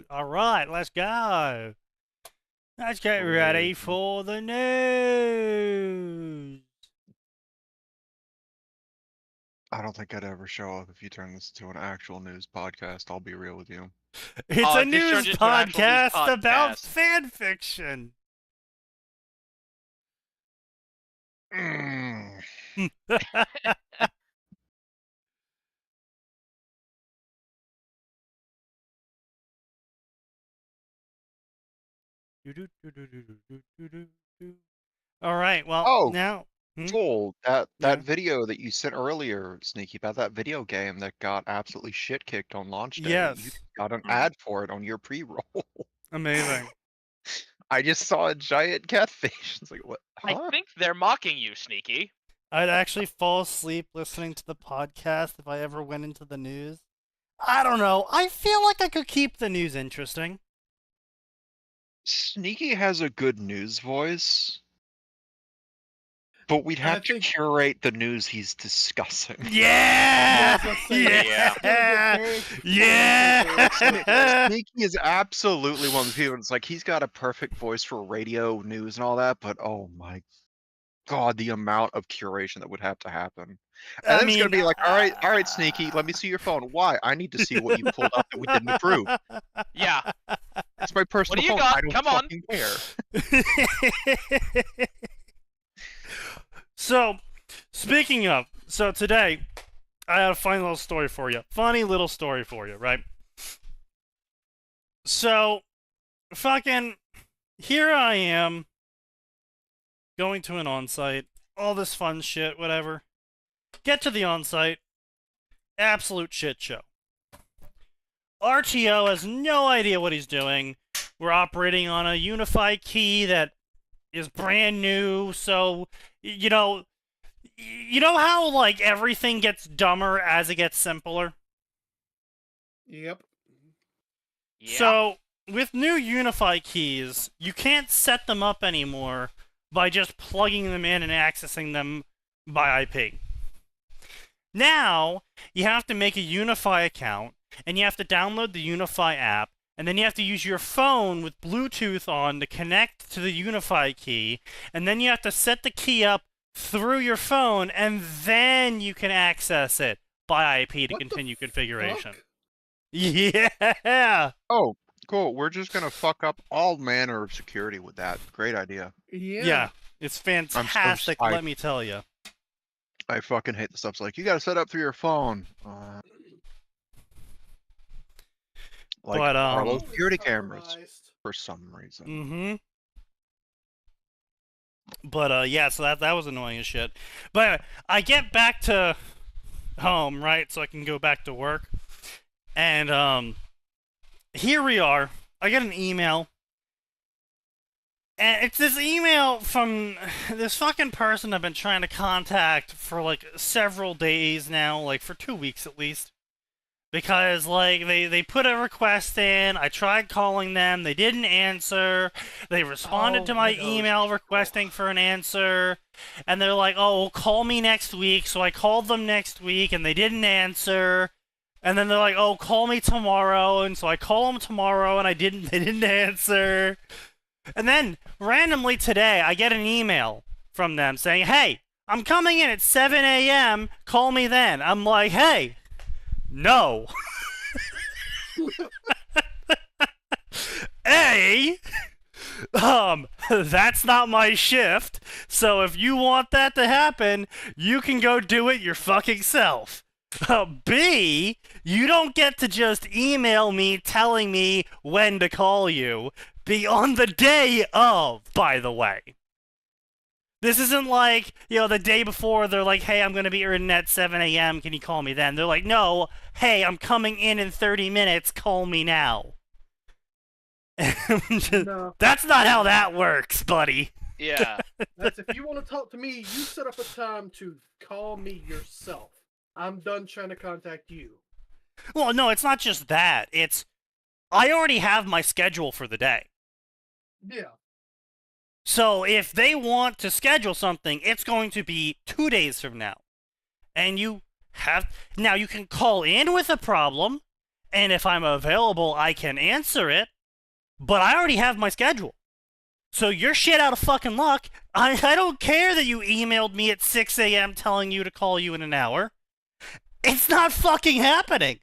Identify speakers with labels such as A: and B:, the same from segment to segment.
A: All right, let's go. Let's get ready for the news.
B: I don't think I'd ever show up if you turn this into an actual news podcast. I'll be real with you.
A: It's a
C: this
A: news
C: turned into an actual news
A: podcast about
C: podcast.
A: fan fiction. All right, well,
B: Oh,
A: now...
B: Joel, that
A: Yeah.
B: video that you sent earlier, Sneaky, about that video game that got absolutely shit kicked on launch day.
A: Yes.
B: You got an ad for it on your pre-roll.
A: Amazing.
B: I just saw a giant catfish. It's like, what? Huh?
C: I think they're mocking you, Sneaky.
A: I'd actually fall asleep listening to the podcast if I ever went into the news. I don't know. I feel like I could keep the news interesting.
B: Sneaky has a good news voice, but we'd have to curate the news he's discussing.
A: Yeah!
C: Yeah.
A: Yeah!
B: Sneaky is absolutely one of the people. It's like he's got a perfect voice for radio news and all that, but oh my god, the amount of curation that would have to happen. And then it's gonna be like, all right, Sneaky, let me see your phone. Why? I need to see what you pulled up that we didn't approve.
C: Yeah.
B: That's my personal
C: What do you
B: phone.
C: got?
B: I don't
C: Come on.
B: fucking care.
A: So, speaking of, so today, I had a funny little story for you. Funny little story for you, right? So, fucking, here I am, going to an on-site, all this fun shit, whatever. Get to the on-site, absolute shit show. RTO has no idea what he's doing. We're operating on a unified key that is brand new, so, you know how, like, everything gets dumber as it gets simpler?
D: Yep.
C: Yeah.
A: So, with new unified keys, you can't set them up anymore by just plugging them in and accessing them by IP. Now, you have to make a Unify account, and you have to download the Unify app, and then you have to use your phone with Bluetooth on to connect to the Unify key, and then you have to set the key up through your phone, and then you can access it by IP to continue configuration.
D: Fuck?
A: Yeah!
B: Oh, cool. We're just gonna fuck up all manner of security with that. Great idea.
A: Yeah, it's fantastic, let me tell you.
B: I fucking hate the stuff. It's like, you gotta set up through your phone. Like,
A: But,
B: Arlo security cameras,
D: Compromised.
B: for some reason.
A: Mm-hmm. But, yeah, so that was annoying as shit. But I get back to home, right, so I can go back to work. And, here we are. I get an email. And it's this email from this fucking person I've been trying to contact for, like, several days now, like, for 2 weeks at least. Because, like, they put a request in, I tried calling them, they didn't answer, they responded to my email requesting for an answer, and they're like, oh, well, call me next week, so I called them next week, and they didn't answer, and then they're like, oh, call me tomorrow, and so I call them tomorrow, and they didn't answer. And then, randomly today, I get an email from them saying, hey, I'm coming in at 7 a.m., call me then. I'm like, hey, no. That's not my shift, so if you want that to happen, you can go do it your fucking self. B, you don't get to just email me telling me when to call you. Be on the day of, by the way. This isn't like, the day before they're like, hey, I'm going to be in at 7 a.m., can you call me then? They're like, no, hey, I'm coming in 30 minutes, call me now.
D: No.
A: That's not how that works, buddy.
C: Yeah.
D: That's if you want to talk to me, you set up a time to call me yourself. I'm done trying to contact you.
A: Well, no, it's not just that. It's, I already have my schedule for the day.
D: Yeah.
A: So if they want to schedule something, it's going to be 2 days from now. And you can call in with a problem, And if I'm available, I can answer it. But I already have my schedule. So you're shit out of fucking luck. I don't care that you emailed me at 6 a.m. telling you to call you in an hour. It's not fucking happening.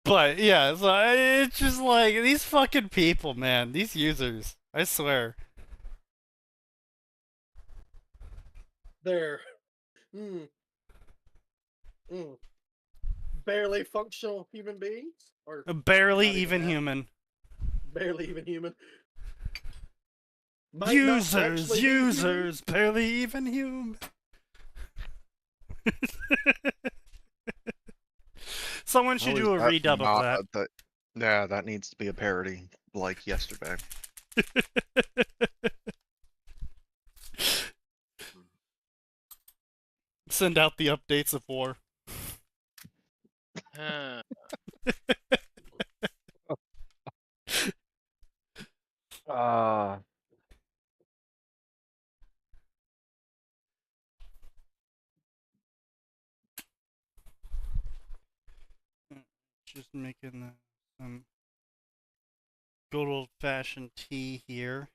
A: But, yeah, so it's just like, these fucking people, man. These users. I swear.
D: They're barely functional human beings, or
A: Barely
D: not
A: even
D: that.
A: human.
D: Barely even human. Might not actually
A: Users, barely even human. Someone should do a redub of that.
B: Yeah, that needs to be a parody, like yesterday.
A: Send out the updates of war. Just making some good old-fashioned tea here.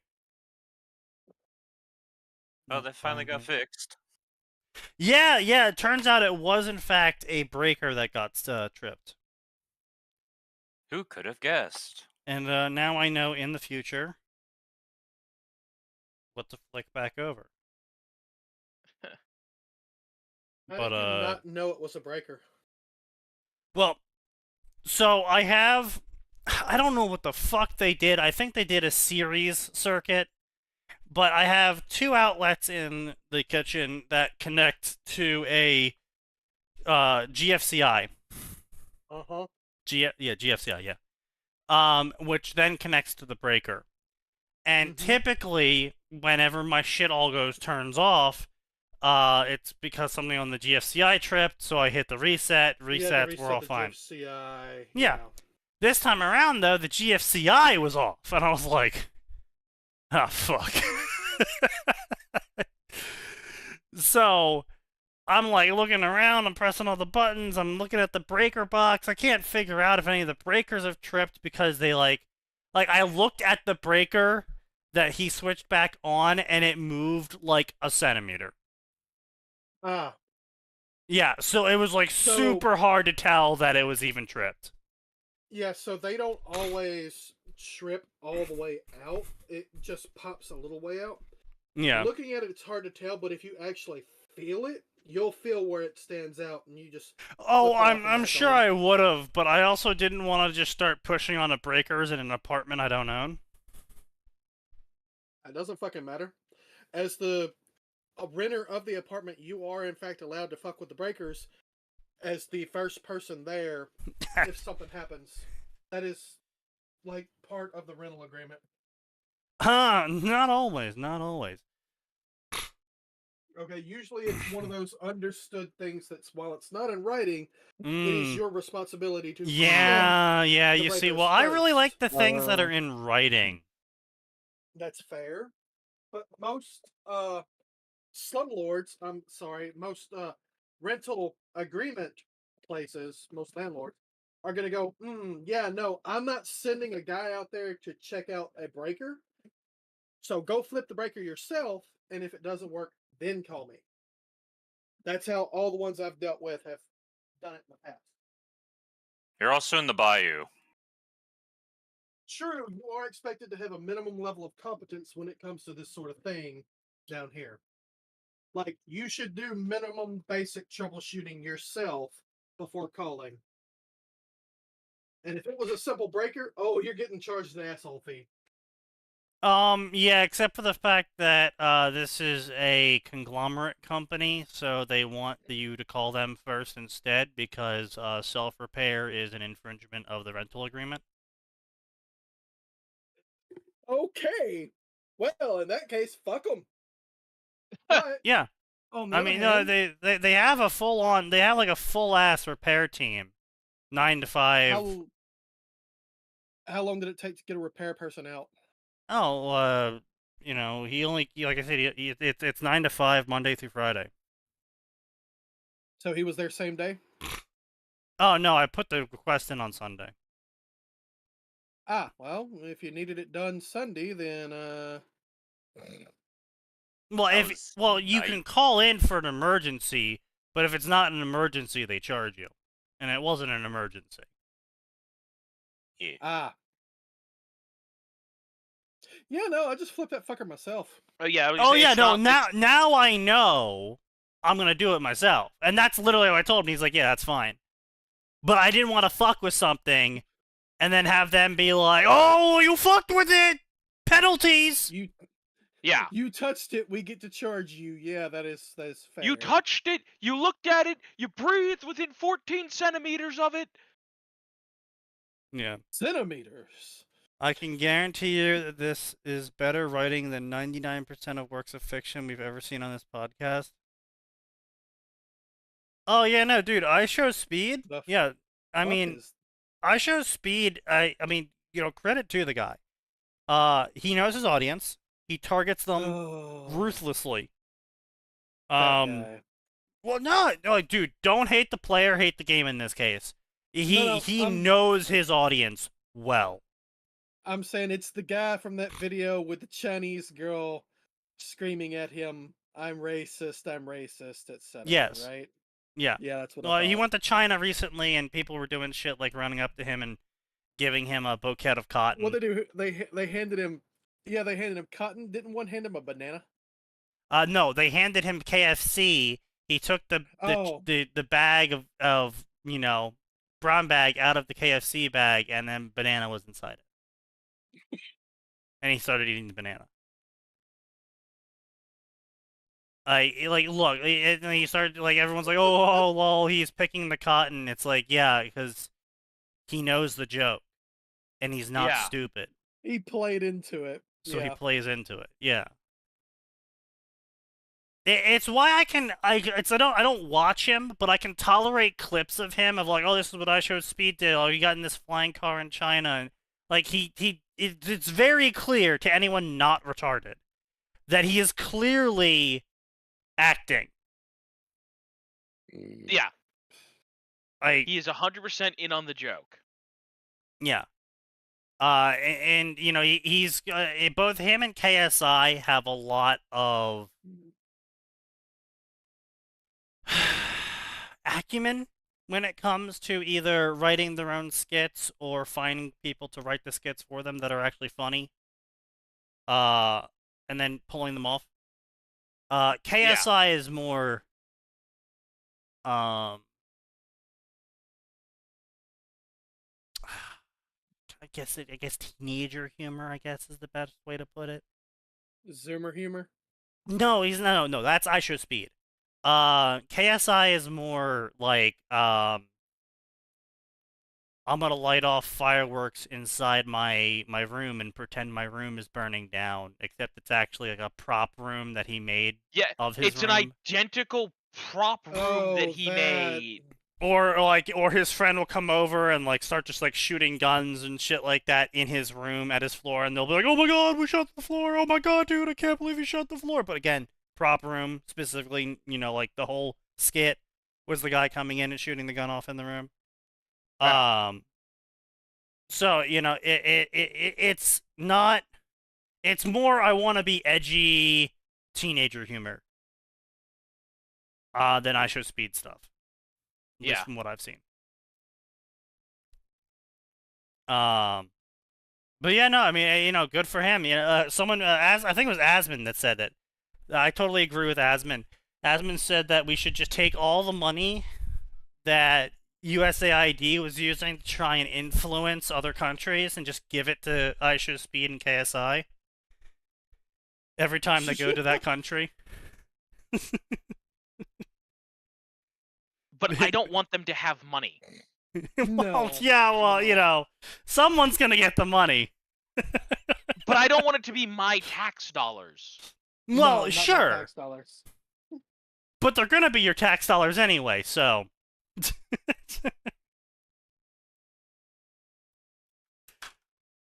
E: Oh, that finally got fixed.
A: Yeah, it turns out it was in fact a breaker that got tripped.
E: Who could have guessed?
A: And now I know in the future what to flick back over.
D: How did you not know it was a breaker?
A: Well, so I don't know what the fuck they did. I think they did a series circuit, but I have 2 outlets in the kitchen that connect to a GFCI.
D: Uh-huh.
A: GFCI, yeah. Which then connects to the breaker. And typically, whenever my shit all turns off, it's because something on the GFCI tripped, so I hit the reset, we're all fine.
D: GFCI,
A: yeah. This time around, though, the GFCI was off, and I was like, oh, fuck. So, I'm like looking around, I'm pressing all the buttons, I'm looking at the breaker box, I can't figure out if any of the breakers have tripped because they like I looked at the breaker that he switched back on, and it moved like a centimeter. Yeah, so it was like super hard to tell that it was even tripped.
D: Yeah, so they don't always trip all the way out. It just pops a little way out.
A: Yeah.
D: Looking at it, it's hard to tell, but if you actually feel it, you'll feel where it stands out, and you just...
A: Oh, I'm sure I would have, but I also didn't want to just start pushing on the breakers in an apartment I don't own.
D: It doesn't fucking matter. As the renter of the apartment, you are in fact allowed to fuck with the breakers as the first person there if something happens. That is like part of the rental agreement.
A: Not always.
D: Okay, usually it's one of those understood things that's, while it's not in writing, it is your responsibility to...
A: Yeah, you see, well, I really like the things that are in writing.
D: That's fair. But most slumlords, most rental agreement places, most landlords, are going to go, yeah, no, I'm not sending a guy out there to check out a breaker. So go flip the breaker yourself, and if it doesn't work, then call me. That's how all the ones I've dealt with have done it in the past.
E: You're also in the bayou.
D: True, you are expected to have a minimum level of competence when it comes to this sort of thing down here. Like, you should do minimum basic troubleshooting yourself before calling. And if it was a simple breaker, you're getting charged an asshole fee.
A: Yeah, except for the fact that this is a conglomerate company, so they want you to call them first instead because self-repair is an infringement of the rental agreement.
D: Okay. Well, in that case, fuck them. But,
A: yeah. I mean, no, they have a full-on, they have like a full-ass repair team. 9 to 5.
D: How long did it take to get a repair person out?
A: Oh, he only, like I said, it's 9 to 5, Monday through Friday.
D: So he was there same day?
A: Oh no, I put the request in on Sunday.
D: Ah, well, if you needed it done Sunday, then
A: Well,
E: That
A: if
E: was
A: you
E: nice.
A: can call in for an emergency, but if it's not an emergency, they charge you, and it wasn't an emergency.
E: Yeah.
D: yeah, no, I just flipped that fucker myself.
C: Oh yeah.
A: Oh yeah,
C: it's
A: no.
C: not-
A: Now I know I'm gonna do it myself, and that's literally what I told him. He's like, yeah, that's fine. But I didn't want to fuck with something, and then have them be like, oh, you fucked with it, penalties.
C: Yeah.
D: You touched it, we get to charge you. Yeah, that is fair.
C: You touched it. You looked at it. You breathed within 14 centimeters of it.
A: Yeah.
D: Centimeters.
A: I can guarantee you that this is better writing than 99% of works of fiction we've ever seen on this podcast. Oh yeah, no, dude, I show speed.
D: The
A: Yeah, I
D: fuck
A: mean,
D: is-
A: I show speed. I mean, credit to the guy. He knows his audience. He targets them
D: oh,
A: ruthlessly.
D: that guy.
A: Well, no, dude, don't hate the player, hate the game in this case.
D: No,
A: He knows his audience well.
D: I'm saying it's the guy from that video with the Chinese girl screaming at him, I'm racist, etc.
A: Yes.
D: Right?
A: Yeah.
D: Yeah, that's what
A: Well,
D: I
A: he
D: thought.
A: went to China recently, and people were doing shit like running up to him and giving him a bouquet of cotton.
D: What they do? They handed him. Yeah, they handed him cotton. Didn't one hand him a banana?
A: No, they handed him KFC. He took the bag of brown bag out of the KFC bag, and then banana was inside it. And he started eating the banana. Look, and he started, everyone's like, oh, lol, he's picking the cotton. It's like, yeah, because he knows the joke, and he's not
C: Yeah.
A: stupid.
D: He played into it.
A: So he
D: Yeah.
A: plays into it. Yeah. It's why I don't watch him, but I can tolerate clips of him of like, oh, this is what I showed Speed did. Oh, he got in this flying car in China, and like it's very clear to anyone not retarded that he is clearly acting.
C: Yeah. He is 100% in on the joke.
A: Yeah. And he's both him and KSI have a lot of acumen when it comes to either writing their own skits or finding people to write the skits for them that are actually funny. And then pulling them off. KSI is more I guess teenager humor, I guess, is the best way to put it.
D: Zoomer humor.
A: No, he's no. That's I Show Speed. KSI is more like I'm gonna light off fireworks inside my room and pretend my room is burning down, except it's actually like a prop room that he made.
C: Yeah,
A: of his
C: it's
A: room.
C: an identical prop room that he made.
A: Or his friend will come over and start just shooting guns and shit like that in his room at his floor, and they'll be like, "Oh my god, we shut the floor! Oh my god, dude, I can't believe you shut the floor!" But again, prop room specifically, the whole skit was the guy coming in and shooting the gun off in the room.
C: Yeah.
A: So it's not. It's more I want to be edgy teenager humor. Than I Show Speed stuff. At least from what I've seen. But yeah, no, I mean, good for him. Someone, I think it was Asman that said it. I totally agree with Asman. Asman said that we should just take all the money that USAID was using to try and influence other countries and just give it to I Show Speed and KSI every time they go to that country.
C: But I don't want them to have money.
A: Well, yeah, well, someone's gonna get the money.
C: But I don't want it to be my tax dollars.
A: Well,
D: No, not my
A: sure.
D: tax dollars.
A: But they're gonna be your tax dollars anyway, so.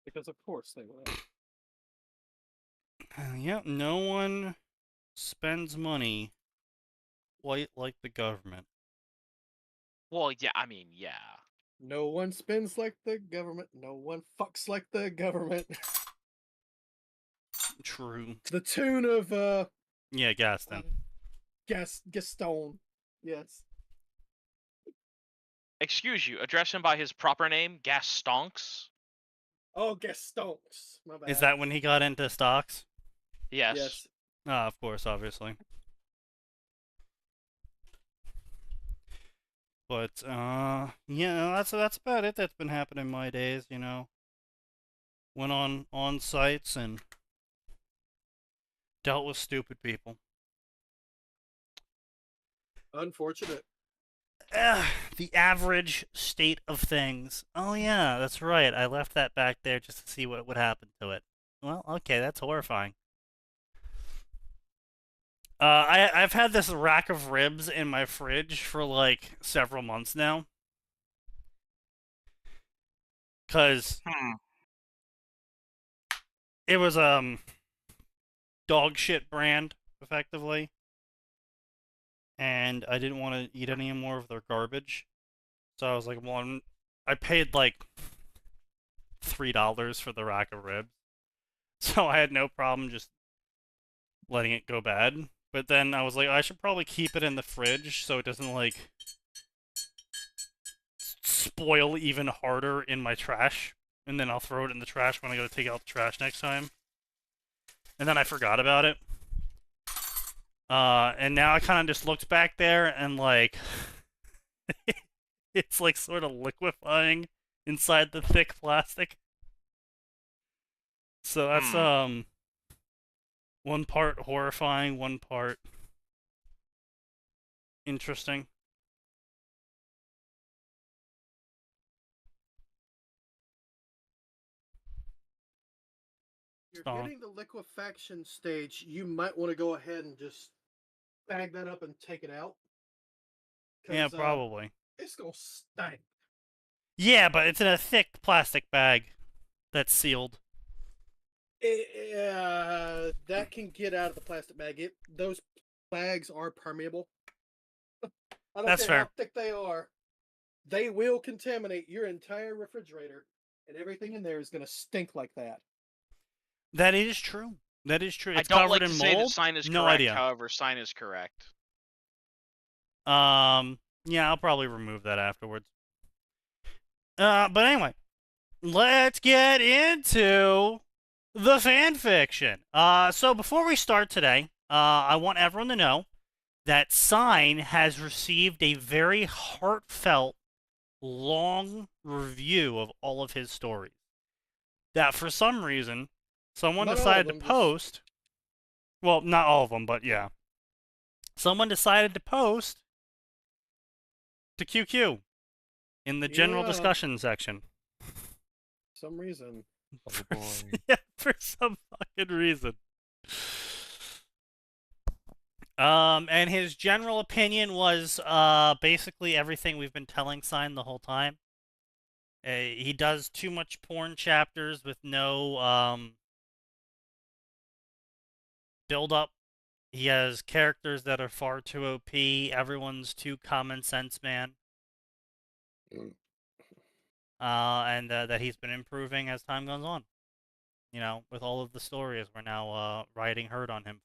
D: Because of course they will.
A: Yep, no one spends money quite like the government.
C: Well, yeah, I mean, yeah.
D: No one spins like the government. No one fucks like the government.
A: True.
D: The tune of
A: Yeah, Gaston.
D: Gaston. Yes.
C: Excuse you, address him by his proper name, Gastonks?
D: Oh, Gastonks. My bad.
A: Is that when he got into stocks?
C: Yes.
D: Yes.
A: Of course, obviously. But yeah, that's about it. That's been happening in my days. You know, went on sites and dealt with stupid people.
D: Unfortunate.
A: The average state of things. Oh yeah, that's right. I left that back there just to see what would happen to it. Well, okay, that's horrifying. I've had this rack of ribs in my fridge for like several months now. 'Cause it was dog shit brand, effectively. And I didn't want to eat any more of their garbage. So I was like, well, I paid like $3 for the rack of ribs. So I had no problem just letting it go bad. But then I was like, I should probably keep it in the fridge so it doesn't like spoil even harder in my trash. And then I'll throw it in the trash when I go to take out the trash next time. And then I forgot about it. And now I kind of just looked back there and like it's like sort of liquefying inside the thick plastic. So that's one part horrifying, one part interesting.
D: If you're hitting the liquefaction stage, you might want to go ahead and just bag that up and take it out.
A: Yeah, probably.
D: It's gonna stink.
A: Yeah, but it's in a thick plastic bag that's sealed.
D: That can get out of the plastic bag. Those bags are permeable. I don't
A: That's
D: care
A: fair.
D: how thick they are. They will contaminate your entire refrigerator, and everything in there is gonna stink like that.
A: That is true. That is true. It's
C: I don't
A: covered
C: like to
A: in
C: say that
A: mold.
C: sign is
A: No
C: correct,
A: idea.
C: however, sign is correct.
A: Yeah, I'll probably remove that afterwards. But anyway, let's get into the fan fiction. So before we start today, I want everyone to know that Sign has received a very heartfelt, long review of all of his stories. That for some reason, someone decided to post. Well, not all of them, but yeah. Someone decided to post to QQ in the general discussion section.
D: Some reason.
A: Yeah, for some fucking reason. And his general opinion was basically everything we've been telling Sign the whole time. He does too much porn chapters with no build up. He has characters that are far too OP. Everyone's too common sense, man. And that he's been improving as time goes on. You know, with all of the stories we're now riding herd on him.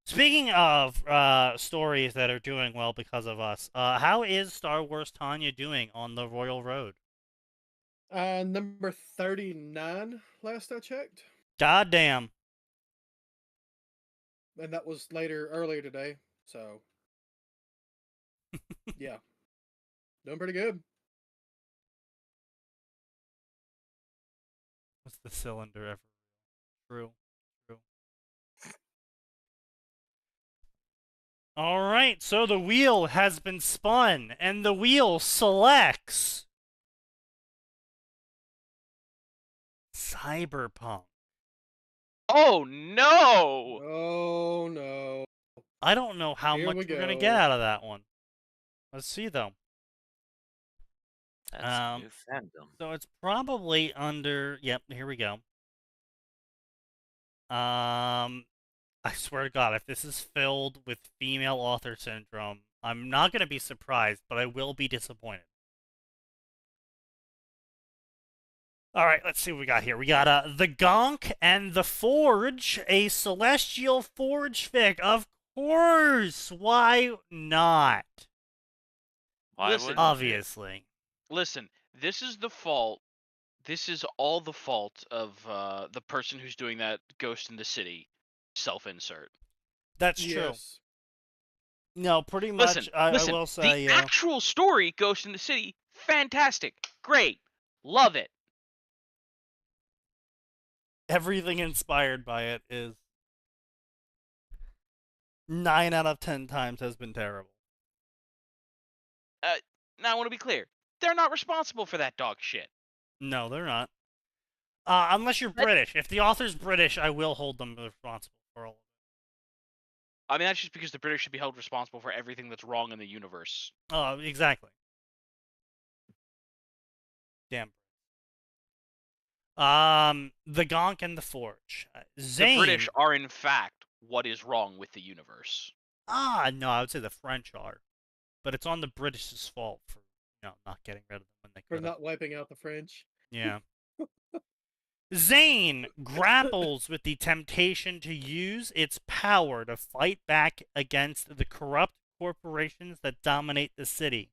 A: Speaking of stories that are doing well because of us, how is Star Wars Tanya doing on the Royal Road?
D: Number 39, last I checked.
A: Goddamn.
D: And that was earlier today, so yeah. Doing pretty good.
A: What's the cylinder ever? True. Alright, so the wheel has been spun, and the wheel selects Cyberpunk.
C: Oh no!
D: Oh no.
A: I don't know how much we're gonna get out of that one. Let's see though.
E: That's new fandom.
A: So it's probably under. Yep, here we go. I I swear to God, if this is filled with female author syndrome, I'm not going to be surprised, but I will be disappointed. Alright, let's see what we got here. We got The Gonk and the Forge, a Celestial Forge fic. Of course! Why not?
E: Why
C: Listen.
E: wouldn't
A: Obviously.
C: Listen, this is the fault. This is all the fault of the person who's doing that Ghost in the City self-insert.
A: That's true.
D: Yes.
A: No, pretty
C: Listen,
A: much, I
C: listen.
A: will say,
C: the
A: yeah.
C: actual story, Ghost in the City, fantastic, great, love it.
A: Everything inspired by it is 9 out of 10 times has been terrible.
C: Now I want to be clear. They're not responsible for that dog shit.
A: No, they're not. Unless you're British. If the author's British, I will hold them responsible for all of it.
C: I mean, that's just because the British should be held responsible for everything that's wrong in the universe.
A: Oh, exactly. Damn. The Gonk and the Forge. Zane.
C: The British are, in fact, what is wrong with the universe.
A: No, I would say the French are. But it's on the British's fault for, not getting rid of them when they
D: For
A: could.
D: not wiping out the French.
A: Yeah. Zane grapples with the temptation to use its power to fight back against the corrupt corporations that dominate the city.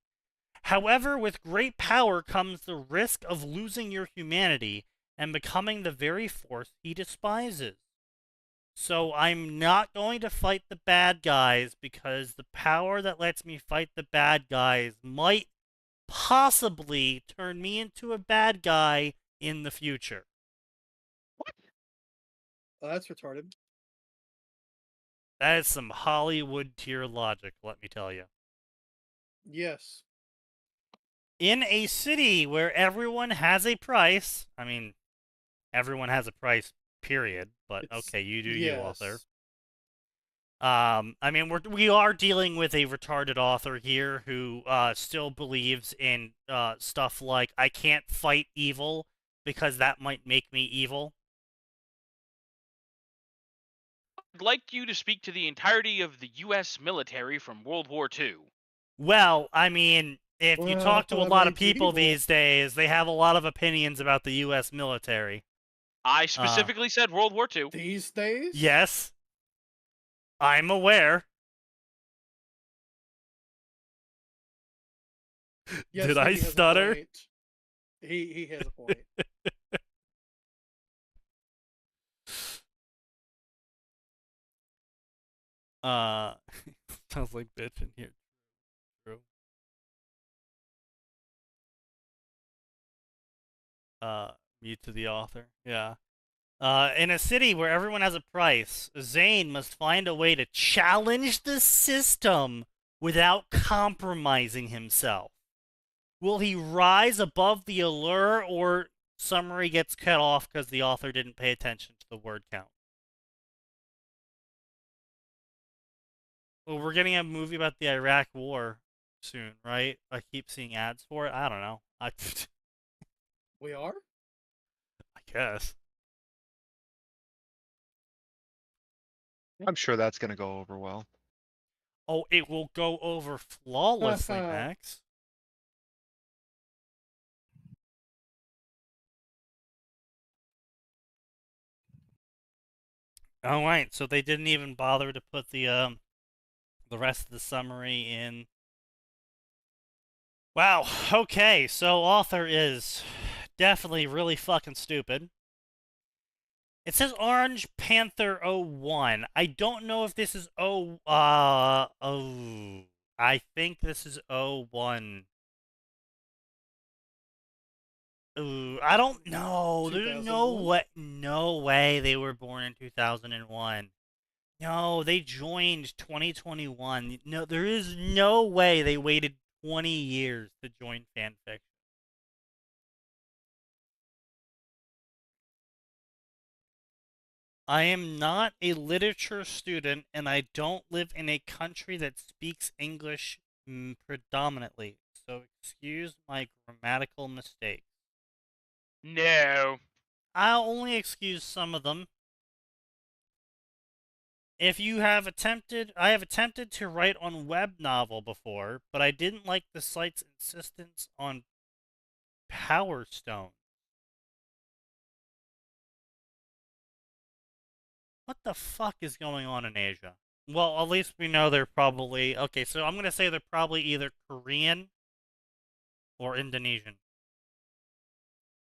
A: However, with great power comes the risk of losing your humanity and becoming the very force he despises. So I'm not going to fight the bad guys because the power that lets me fight the bad guys might possibly turn me into a bad guy in the future.
D: Oh, that's retarded.
A: That is some Hollywood tier logic, let me tell you.
D: Yes.
A: In a city where everyone has a price, I mean, everyone has a price, period. But okay, you do you, author. I mean, we are dealing with a retarded author here who still believes in stuff like I can't fight evil because that might make me evil.
C: I'd like you to speak to the entirety of the U.S. military from World War II.
A: Well, I mean, if you talk to a lot of people these days, they have a lot of opinions about the U.S. military.
C: I specifically said World War II.
D: These days?
A: Yes. I'm aware.
D: Yes,
A: Did I stutter?
D: He has a point.
A: Sounds like bitch in here. True. Mute to the author. Yeah. In a city where everyone has a price, Zane must find a way to challenge the system without compromising himself. Will he rise above the allure, or summary gets cut off because the author didn't pay attention to the word count? Well, we're getting a movie about the Iraq War soon, right? I keep seeing ads for it. I don't know.
D: We are?
A: I guess.
B: I'm sure that's going to go over well.
A: Oh, it will go over flawlessly, Max. All right, so they didn't even bother to put the rest of the summary in. Wow. Okay, so author is definitely really fucking stupid. It says Orange Panther 01. I don't know if this is I think this is 01. Ooh, I don't know. There's no way they were born in 2001. No, they joined 2021. No, there is no way they waited 20 years to join fanfiction. I am not a literature student, and I don't live in a country that speaks English predominantly, so excuse my grammatical mistakes.
C: No.
A: I'll only excuse some of them. if you have I have attempted to write on web novel before, but I didn't like the site's insistence on Power Stone. What the fuck is going on in Asia? Well, at least we know they're probably... Okay, so I'm going to say they're probably either Korean or Indonesian.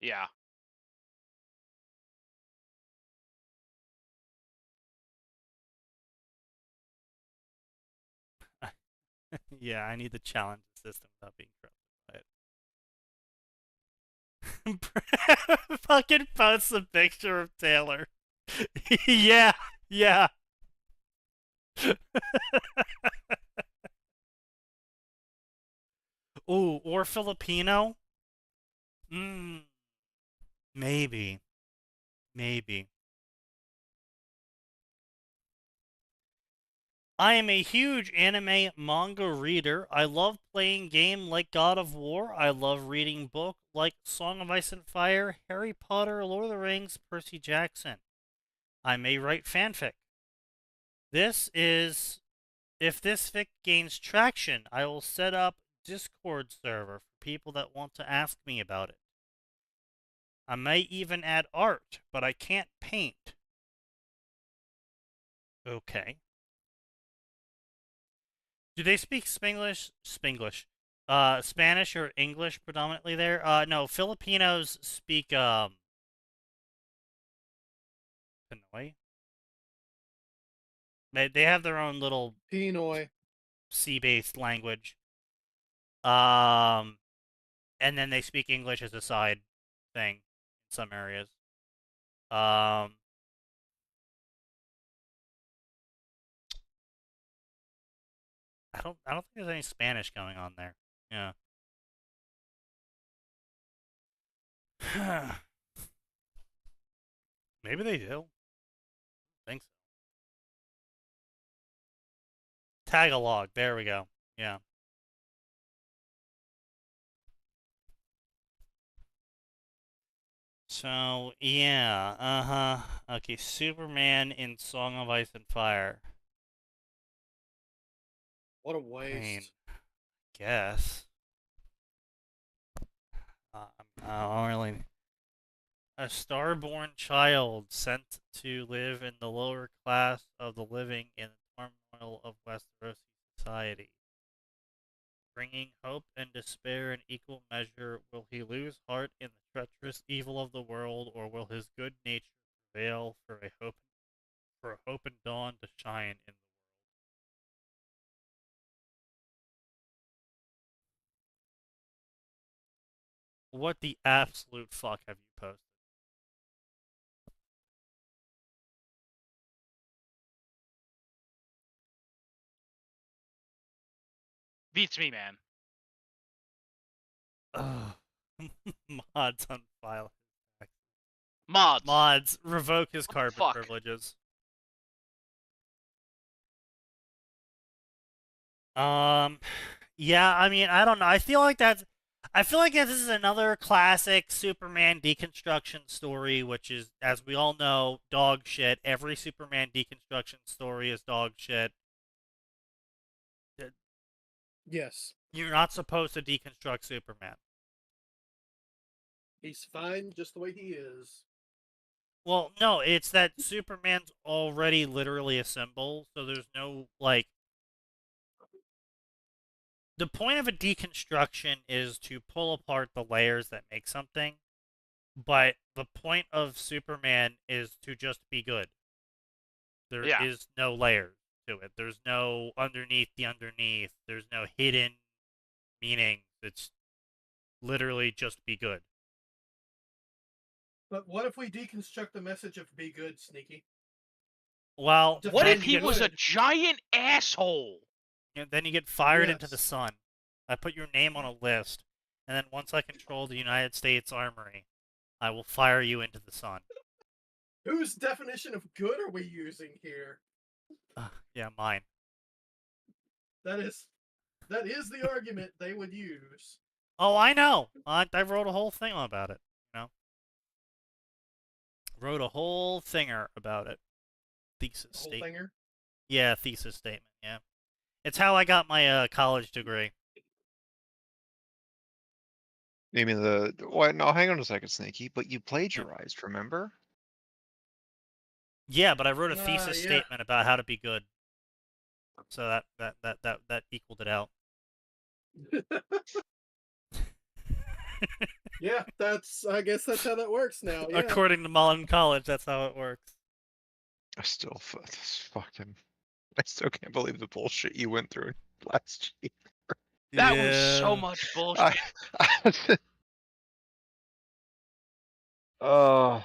C: Yeah.
A: Yeah, I need the challenge system without being corrupted by it. Fucking posts a picture of Taylor. Yeah, yeah. Ooh, or Filipino? Maybe. Maybe. I am a huge anime manga reader. I love playing game like God of War. I love reading book like Song of Ice and Fire, Harry Potter, Lord of the Rings, Percy Jackson. I may write fanfic. If this fic gains traction, I will set up Discord server for people that want to ask me about it. I may even add art, but I can't paint. Okay. Do they speak Spanish or English predominantly there? No, Filipinos speak, Pinoy. They have their own little
D: Pinoy.
A: sea-based language. And then they speak English as a side thing in some areas. I don't think there's any Spanish going on there. Yeah. Maybe they do. I think so. Tagalog. There we go. Yeah. So, yeah. Uh-huh. Okay, Superman in Song of Ice and Fire.
D: What a
A: I mean,
D: waste.
A: guess. I don't really... A star-born child sent to live in the lower class of the living in the turmoil of Westerosi society. Bringing hope and despair in equal measure, will he lose heart in the treacherous evil of the world, or will his good nature prevail for a hope and dawn to shine in the world? What the absolute fuck have you posted?
C: Beats me, man.
A: Ugh. Mods on file.
C: Mods.
A: Revoke his
C: What the
A: carpet
C: fuck?
A: privileges. Yeah, I mean, I don't know. I feel like this is another classic Superman deconstruction story, which is, as we all know, dog shit. Every Superman deconstruction story is dog shit.
D: Yes.
A: You're not supposed to deconstruct Superman.
D: He's fine just the way he is.
A: Well, no, it's that Superman's already literally a symbol, so there's no, like... The point of a deconstruction is to pull apart the layers that make something, but the point of Superman is to just be good. There is no layers to it. There's no underneath the underneath. There's no hidden meaning. It's literally just be good.
D: But what if we deconstruct the message of be good, Sneaky?
A: Well,
C: What
A: then
C: if
A: you
C: he
A: get,
C: was a giant asshole?
A: then you get fired into the
D: Yes.
A: sun. I put your name on a list, and then once I control the United States Armory, I will fire you into the sun.
D: Whose definition of good are we using here?
A: Yeah, mine.
D: That is the argument they would use.
A: Oh, I know. I wrote a whole thing about it. You know, wrote a whole thinger about it. Thesis
D: Whole
A: statement.
D: thinger.
A: Yeah, thesis statement. Yeah, it's how I got my college degree.
B: You mean what? No, hang on a second, Sneaky. But you plagiarized, remember?
A: Yeah, but I wrote a thesis
D: yeah.
A: statement about how to be good. So that equaled it out.
D: Yeah, I guess that's how that works now. Yeah.
A: According to Mullen College, that's how it works.
B: I still can't believe the bullshit you went through last year.
C: That was so much bullshit.
B: Oh.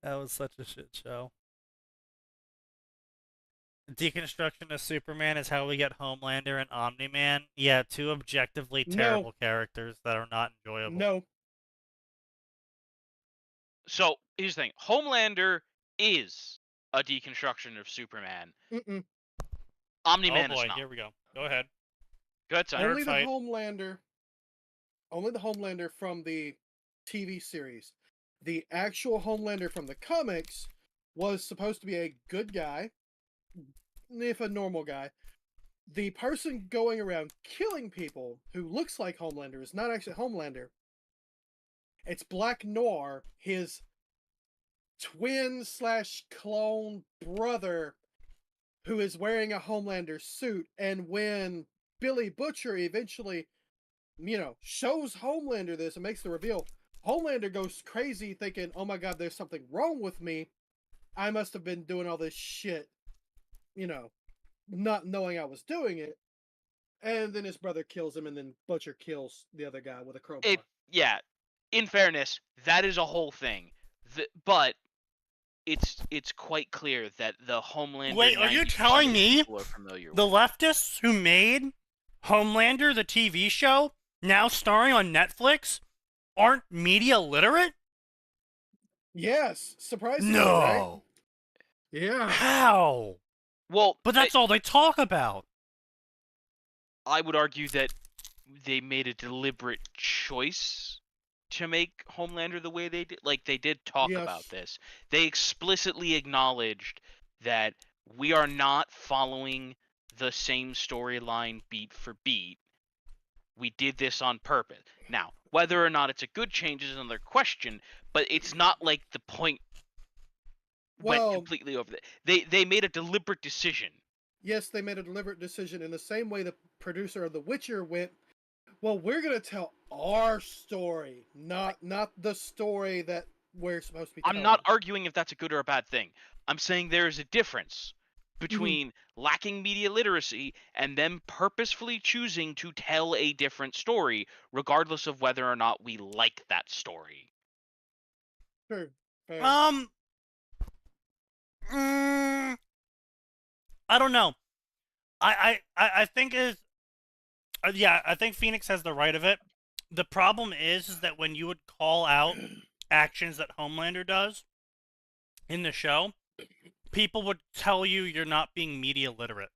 A: That was such a shit show. Deconstruction of Superman is how we get Homelander and Omni-Man. Yeah, two objectively terrible characters that are not enjoyable.
D: No.
C: So here's the thing: Homelander is a deconstruction of Superman.
D: Mm-mm.
C: Omni-Man
A: is not.
C: Here
A: we go. Go ahead.
C: Go ahead, Simon.
D: Only the Homelander from the TV series. The actual Homelander from the comics was supposed to be a good guy, if a normal guy. The person going around killing people who looks like Homelander is not actually Homelander. It's Black Noir, his twin/clone brother, who is wearing a Homelander suit. And when Billy Butcher eventually, shows Homelander this and makes the reveal, Homelander goes crazy thinking, oh my god, there's something wrong with me. I must have been doing all this shit, not knowing I was doing it. And then his brother kills him, and then Butcher kills the other guy with a crowbar.
C: Yeah, in fairness, that is a whole thing. But it's quite clear that the Homelander.
A: Wait, are you telling me the leftists who made Homelander, the TV show, now starring on Netflix, aren't media literate?
D: Yes, surprisingly.
A: No.
D: Right? Yeah.
A: How?
C: Well,
A: but that's all they talk about.
C: I would argue that they made a deliberate choice to make Homelander the way they did. Like, they did talk about this. They explicitly acknowledged that we are not following the same storyline beat for beat. We did this on purpose. Now, whether or not it's a good change is another question, but it's not like the point went completely over there. They made a deliberate decision.
D: Yes, they made a deliberate decision in the same way the producer of The Witcher went, well, we're going to tell our story, not the story that we're supposed to be telling.
C: I'm not arguing if that's a good or a bad thing. I'm saying there is a difference between lacking media literacy and them purposefully choosing to tell a different story, regardless of whether or not we like that story.
D: Sure. Fair.
A: I don't know. I think I think Phoenix has the right of it. The problem is that when you would call out actions that Homelander does in the show, people would tell you you're not being media literate.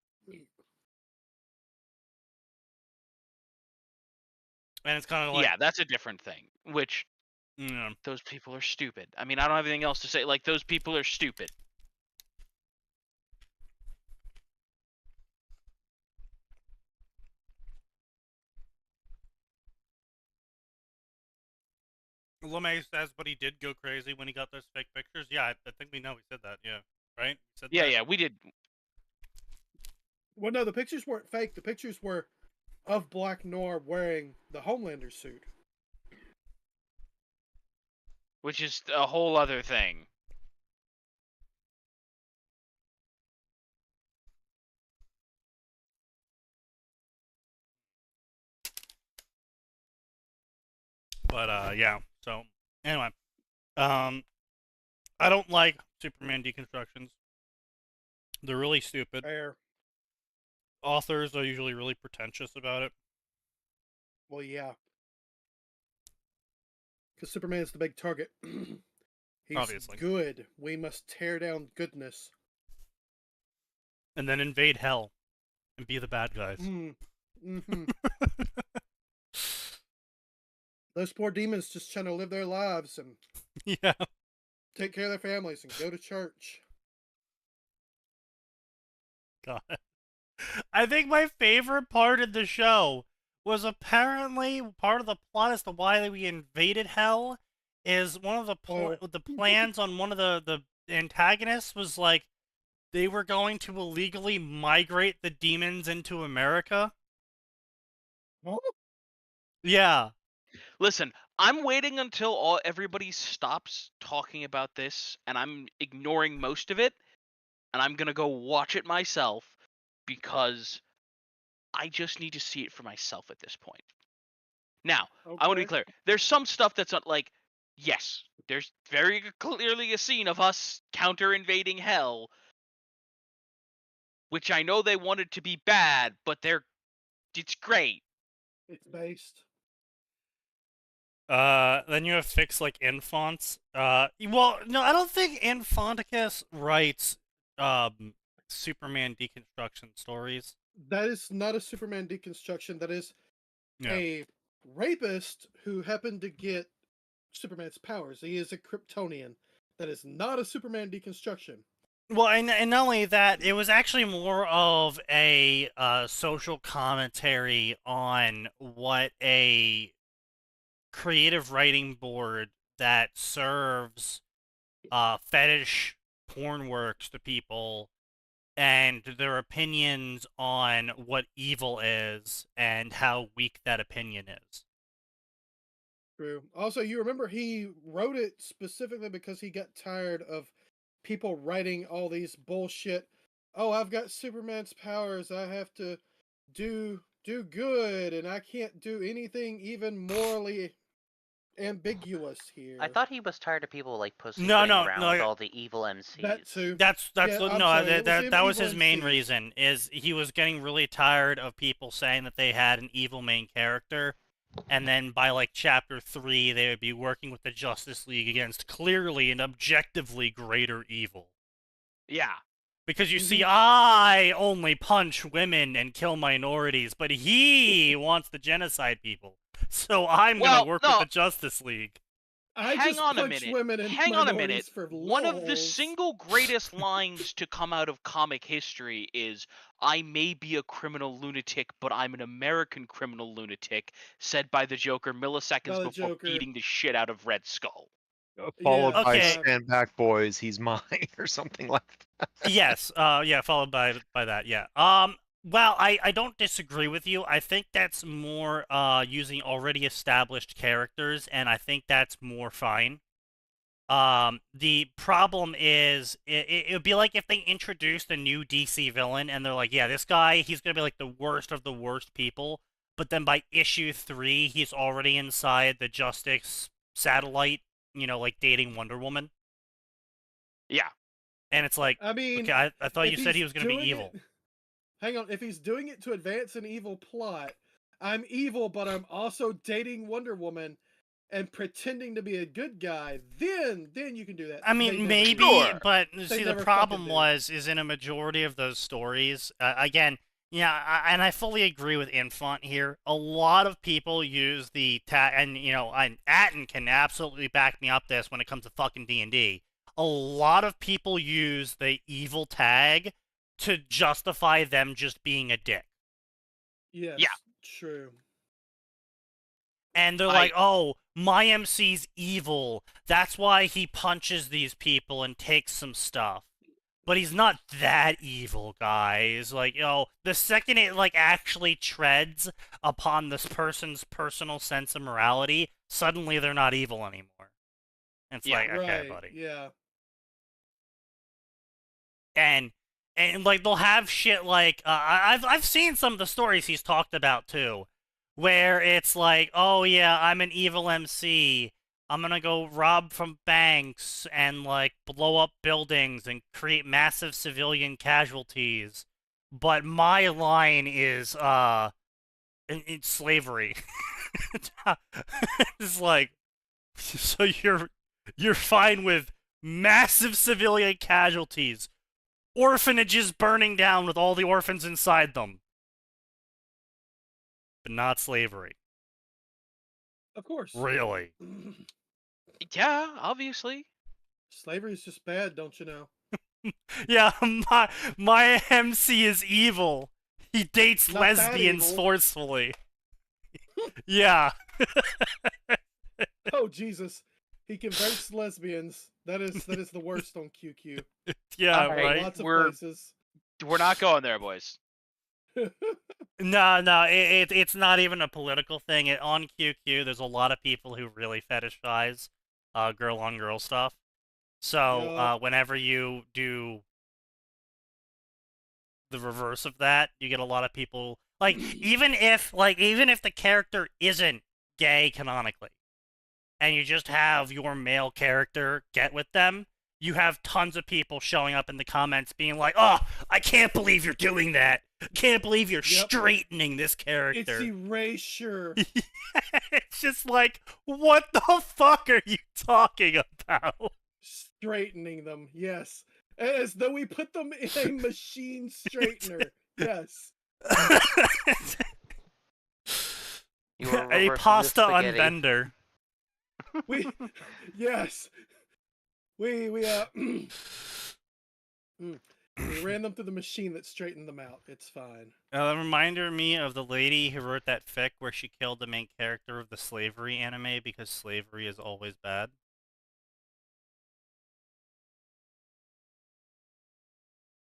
A: And it's kind of like...
C: Yeah, that's a different thing, which those people are stupid. I mean, I don't have anything else to say. Like, those people are stupid.
A: LeMay says, but he did go crazy when he got those fake pictures. Yeah, I think we know he said that. Yeah, right? He said that.
C: Yeah, we did.
D: Well, no, the pictures weren't fake. The pictures were of Black Noir wearing the Homelander suit.
C: Which is a whole other thing.
A: But, yeah. So, anyway. I don't like Superman deconstructions. They're really stupid.
D: Fair.
A: Authors are usually really pretentious about it.
D: Well, yeah. Because Superman's the big target. He's
A: obviously
D: good. We must tear down goodness.
A: And then invade hell. And be the bad guys.
D: Those poor demons just trying to live their lives and take care of their families and go to church.
A: God. I think my favorite part of the show was apparently part of the plot as to why we invaded Hell is one of the plans on one of the antagonists was like they were going to illegally migrate the demons into America.
D: Huh?
A: Yeah.
C: Listen, I'm waiting until everybody stops talking about this, and I'm ignoring most of it, and I'm gonna go watch it myself because I just need to see it for myself at this point. Now, I want to be clear. There's some stuff that's not like, yes, there's very clearly a scene of us counter-invading Hell, which I know they wanted to be bad, but it's great.
D: It's based.
A: Then you have fix like Infonts. Well, no, I don't think Infanticus writes Superman deconstruction stories.
D: That is not a Superman deconstruction. That is a rapist who happened to get Superman's powers. He is a Kryptonian. That is not a Superman deconstruction.
A: Well, and not only that, it was actually more of a social commentary on what a creative writing board that serves fetish porn works to people and their opinions on what evil is and how weak that opinion is.
D: True. Also, you remember he wrote it specifically because he got tired of people writing all these bullshit. Oh, I've got Superman's powers. I have to do good, and I can't do anything even morally ambiguous here.
E: I thought he was tired of people like pussyfooting
A: No,
E: around
A: no,
E: with all the evil MCs.
D: That too.
A: That's
D: Yeah,
A: no,
D: I'm sorry,
A: that was his
D: evil
A: main
D: MCs.
A: reason. Is he was getting really tired of people saying that they had an evil main character, and then by like chapter 3, they would be working with the Justice League against clearly and objectively greater evil.
C: Yeah.
A: Because you see, I only punch women and kill minorities, but he wants to genocide people. So I'm gonna work with the Justice League.
C: Hang on a minute.
D: For
C: One of the
D: lols.
C: single greatest lines to come out of comic history is, "I may be a criminal lunatic, but I'm an American criminal lunatic," said by the Joker milliseconds before beating the shit out of Red Skull.
B: Followed by
A: Okay.
B: "Stand back, boys, he's mine," or something like that.
A: Yes, yeah, followed by that, yeah. Well, I don't disagree with you. I think that's more using already established characters, and I think that's more fine. The problem is it would be like if they introduced a new DC villain and they're like, yeah, this guy, he's gonna be like the worst of the worst people, but then by issue 3, he's already inside the Justice satellite, you know, like dating Wonder Woman.
C: Yeah.
A: And it's like,
D: I mean,
A: okay, I thought you said he was gonna be evil.
D: Hang on, if he's doing it to advance an evil plot, I'm evil, but I'm also dating Wonder Woman and pretending to be a good guy, then you can do that.
A: I mean, maybe, but see, the problem is in a majority of those stories, again, yeah, and I fully agree with Infant here. A lot of people use the tag, and you know, Atin can absolutely back me up this when it comes to fucking D&D. A lot of people use the evil tag to justify them just being a dick.
D: Yes,
C: yeah,
D: true.
A: And they're like, oh, my MC's evil. That's why he punches these people and takes some stuff. But he's not that evil, guys. Like, you know, the second it, like, actually treads upon this person's personal sense of morality, suddenly they're not evil anymore. And it's like, okay, buddy.
D: Yeah.
A: And like, they'll have shit like, I've seen some of the stories he's talked about, too. Where it's like, oh yeah, I'm an evil MC. I'm gonna go rob from banks and, like, blow up buildings and create massive civilian casualties. But my line is, it's slavery. It's like, so you're fine with massive civilian casualties. Orphanages burning down with all the orphans inside them. But not slavery.
D: Of course.
A: Really?
C: Yeah, obviously.
D: Slavery is just bad, don't you know?
A: Yeah, my MC is evil. He dates
D: Not that
A: lesbians
D: evil.
A: forcefully. Yeah.
D: Oh Jesus, he converts lesbians. That is the worst on QQ.
A: Yeah,
C: Alright,
A: right.
D: Lots of
C: we're-
D: places.
C: We're not going there, boys.
A: No, it's not even a political thing. On QQ, there's a lot of people who really fetishize girl-on-girl stuff. So,
D: Yup.
A: whenever you do the reverse of that, you get a lot of people, like, even if the character isn't gay canonically, and you just have your male character get with them, you have tons of people showing up in the comments being like, "Oh, I can't believe you're doing that. Can't believe you're
D: Yep.
A: straightening this
D: It's
A: character."
D: erasure.
A: It's just like, what the fuck are you talking about?
D: Straightening them, yes. As though we put them in a machine straightener. Yes.
E: You were
A: A
E: reversing the
A: pasta
E: spaghetti.
A: unbender.
D: We yes. We we ran them through the machine that straightened them out. It's fine.
A: That reminded me of the lady who wrote that fic where she killed the main character of the slavery anime because slavery is always bad.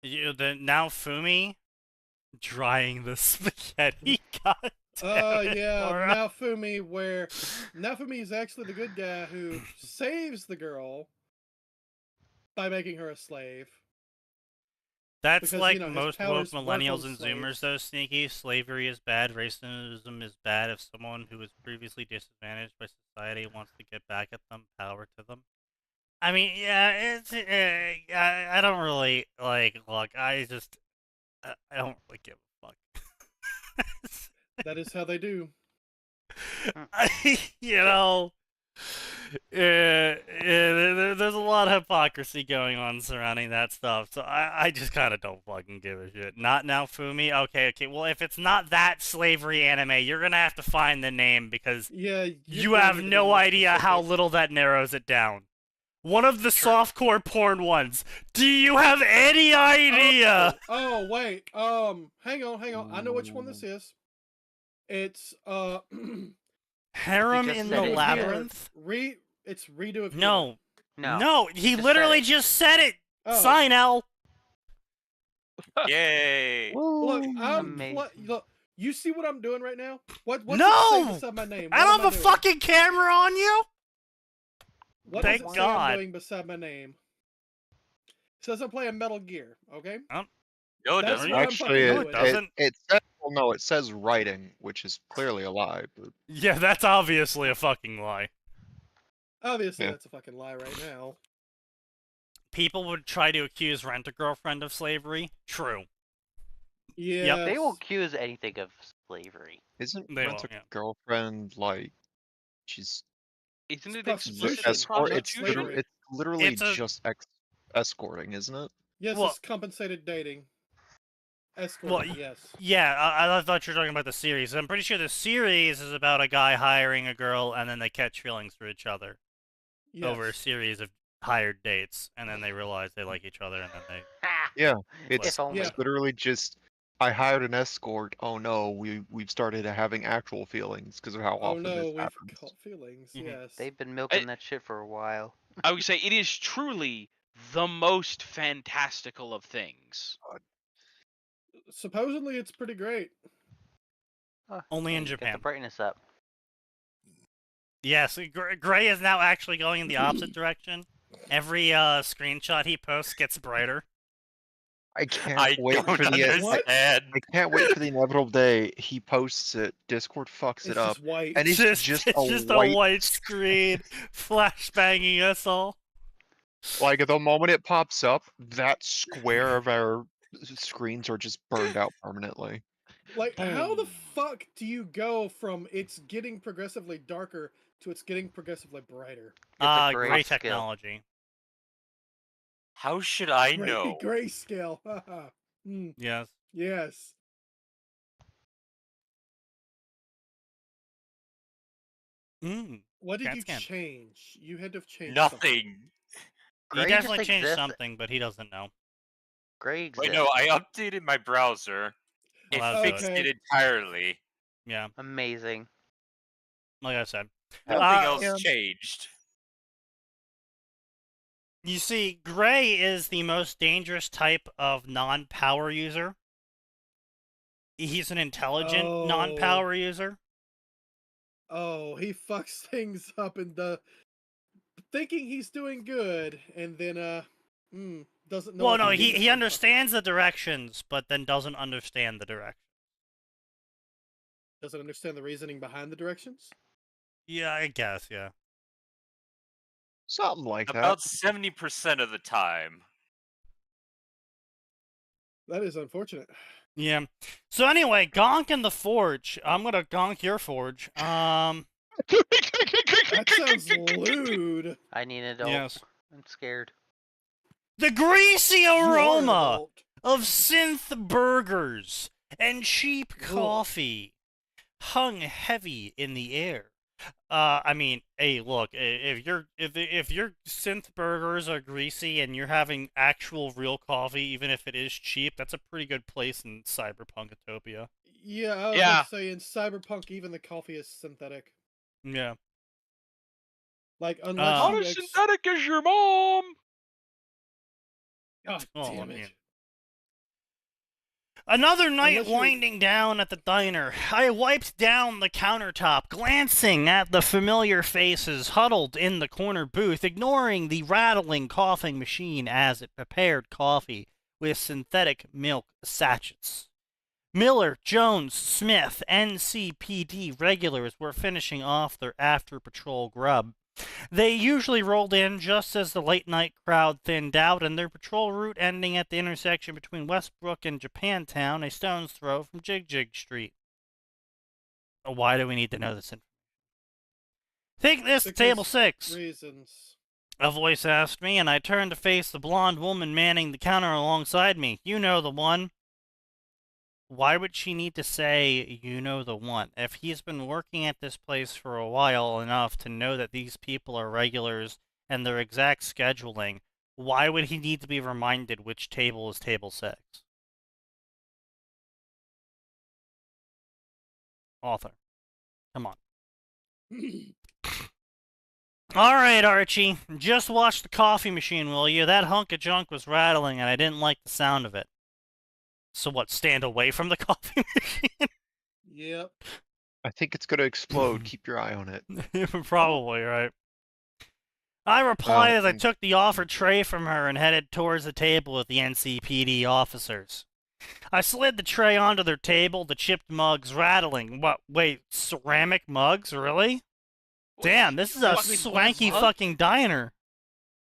A: Now Fumi drying the spaghetti. God damn it,
D: Yeah,
A: Laura.
D: Naofumi is actually the good guy who saves the girl by making her a slave.
A: That's
D: Because,
A: like
D: you know, his
A: most woke
D: powers work
A: millennials
D: on
A: and
D: slaves.
A: zoomers, though, Sneaky. Slavery is bad. Racism is bad. If someone who was previously disadvantaged by society wants to get back at them, power to them. I mean, yeah, it's. I don't really, like, look, I don't really give a fuck.
D: That is how they do.
A: You know, there's a lot of hypocrisy going on surrounding that stuff, so I just kind of don't fucking give a shit. Not now, Fumi. Okay. Well, if it's not that slavery anime, you're gonna have to find the name because
D: Yeah,
A: you have no idea how little that narrows it down. One of the softcore porn ones. Do you have any idea?
D: Oh, wait. Hang on. I know which one this is. It's
A: Harem
E: just
A: in
E: said
A: the
E: it here.
A: Labyrinth?
D: It's Redo of
A: No.
E: No.
A: No, he
E: just
A: literally
E: said it.
A: just said it.
D: Oh.
A: Sign L.
F: Yay!
D: Look,
E: Amazing.
D: look. You see what I'm doing right now? What's it
A: No!
D: say beside my name?
A: I
D: What
A: don't
D: am
A: have a
D: doing?
A: fucking camera on you.
D: What
A: Thank
D: does it say
A: God.
D: I'm doing beside my name? It says I'm playing Metal Gear. Okay.
F: No, it
D: That's
F: doesn't.
D: what I'm
B: Actually,
D: fucking
A: No,
D: doing.
A: it doesn't.
B: it says, well, no, it says writing, which is clearly a lie. But
A: Yeah, that's obviously a fucking lie.
D: Obviously,
B: Yeah.
D: that's a fucking lie right now.
A: People would try to accuse Rent-A-Girlfriend of slavery. True.
D: Yeah.
E: They will accuse anything of slavery.
B: isn't
A: They
B: Rent a
A: will, yeah.
B: Girlfriend like she's
C: Isn't it
D: prostitution,
C: explicit
D: not
B: escort? It's
D: slavery.
C: prostitution?
B: it's literally
A: It's a-
B: just escorting, isn't it?
D: Yes,
A: Well-
D: it's compensated dating. Escort.
A: Well,
D: Yes.
A: Yeah, I thought you were talking about the series. I'm pretty sure the series is about a guy hiring a girl and then they catch feelings for each other
D: Yes.
A: over a series of hired dates, and then they realize they like each other, and then they.
B: Yeah,
E: If
B: it's
E: only.
B: it's literally just I hired an escort. Oh no, we've started having actual feelings because of how
D: Oh
B: often
D: no,
B: this
D: we've
B: happens.
D: caught feelings.
A: Mhm.
D: Yes.
E: They've been milking that shit for a while.
C: I would say it is truly the most fantastical of things.
D: Supposedly, it's pretty great.
A: Only in
E: Hey, Get the
A: Japan.
E: brightness up.
A: Yes, Gray is now actually going in the opposite direction. Every screenshot he posts gets brighter.
B: I can't
F: I
B: wait
F: don't
B: for the
F: understand.
B: I can't wait for the inevitable day he posts it. Discord fucks
D: It's
B: it up,
D: just white.
B: and it's just a
A: a
B: white
A: white screen, flashbanging us all.
B: like the moment it pops up, that square of our screens are just burned out permanently.
D: Like, how the
C: Boom.
D: fuck do you go from it's getting progressively darker to it's getting progressively brighter?
E: Get the
A: Gray
E: grayscale.
A: technology.
F: How should I
D: Gray,
F: know?
D: grayscale. Haha. Mm,
A: Yes.
D: yes.
A: Mm.
D: What did
A: Cat
D: you
A: scan.
D: change? You had to have changed something.
F: Nothing.
A: He definitely changed something, but he doesn't know.
E: Gray exists.
F: Wait, no, I updated my browser.
A: Well,
F: It fixed it entirely.
A: Yeah.
E: Amazing.
A: Like I said.
F: Nothing else changed.
A: You see, Gray is the most dangerous type of non-power user. He's an intelligent non-power user.
D: Oh, he fucks things up and thinking he's doing good, and then doesn't know.
A: Well, no, he understands the directions, but then doesn't understand the directions.
D: Doesn't understand the reasoning behind the directions?
A: Yeah, I guess, yeah.
B: Something like that.
F: About 70% of the time.
D: That is unfortunate.
A: Yeah. So anyway, gonk in the forge. I'm gonna gonk your forge.
D: That sounds lewd.
E: I need an adult.
A: Yes.
E: I'm scared.
A: The greasy aroma of synth burgers and cheap coffee hung heavy in the air. I mean, hey, look, if your synth burgers are greasy and you're having actual real coffee, even if it is cheap, that's a pretty good place in Cyberpunk-utopia.
D: Yeah, I was gonna say in Cyberpunk, even the coffee is synthetic.
A: Yeah.
D: Like, unless
C: Not as synthetic as your mom!
D: God damn it.
A: Another night winding down at the diner. I wiped down the countertop, glancing at the familiar faces huddled in the corner booth, ignoring the rattling coughing machine as it prepared coffee with synthetic milk sachets. Miller, Jones, Smith, NCPD regulars were finishing off their after-patrol grub. They usually rolled in just as the late-night crowd thinned out, and their patrol route ending at the intersection between Westbrook and Japantown, a stone's throw from Jig Jig Street. Why do we need to know this information? Take this to table 6.
D: Reasons.
A: A voice asked me, and I turned to face the blonde woman manning the counter alongside me. You know the one. Why would she need to say, you know the one? If he's been working at this place for a while enough to know that these people are regulars and their exact scheduling, why would he need to be reminded which table is table 6? Author. Come on. Alright, Archie. Just watch the coffee machine, will you? That hunk of junk was rattling and I didn't like the sound of it. So what, stand away from the coffee machine?
D: Yep.
B: I think it's going to explode. Keep your eye on it.
A: You're probably right. I replied as I took the offered tray from her and headed towards the table with the NCPD officers. I slid the tray onto their table, the chipped mugs rattling. What, wait, ceramic mugs? Really? Damn, this is a swanky fucking diner.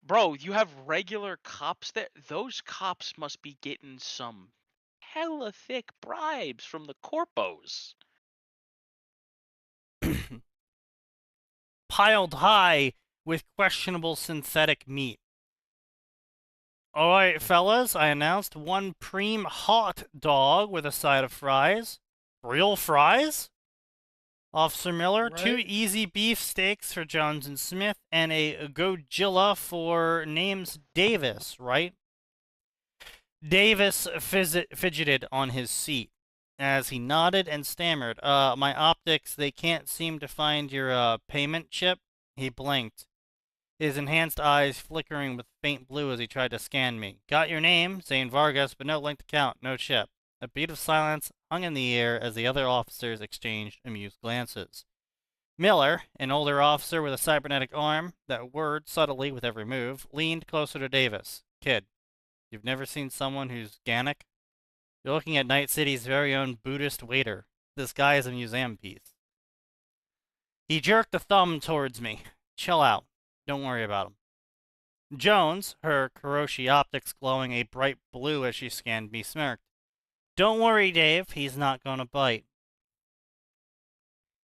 C: Bro, you have regular cops there? Those cops must be getting some hella thick bribes from the corpos.
A: Piled high with questionable synthetic meat. Alright, fellas, I announced 1 preem hot dog with a side of fries. Real fries? Officer Miller, 2 easy beef steaks for Jones and Smith, and a Godzilla for names Davis, right? Davis fidgeted on his seat as he nodded and stammered. My optics, they can't seem to find your, payment chip. He blinked, his enhanced eyes flickering with faint blue as he tried to scan me. Got your name, Zane Vargas, but no link to count, no chip. A beat of silence hung in the air as the other officers exchanged amused glances. Miller, an older officer with a cybernetic arm that whirred subtly with every move, leaned closer to Davis. Kid, you've never seen someone who's Ganik? You're looking at Night City's very own Buddhist waiter. This guy is a museum piece. He jerked a thumb towards me. Chill out. Don't worry about him. Jones, her Kuroshi optics glowing a bright blue as she scanned me, smirked. Don't worry, Dave. He's not gonna bite.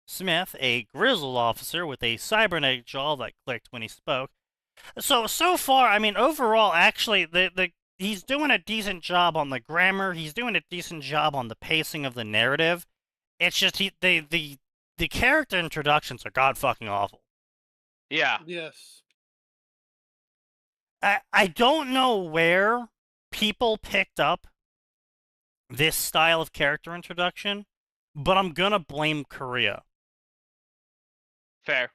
A: Smith, a grizzled officer with a cybernetic jaw that clicked when he spoke. So far, I mean, overall, actually, he's doing a decent job on the grammar. He's doing a decent job on the pacing of the narrative. It's just the character introductions are god fucking awful.
C: Yeah.
D: Yes.
A: I don't know where people picked up this style of character introduction, but I'm gonna blame Korea.
C: Fair.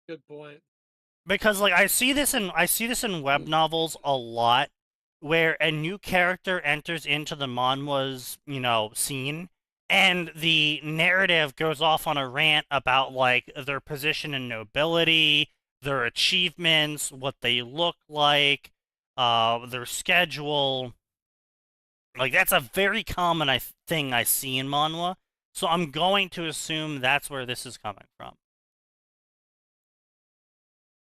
D: Good point.
A: Because like I see this in web novels a lot, where a new character enters into the manhwa's, scene, and the narrative goes off on a rant about like their position in nobility, their achievements, what they look like, their schedule. Like that's a very common thing I see in manhwa, so I'm going to assume that's where this is coming from.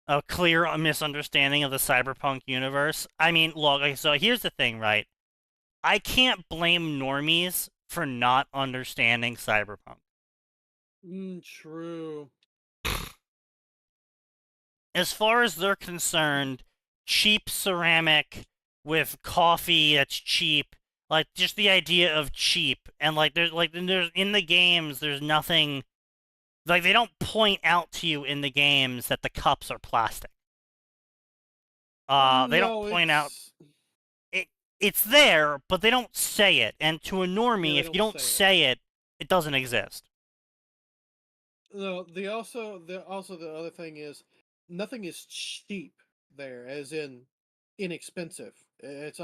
A: A clear misunderstanding of the cyberpunk universe. I mean, look, so here's the thing, right? I can't blame normies for not understanding cyberpunk.
D: True.
A: As far as they're concerned, cheap ceramic with coffee that's cheap, like just the idea of cheap, and there's in the games, there's nothing. Like, they don't point out to you in the games that the cups are plastic. They don't point out. It's there, but they don't say it. And to a normie, if you don't say it, it doesn't exist.
D: No, the other thing is, nothing is cheap there, as in inexpensive. It's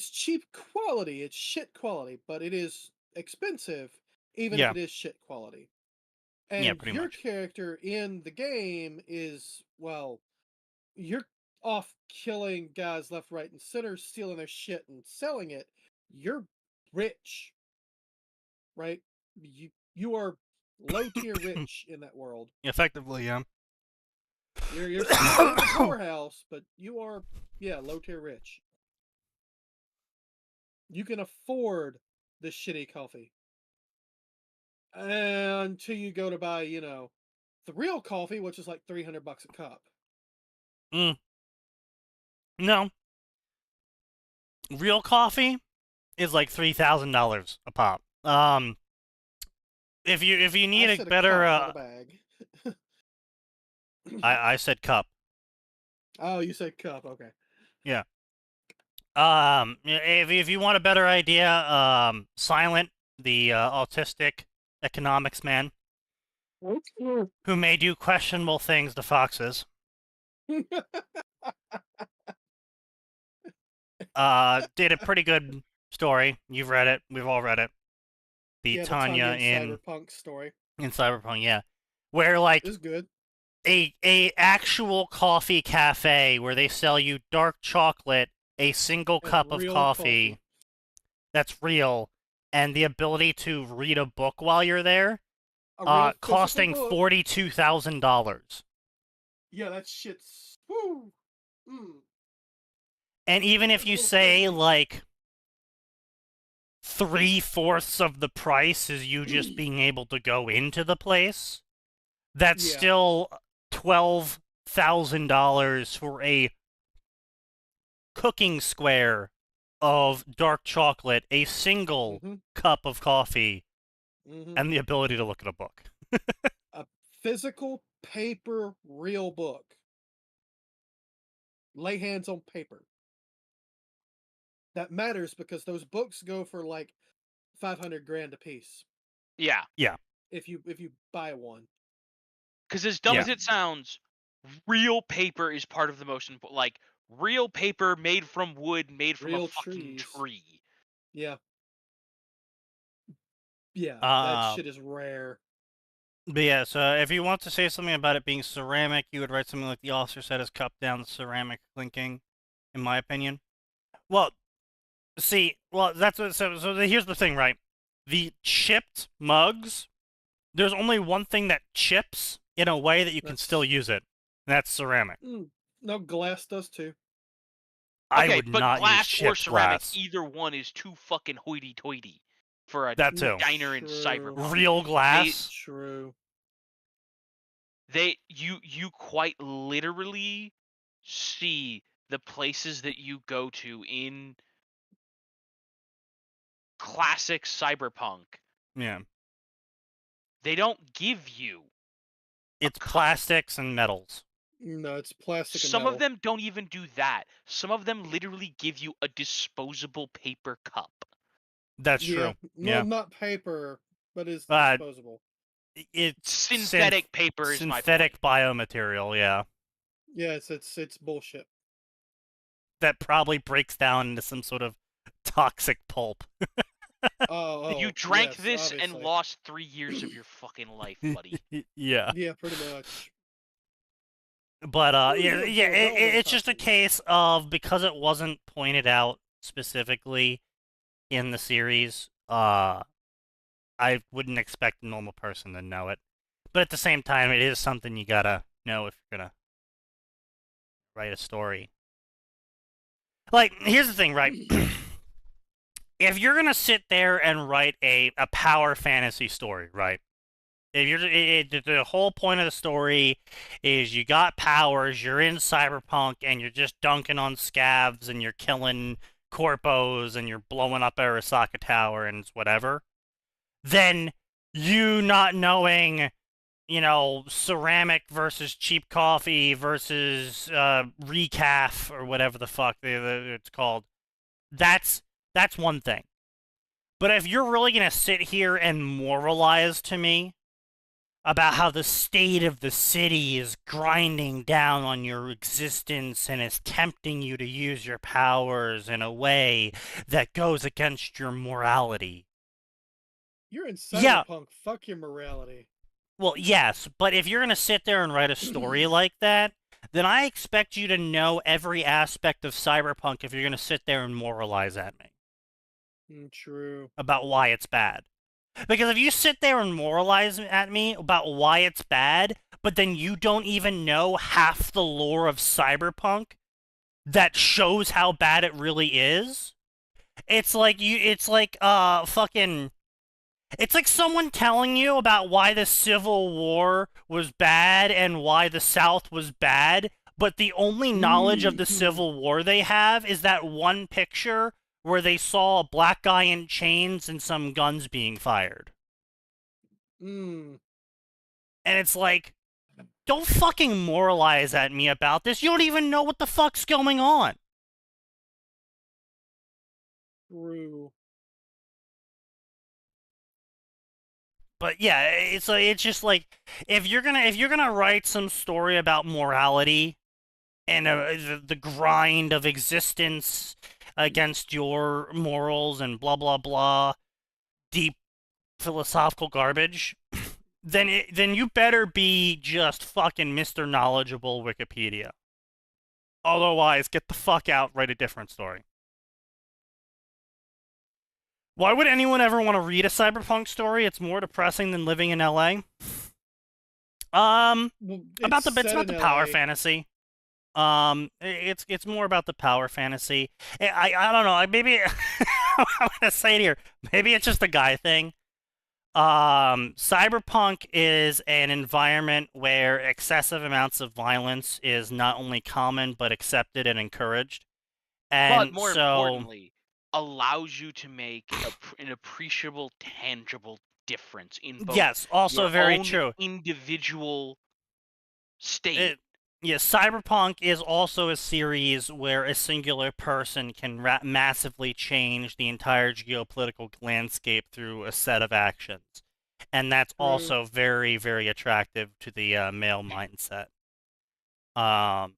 D: cheap quality, it's shit quality, but it is expensive, even if it is shit quality. And your character in the game is, well, you're off killing guys left, right, and center, stealing their shit and selling it. You're rich, right? You are low tier rich in that world.
A: Effectively, yeah.
D: You're still in the poorhouse, but you are, low tier rich. You can afford the shitty coffee. Until you go to buy, the real coffee, which is like $300 a cup.
A: No. Real coffee is like $3,000 a pop. If you need a better
D: a bag.
A: I said cup.
D: Oh, you said cup, okay.
A: Yeah. If you want a better idea, Silent, the autistic economics man, who may do questionable things to foxes, did a pretty good story. You've read it. We've all read it. The Tanya in
D: Cyberpunk story.
A: In Cyberpunk, yeah. Where like
D: is good.
A: A actual coffee cafe where they sell you dark chocolate, a single cup of coffee that's real, and the ability to read a book while you're there, costing $42,000.
D: Yeah, that shit's woo.
A: And even if you say like 3/4 of the price is you just being able to go into the place, that's still $12,000 for a cooking square of dark chocolate, a single cup of coffee, and the ability to look at a book.
D: A physical paper real book. Lay hands on paper. That matters because those books go for like $500,000 a piece.
C: Yeah.
A: Yeah.
D: If you buy one.
C: Because as dumb as it sounds, real paper is part of the most important. Like real paper made from wood, made from a fucking tree.
D: Yeah. Yeah, that shit is rare.
A: But yeah, so if you want to say something about it being ceramic, you would write something like the author said is cup down ceramic clinking, in my opinion. Well, see, that's what. So here's the thing, right? The chipped mugs, there's only one thing that chips in a way that you can still use it. And that's ceramic.
D: No, glass does too.
A: I would not
C: glass
A: use chipped
C: or ceramic,
A: glass.
C: Either one is too fucking hoity-toity for a
A: that too.
C: diner in Cyberpunk.
A: Real glass?
D: True.
C: You quite literally see the places that you go to in classic Cyberpunk.
A: Yeah.
C: They don't give you
A: It's plastics and metals.
D: No, it's plastic and
C: Some
D: metal.
C: of them don't even do that. Some of them literally give you a disposable paper cup.
A: That's true.
D: No, not paper, but it's
A: Uh,
D: disposable.
A: It's
C: Synthetic paper is my point.
A: synthetic biomaterial, yeah.
D: Yes, it's bullshit.
A: That probably breaks down into some sort of toxic pulp.
C: You drank
D: yes,
C: this
D: obviously.
C: and lost 3 years of your fucking life, buddy.
A: Yeah.
D: Yeah, pretty much.
A: But
D: Ooh,
A: it's just a case of, because it wasn't pointed out specifically in the series, I wouldn't expect a normal person to know it. But at the same time, it is something you gotta know if you're gonna write a story. Like, here's the thing, right? If you're gonna sit there and write a power fantasy story, right? If you're the whole point of the story is you got powers, you're in cyberpunk, and you're just dunking on scavs, and you're killing corpos, and you're blowing up Arasaka Tower, and it's whatever, then you not knowing, you know, ceramic versus cheap coffee versus recaf or whatever the fuck it's called, that's one thing. But if you're really gonna sit here and moralize to me about how the state of the city is grinding down on your existence and is tempting you to use your powers in a way that goes against your morality.
D: You're in cyberpunk. Fuck your morality.
A: Well, yes, but if you're going to sit there and write a story like that, then I expect you to know every aspect of cyberpunk if you're going to sit there and moralize at me.
D: True.
A: About why it's bad. Because if you sit there and moralize at me about why it's bad, but then you don't even know half the lore of cyberpunk that shows how bad it really is, it's like someone telling you about why the Civil War was bad and why the South was bad, but the only knowledge of the Civil War they have is that one picture where they saw a black guy in chains and some guns being fired. And it's like, don't fucking moralize at me about this. You don't even know what the fuck's going on.
D: True.
A: But yeah, it's just like, if you're gonna write some story about morality and the grind of existence against your morals and blah blah blah, deep philosophical garbage, then you better be just fucking Mr. Knowledgeable Wikipedia. Otherwise, get the fuck out, write a different story. Why would anyone ever want to read a cyberpunk story? It's more depressing than living in LA. It's about the power fantasy. It's more about the power fantasy. I don't know. Maybe I'm gonna say it here. Maybe it's just a guy thing. Cyberpunk is an environment where excessive amounts of violence is not only common but accepted and encouraged. And
C: but more importantly, allows you to make an appreciable, tangible difference in both.
A: Yes, also
C: your
A: very
C: own
A: true.
C: Individual state.
A: Cyberpunk is also a series where a singular person can massively change the entire geopolitical landscape through a set of actions. And that's also very, very attractive to the male mindset. Also,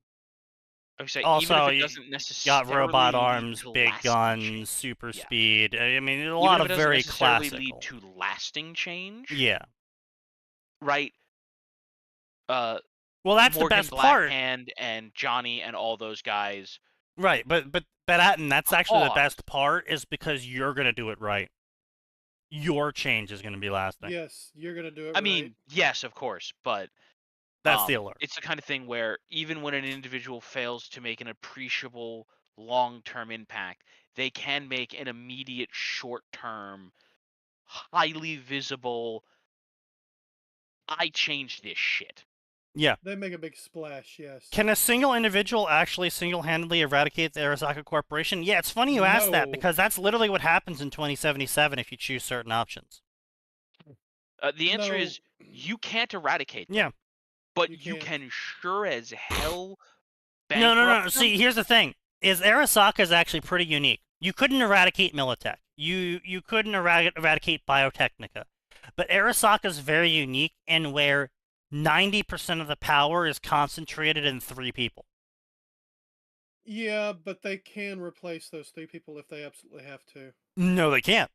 C: even if it doesn't necessarily
A: got robot arms,
C: lead to
A: big guns,
C: change.
A: super speed. I mean, a
C: Even
A: lot
C: if
A: of
C: it
A: very
C: doesn't necessarily
A: classical.
C: lead to lasting change.
A: Yeah.
C: Right.
A: Well, that's
C: Morgan
A: the best part.
C: Blackhand and Johnny and all those guys.
A: Right, but Atin, that's actually the best part, is because you're gonna do it right. Your change is gonna be lasting.
D: Yes, you're gonna do it.
C: I mean, yes, of course, but
A: that's the alert.
C: It's the kind of thing where even when an individual fails to make an appreciable long-term impact, they can make an immediate short-term, highly visible, I changed this shit.
A: Yeah.
D: They make a big splash, yes.
A: Can a single individual actually single-handedly eradicate the Arasaka Corporation? Yeah, it's funny you asked that, because that's literally what happens in 2077 if you choose certain options.
C: The answer is, you can't eradicate them.
A: Yeah.
C: But
D: You
C: you
D: can't.
C: can sure as hell
A: No.
C: bankrupt them.
A: See, here's the thing: is Arasaka is actually pretty unique. You couldn't eradicate Militech. You couldn't eradicate Biotechnica, but Arasaka is very unique in where 90% of the power is concentrated in 3 people.
D: Yeah, but they can replace those 3 people if they absolutely have to.
A: No, they can't.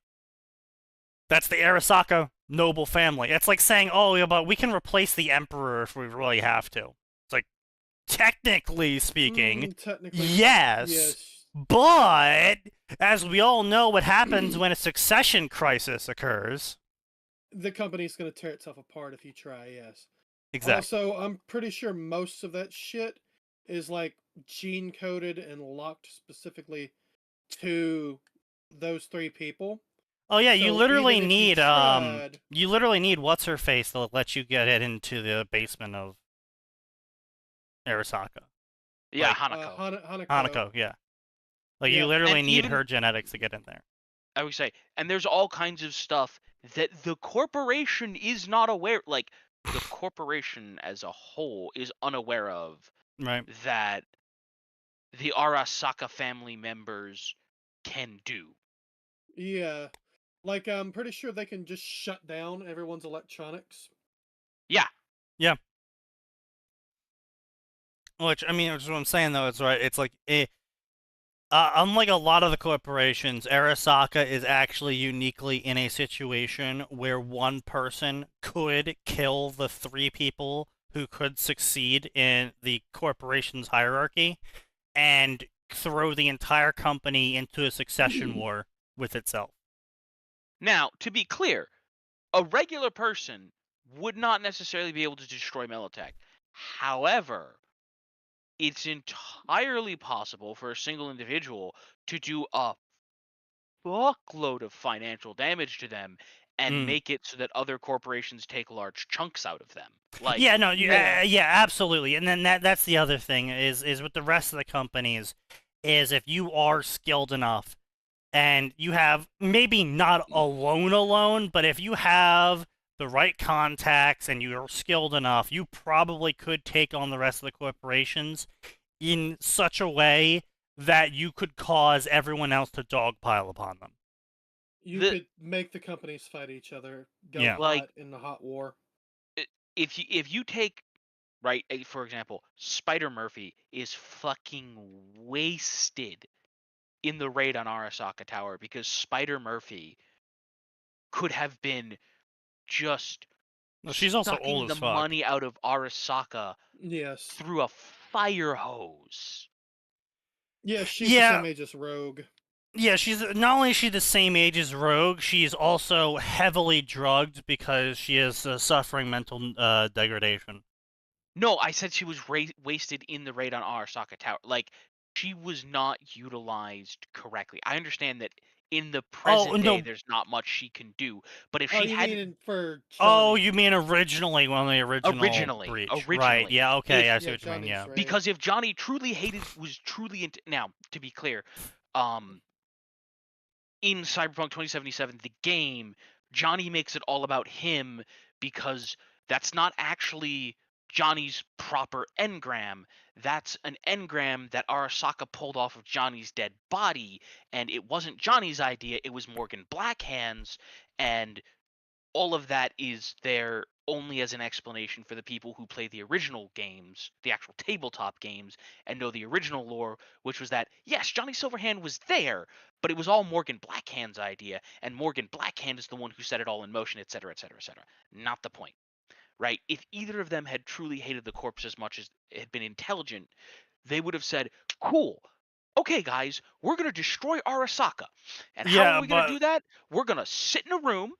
A: That's the Arasaka noble family. It's like saying, oh, yeah, but we can replace the emperor if we really have to. It's like, technically speaking,
D: Technically,
A: yes. But, as we all know what happens when a succession crisis occurs.
D: The company's going to tear itself apart if you try, yes.
A: Exactly.
D: Also, I'm pretty sure most of that shit is like gene coded and locked specifically to those 3 people.
A: Oh yeah, you
D: So
A: literally
D: even if
A: need
D: you
A: literally need what's her face to let you get it into the basement of Arasaka.
C: Yeah,
A: Like,
C: Hanako.
A: Hanako, yeah. Like you
D: Yeah,
A: literally
C: and
A: need
C: even-
A: her genetics to get in there.
C: I would say, and there's all kinds of stuff that the corporation is not aware. Like the corporation as a whole is unaware of
A: Right.
C: that the Arasaka family members can do.
D: Yeah. Like, I'm pretty sure they can just shut down everyone's electronics.
C: Yeah.
A: Yeah. Which, I mean, which is what I'm saying, though, it's right. It's like, unlike a lot of the corporations, Arasaka is actually uniquely in a situation where one person could kill the 3 people who could succeed in the corporation's hierarchy and throw the entire company into a succession war with itself.
C: Now, to be clear, a regular person would not necessarily be able to destroy Militech. However, it's entirely possible for a single individual to do a fuckload of financial damage to them and make it so that other corporations take large chunks out of them. Like,
A: yeah, no, yeah, absolutely. And then that's the other thing is with the rest of the companies is if you are skilled enough and you have maybe not alone, but if you have the right contacts and you're skilled enough, you probably could take on the rest of the corporations in such a way that you could cause everyone else to dogpile upon them.
D: You could make the companies fight each other, go hot in the hot war.
C: If you take, right, for example, Spider Murphy is fucking wasted in the raid on Arasaka Tower because Spider Murphy could have been just
A: she's also old
C: the
A: as fuck.
C: money out of Arasaka through a fire hose.
D: Yeah, she's the same age as Rogue.
A: Yeah, she's not only is she the same age as Rogue, she's also heavily drugged because she is suffering mental degradation.
C: No, I said she was wasted in the raid on Arasaka Tower. Like, she was not utilized correctly. I understand that in the present day, there's not much she can do. But if she hadn't...
A: you mean originally, when the original breach. Right, yeah, okay, I see what you mean, yeah.
C: Because if Johnny truly was truly... Now, to be clear, in Cyberpunk 2077, the game, Johnny makes it all about him because that's not actually Johnny's proper engram. That's an engram that Arasaka pulled off of Johnny's dead body, and it wasn't Johnny's idea, it was Morgan Blackhand's, and all of that is there only as an explanation for the people who play the original games, the actual tabletop games, and know the original lore, which was that, yes, Johnny Silverhand was there, but it was all Morgan Blackhand's idea, and Morgan Blackhand is the one who set it all in motion, etc., etc., etc. Not the point, right? If either of them had truly hated the corpse as much as it had been intelligent, they would have said, cool, okay, guys, we're going to destroy Arasaka. And how are we going to do that? We're going to sit in a room,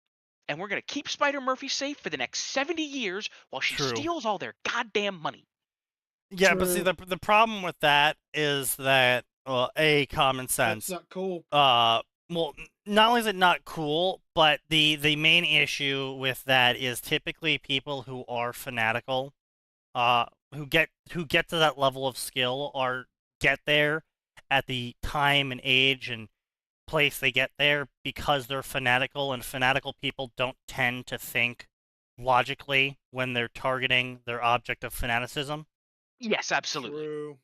C: and we're going to keep Spider Murphy safe for the next 70 years while she steals all their goddamn money.
A: Yeah, but see, the problem with that is that, well, common sense.
D: That's not cool.
A: Well, not only is it not cool, but the main issue with that is typically people who are fanatical, who get to that level of skill or get there at the time and age and place they get there because they're fanatical, and fanatical people don't tend to think logically when they're targeting their object of fanaticism.
C: Yes, absolutely.
D: True.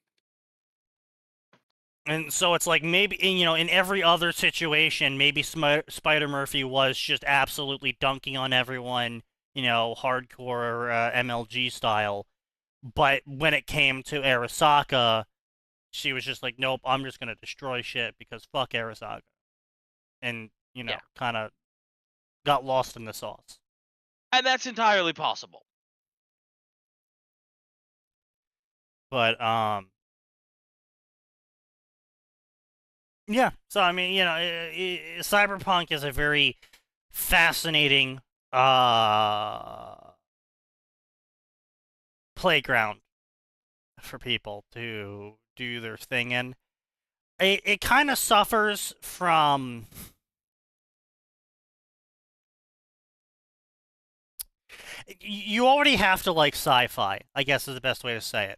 A: And so it's like maybe, in every other situation, maybe Spider Murphy was just absolutely dunking on everyone, hardcore MLG style. But when it came to Arasaka, she was just like, nope, I'm just going to destroy shit because fuck Arasaka. And, kind of got lost in the sauce.
C: And that's entirely possible.
A: But, yeah, so I mean, Cyberpunk is a very fascinating playground for people to do their thing in. It kind of suffers from you already have to like sci-fi, I guess is the best way to say it.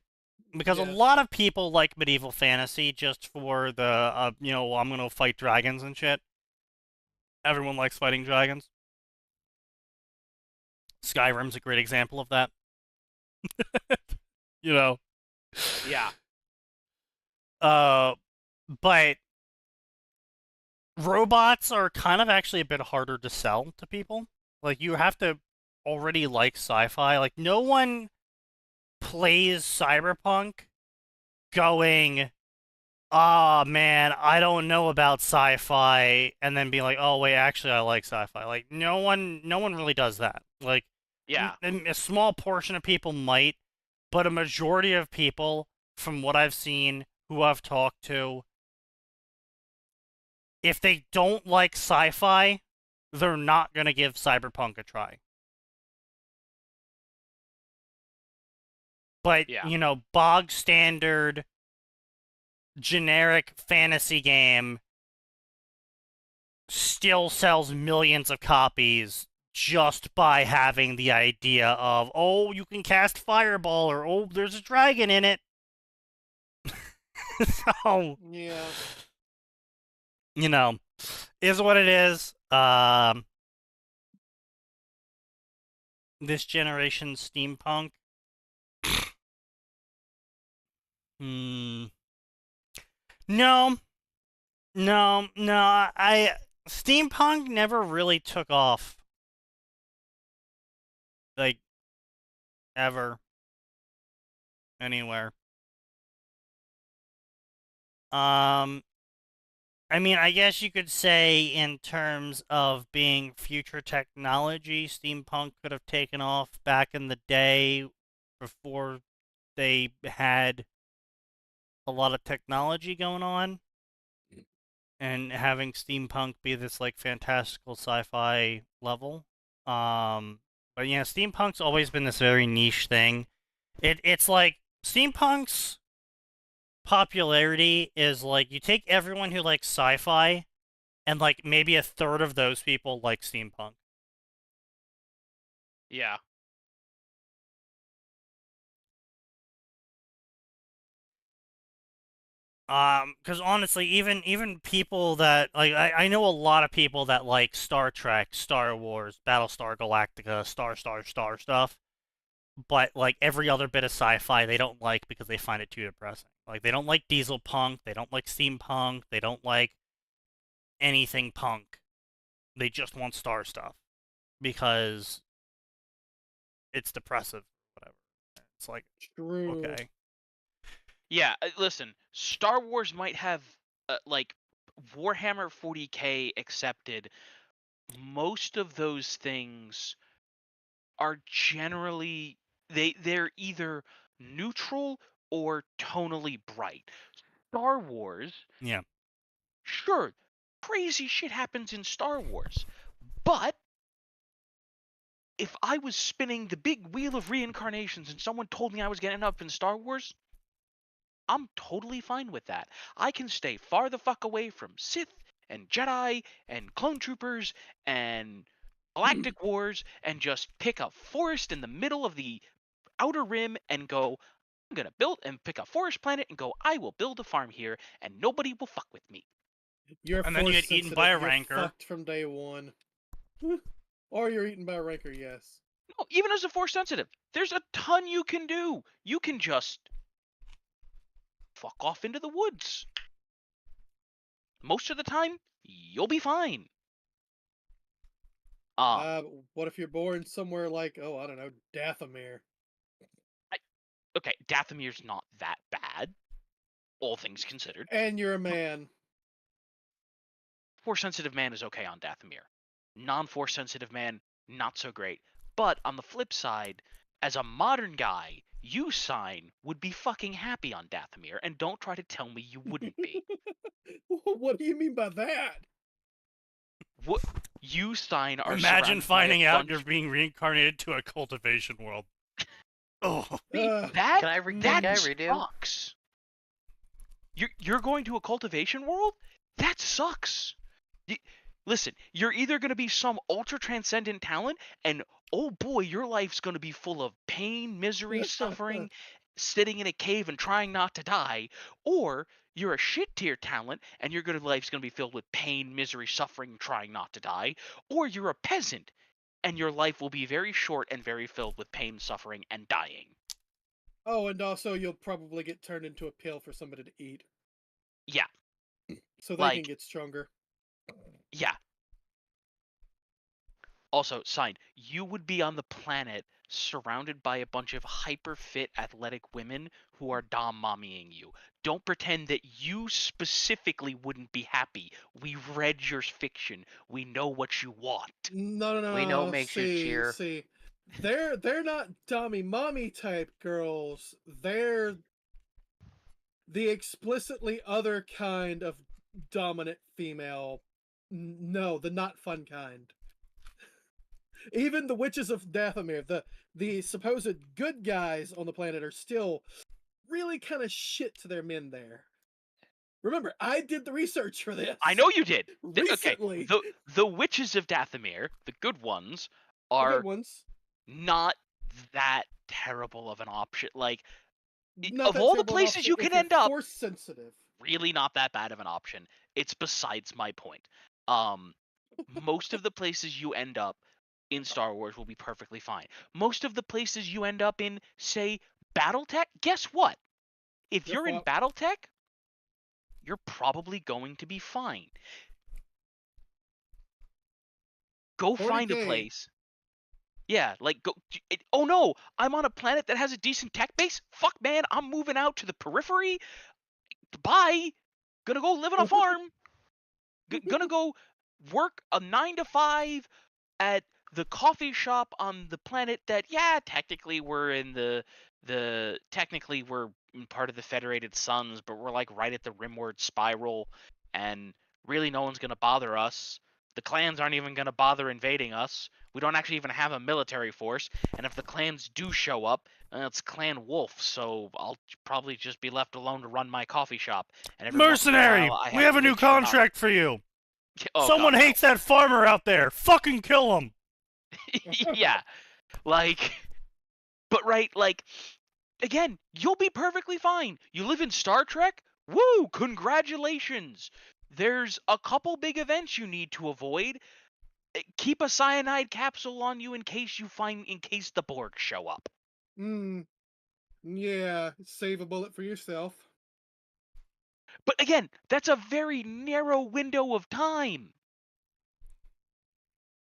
A: Because a lot of people like medieval fantasy just for the, I'm going to fight dragons and shit. Everyone likes fighting dragons. Skyrim's a great example of that.
C: Yeah.
A: But robots are kind of actually a bit harder to sell to people. Like, you have to already like sci-fi. Like, no one plays Cyberpunk going, man, I don't know about sci-fi, and then be like, oh wait, actually I like sci-fi. Like, no one really does that. Like, a small portion of people might, but a majority of people, from what I've seen, who I've talked to, if they don't like sci-fi, they're not gonna give Cyberpunk a try. But, bog standard, generic fantasy game still sells millions of copies just by having the idea of, oh, you can cast Fireball, or, oh, there's a dragon in it. So,
D: yeah.
A: Is what it is. This generation steampunk. No. Steampunk never really took off. Like, ever. Anywhere. I mean, I guess you could say in terms of being future technology, steampunk could have taken off back in the day before they had a lot of technology going on. And having steampunk be this, like, fantastical sci-fi level. But yeah, steampunk's always been this very niche thing. It's like, steampunk's popularity is like, you take everyone who likes sci-fi, and like maybe a third of those people like steampunk.
C: Yeah.
A: Because honestly, even people that like, I know a lot of people that like Star Trek, Star Wars, Battlestar Galactica, Star stuff, but like every other bit of sci-fi they don't like because they find it too depressing. Like, they don't like diesel punk, they don't like steampunk, they don't like anything punk. They just want Star stuff because it's depressive, whatever. It's like,
D: True.
A: okay.
C: Yeah, listen, Star Wars might have, like, Warhammer 40K accepted. Most of those things are generally, they're either neutral or tonally bright. Star Wars,
A: Yeah.
C: Sure, crazy shit happens in Star Wars, but if I was spinning the big wheel of reincarnations and someone told me I was getting up in Star Wars, I'm totally fine with that. I can stay far the fuck away from Sith and Jedi and clone troopers and Galactic Wars and just pick a forest in the middle of the Outer Rim and go, I'm gonna build and pick a forest planet and go, I will build a farm here and nobody will fuck with me.
A: And then you get eaten by a rancor.
D: Fucked from day one. Or you're eaten by a rancor, yes.
C: No, even as a Force sensitive, there's a ton you can do. You can just fuck off into the woods. Most of the time, you'll be fine.
D: What if you're born somewhere like, oh, I don't know, Dathomir?
C: Okay, Dathomir's not that bad, all things considered.
D: And you're a man.
C: Force sensitive man is okay on Dathomir. Non-force sensitive man, not so great. But on the flip side, as a modern guy, you sign would be fucking happy on Dathomir, and don't try to tell me you wouldn't be.
D: What do you mean by that?
C: What you sign are
A: Imagine
C: surrounded
A: finding
C: by a
A: out
C: bunch...
A: you're being reincarnated to a cultivation world. Oh,
C: that
E: Can I read that guy redo?
C: sucks. You're going to a cultivation world? That sucks. Listen, you're either going to be some ultra transcendent talent, and oh boy, your life's going to be full of pain, misery, suffering, sitting in a cave and trying not to die, or you're a shit tier talent, and your life's going to be filled with pain, misery, suffering, trying not to die, or you're a peasant, and your life will be very short and very filled with pain, suffering, and dying.
D: Oh, and also you'll probably get turned into a pill for somebody to eat.
C: Yeah.
D: So they can get stronger.
C: Yeah. Also, sign, you would be on the planet surrounded by a bunch of hyper fit athletic women who are dom mommying you. Don't pretend that you specifically wouldn't be happy. We read your fiction. We know what you want.
D: No.
E: We know it makes you cheer.
D: See, they're not dummy mommy type girls. They're the explicitly other kind of dominant female. No, the not fun kind. Even the witches of Dathomir, the supposed good guys on the planet, are still really kind of shit to their men there. Remember, I did the research for this.
C: I know you did.
D: Recently.
C: Okay, the witches of Dathomir, the good ones, are not that terrible of an option. Like, of all the places you can end up,
D: force sensitive.
C: Really not that bad of an option. It's besides my point. Most of the places you end up in Star Wars will be perfectly fine. Most of the places you end up in, say, Battletech, guess what? If you're in Battletech, you're probably going to be fine. Go find a place. Yeah, like, go. Oh no, I'm on a planet that has a decent tech base? Fuck, man, I'm moving out to the periphery. Bye. Gonna go live on a farm. Gonna go work a 9 to 5 at the coffee shop on the planet that, yeah, technically we're in technically we're part of the Federated Suns, but we're like right at the rimward spiral, and really no one's gonna bother us. The clans aren't even gonna bother invading us. We don't actually even have a military force, and if the clans do show up, it's Clan Wolf, so I'll probably just be left alone to run my coffee shop. And every
A: mercenary! We have a new contract for you.
C: Oh,
A: someone
C: God,
A: hates that farmer out there. Fucking kill him.
C: Yeah, like, but right, like, again, you'll be perfectly fine. You live in Star Trek? Woo! Congratulations. There's a couple big events you need to avoid. Keep a cyanide capsule on you in case the Borg show up.
D: Yeah, save a bullet for yourself.
C: But again, that's a very narrow window of time.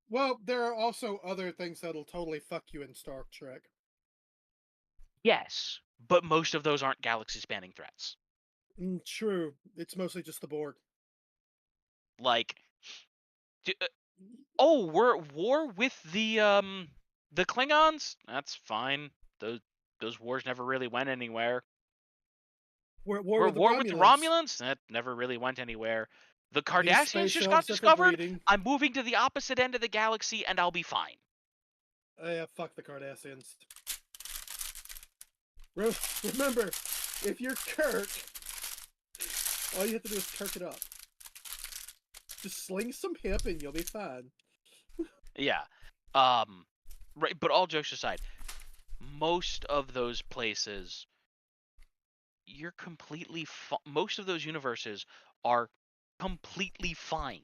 D: Well, there are also other things that'll totally fuck you in Star Trek.
C: Yes, but most of those aren't galaxy-spanning threats.
D: True. It's mostly just the Borg.
C: Like, we're at war with the Klingons? That's fine. Those wars never really went anywhere.
D: We're at war with the
C: Romulans? That never really went anywhere. The Cardassians just got discovered. I'm moving to the opposite end of the galaxy, and I'll be fine.
D: Yeah, fuck the Cardassians. Remember, if you're Kirk, all you have to do is Kirk it up. Just sling some hip and you'll be fine.
C: Yeah. Right, but all jokes aside, most of those places, you're completely most of those universes are completely fine.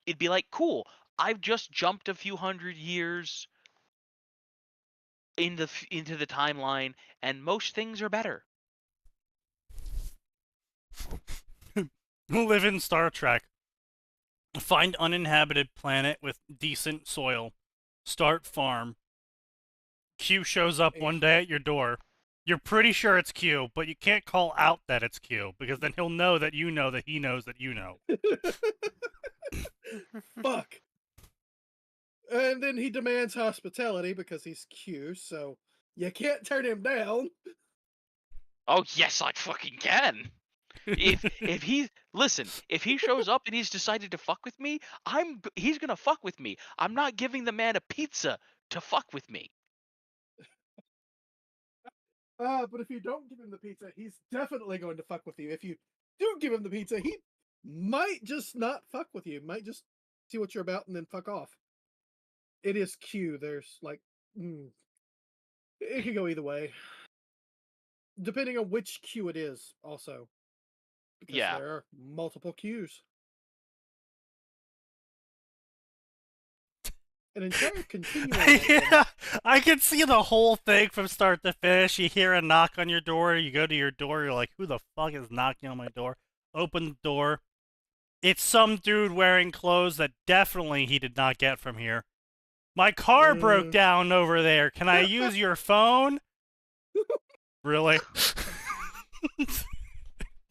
C: It'd be like, cool, I've just jumped a few hundred years. into the timeline, and most things are better.
A: Live in Star Trek. Find uninhabited planet with decent soil. Start farm. Q shows up one day at your door. You're pretty sure it's Q, but you can't call out that it's Q, because then he'll know that you know that he knows that you know.
D: Fuck. And then he demands hospitality because he's Q, so you can't turn him down.
C: Oh yes, I fucking can. If he shows up and he's decided to fuck with me, he's gonna fuck with me. I'm not giving the man a pizza to fuck with me.
D: But if you don't give him the pizza, he's definitely going to fuck with you. If you do give him the pizza, he might just not fuck with you. Might just see what you're about and then fuck off. It is Q. There's like, it can go either way, depending on which Q it is. Also, because
C: Yeah.
D: there are multiple Qs. An entire continuum.
A: Yeah, I can see the whole thing from start to finish. You hear a knock on your door, you go to your door, you're like, who the fuck is knocking on my door? Open the door. It's some dude wearing clothes that definitely he did not get from here. My car broke down over there. Can I use your phone? Really?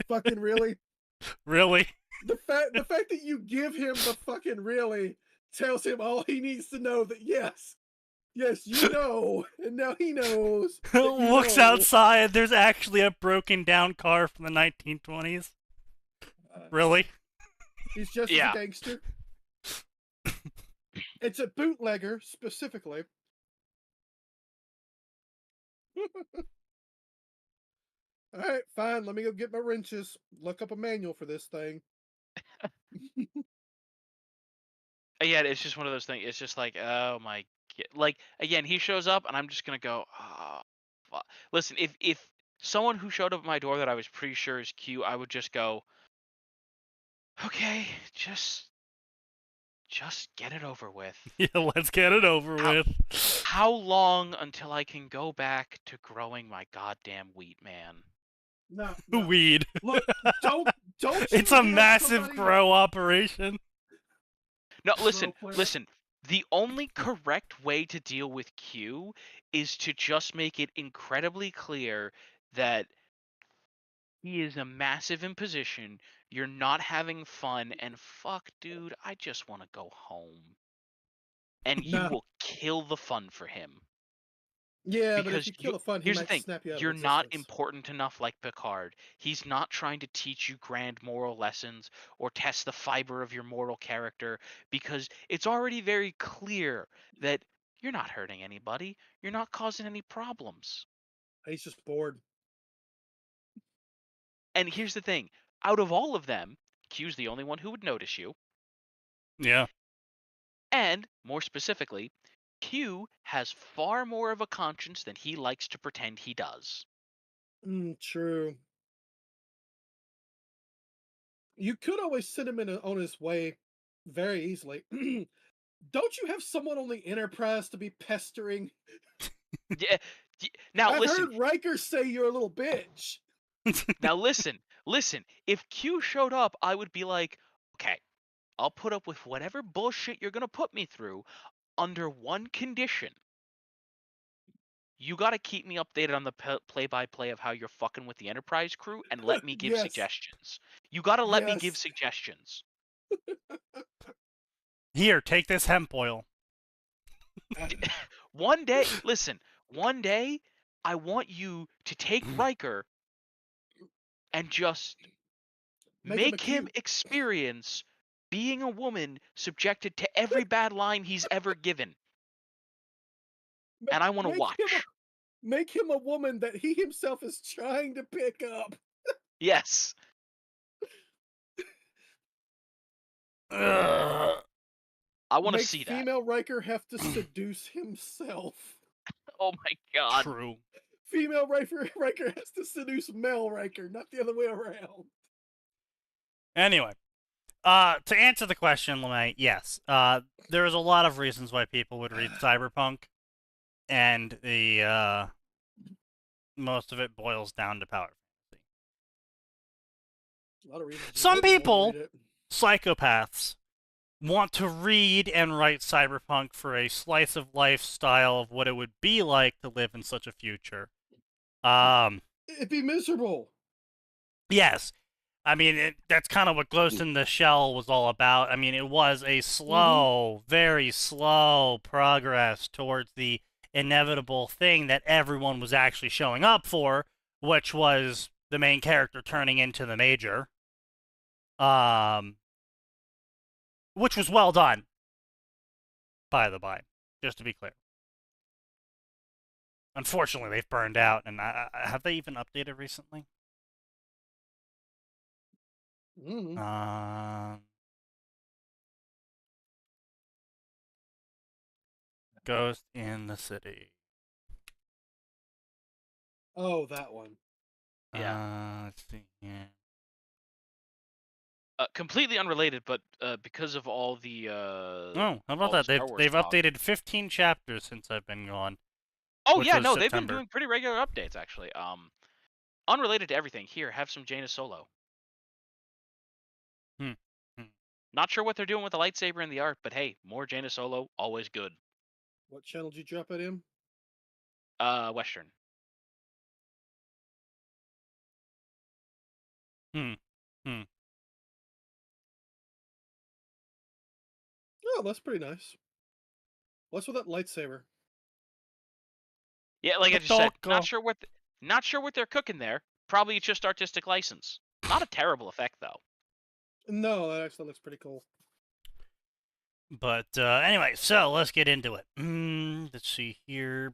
D: Fucking really?
A: Really?
D: The fact that you give him the fucking really tells him all he needs to know, that yes, you know, and now he knows.
A: Looks outside, there's actually a broken down car from the 1920s. Really?
D: He's just a gangster. It's a bootlegger, specifically. Alright, fine, let me go get my wrenches, look up a manual for this thing.
C: Yeah, it's just one of those things. It's just like, oh my, like again, he shows up and I'm just gonna go, oh, fuck. Listen, if someone who showed up at my door that I was pretty sure is Q, I would just go, okay, just get it over with.
A: Yeah, let's get it over with.
C: How long until I can go back to growing my goddamn wheat, man?
D: No.
A: Weed.
D: Look, don't.
A: It's a massive grow operation.
C: No, listen. The only correct way to deal with Q is to just make it incredibly clear that he is a massive imposition. You're not having fun, and fuck, dude, I just want to go home. And you will kill the fun for him.
D: Yeah,
C: because
D: but if you kill the fun,
C: here's the thing:
D: snap you out
C: you're
D: of
C: not
D: existence.
C: important enough like Picard. He's not trying to teach you grand moral lessons or test the fiber of your moral character, because it's already very clear that you're not hurting anybody. You're not causing any problems.
D: He's just bored.
C: And here's the thing: out of all of them, Q's the only one who would notice you.
A: Yeah.
C: And more specifically, Q has far more of a conscience than he likes to pretend he does.
D: True. You could always send him on his way very easily. Don't you have someone on the Enterprise to be pestering?
C: Yeah. Now
D: I've
C: listen.
D: heard Riker say you're a little bitch.
C: Now listen. If Q showed up, I would be like, okay, I'll put up with whatever bullshit you're gonna put me through under one condition. You gotta keep me updated on the play-by-play of how you're fucking with the Enterprise crew, and let me give suggestions. You gotta let me give suggestions.
A: Here, take this hemp oil.
C: One day, I want you to take Riker and just make him experience being a woman subjected to every bad line he's ever given. And I want to watch.
D: Make him a woman that he himself is trying to pick up.
C: Yes. I want to see that.
D: Female Riker have to seduce himself.
C: Oh my god.
A: True.
D: Female Riker has to seduce male Riker, not the other way around.
A: Anyway, to answer the question, LeMay, yes. There's a lot of reasons why people would read Cyberpunk. and the most of it boils down to power fantasy.
D: A lot of reasons
A: Some
D: you wouldn't
A: people,
D: want to read it.
A: psychopaths, want to read and write cyberpunk for a slice of life style of what it would be like to live in such a future.
D: It'd be miserable.
A: Yes. I mean, that's kind of what Ghost in the Shell was all about. I mean, it was a slow, very slow progress towards the inevitable thing that everyone was actually showing up for, which was the main character turning into the Major. Which was well done, by the by, just to be clear. Unfortunately, they've burned out, and have they even updated recently? Ghost in the City.
D: Oh, that one.
C: Yeah.
A: Let's see here.
C: Completely unrelated, but because of all the
A: Oh, how about
C: all the
A: that?
C: Star Wars
A: They've
C: talk.
A: updated 15 chapters since I've been gone.
C: Oh
A: which
C: yeah,
A: was
C: no, they've been
A: September.
C: doing pretty regular updates actually. Unrelated to everything. Here, have some Jaina Solo. Not sure what they're doing with the lightsaber and the art, but hey, more Jaina Solo, always good.
D: What channel did you drop it in?
C: Western.
D: Oh, that's pretty nice. What's with that lightsaber?
C: Yeah, like I just said, not sure what they're cooking there. Probably just artistic license. Not a terrible effect though.
A: No, that actually looks pretty cool. But anyway, so let's get into it. Let's see here.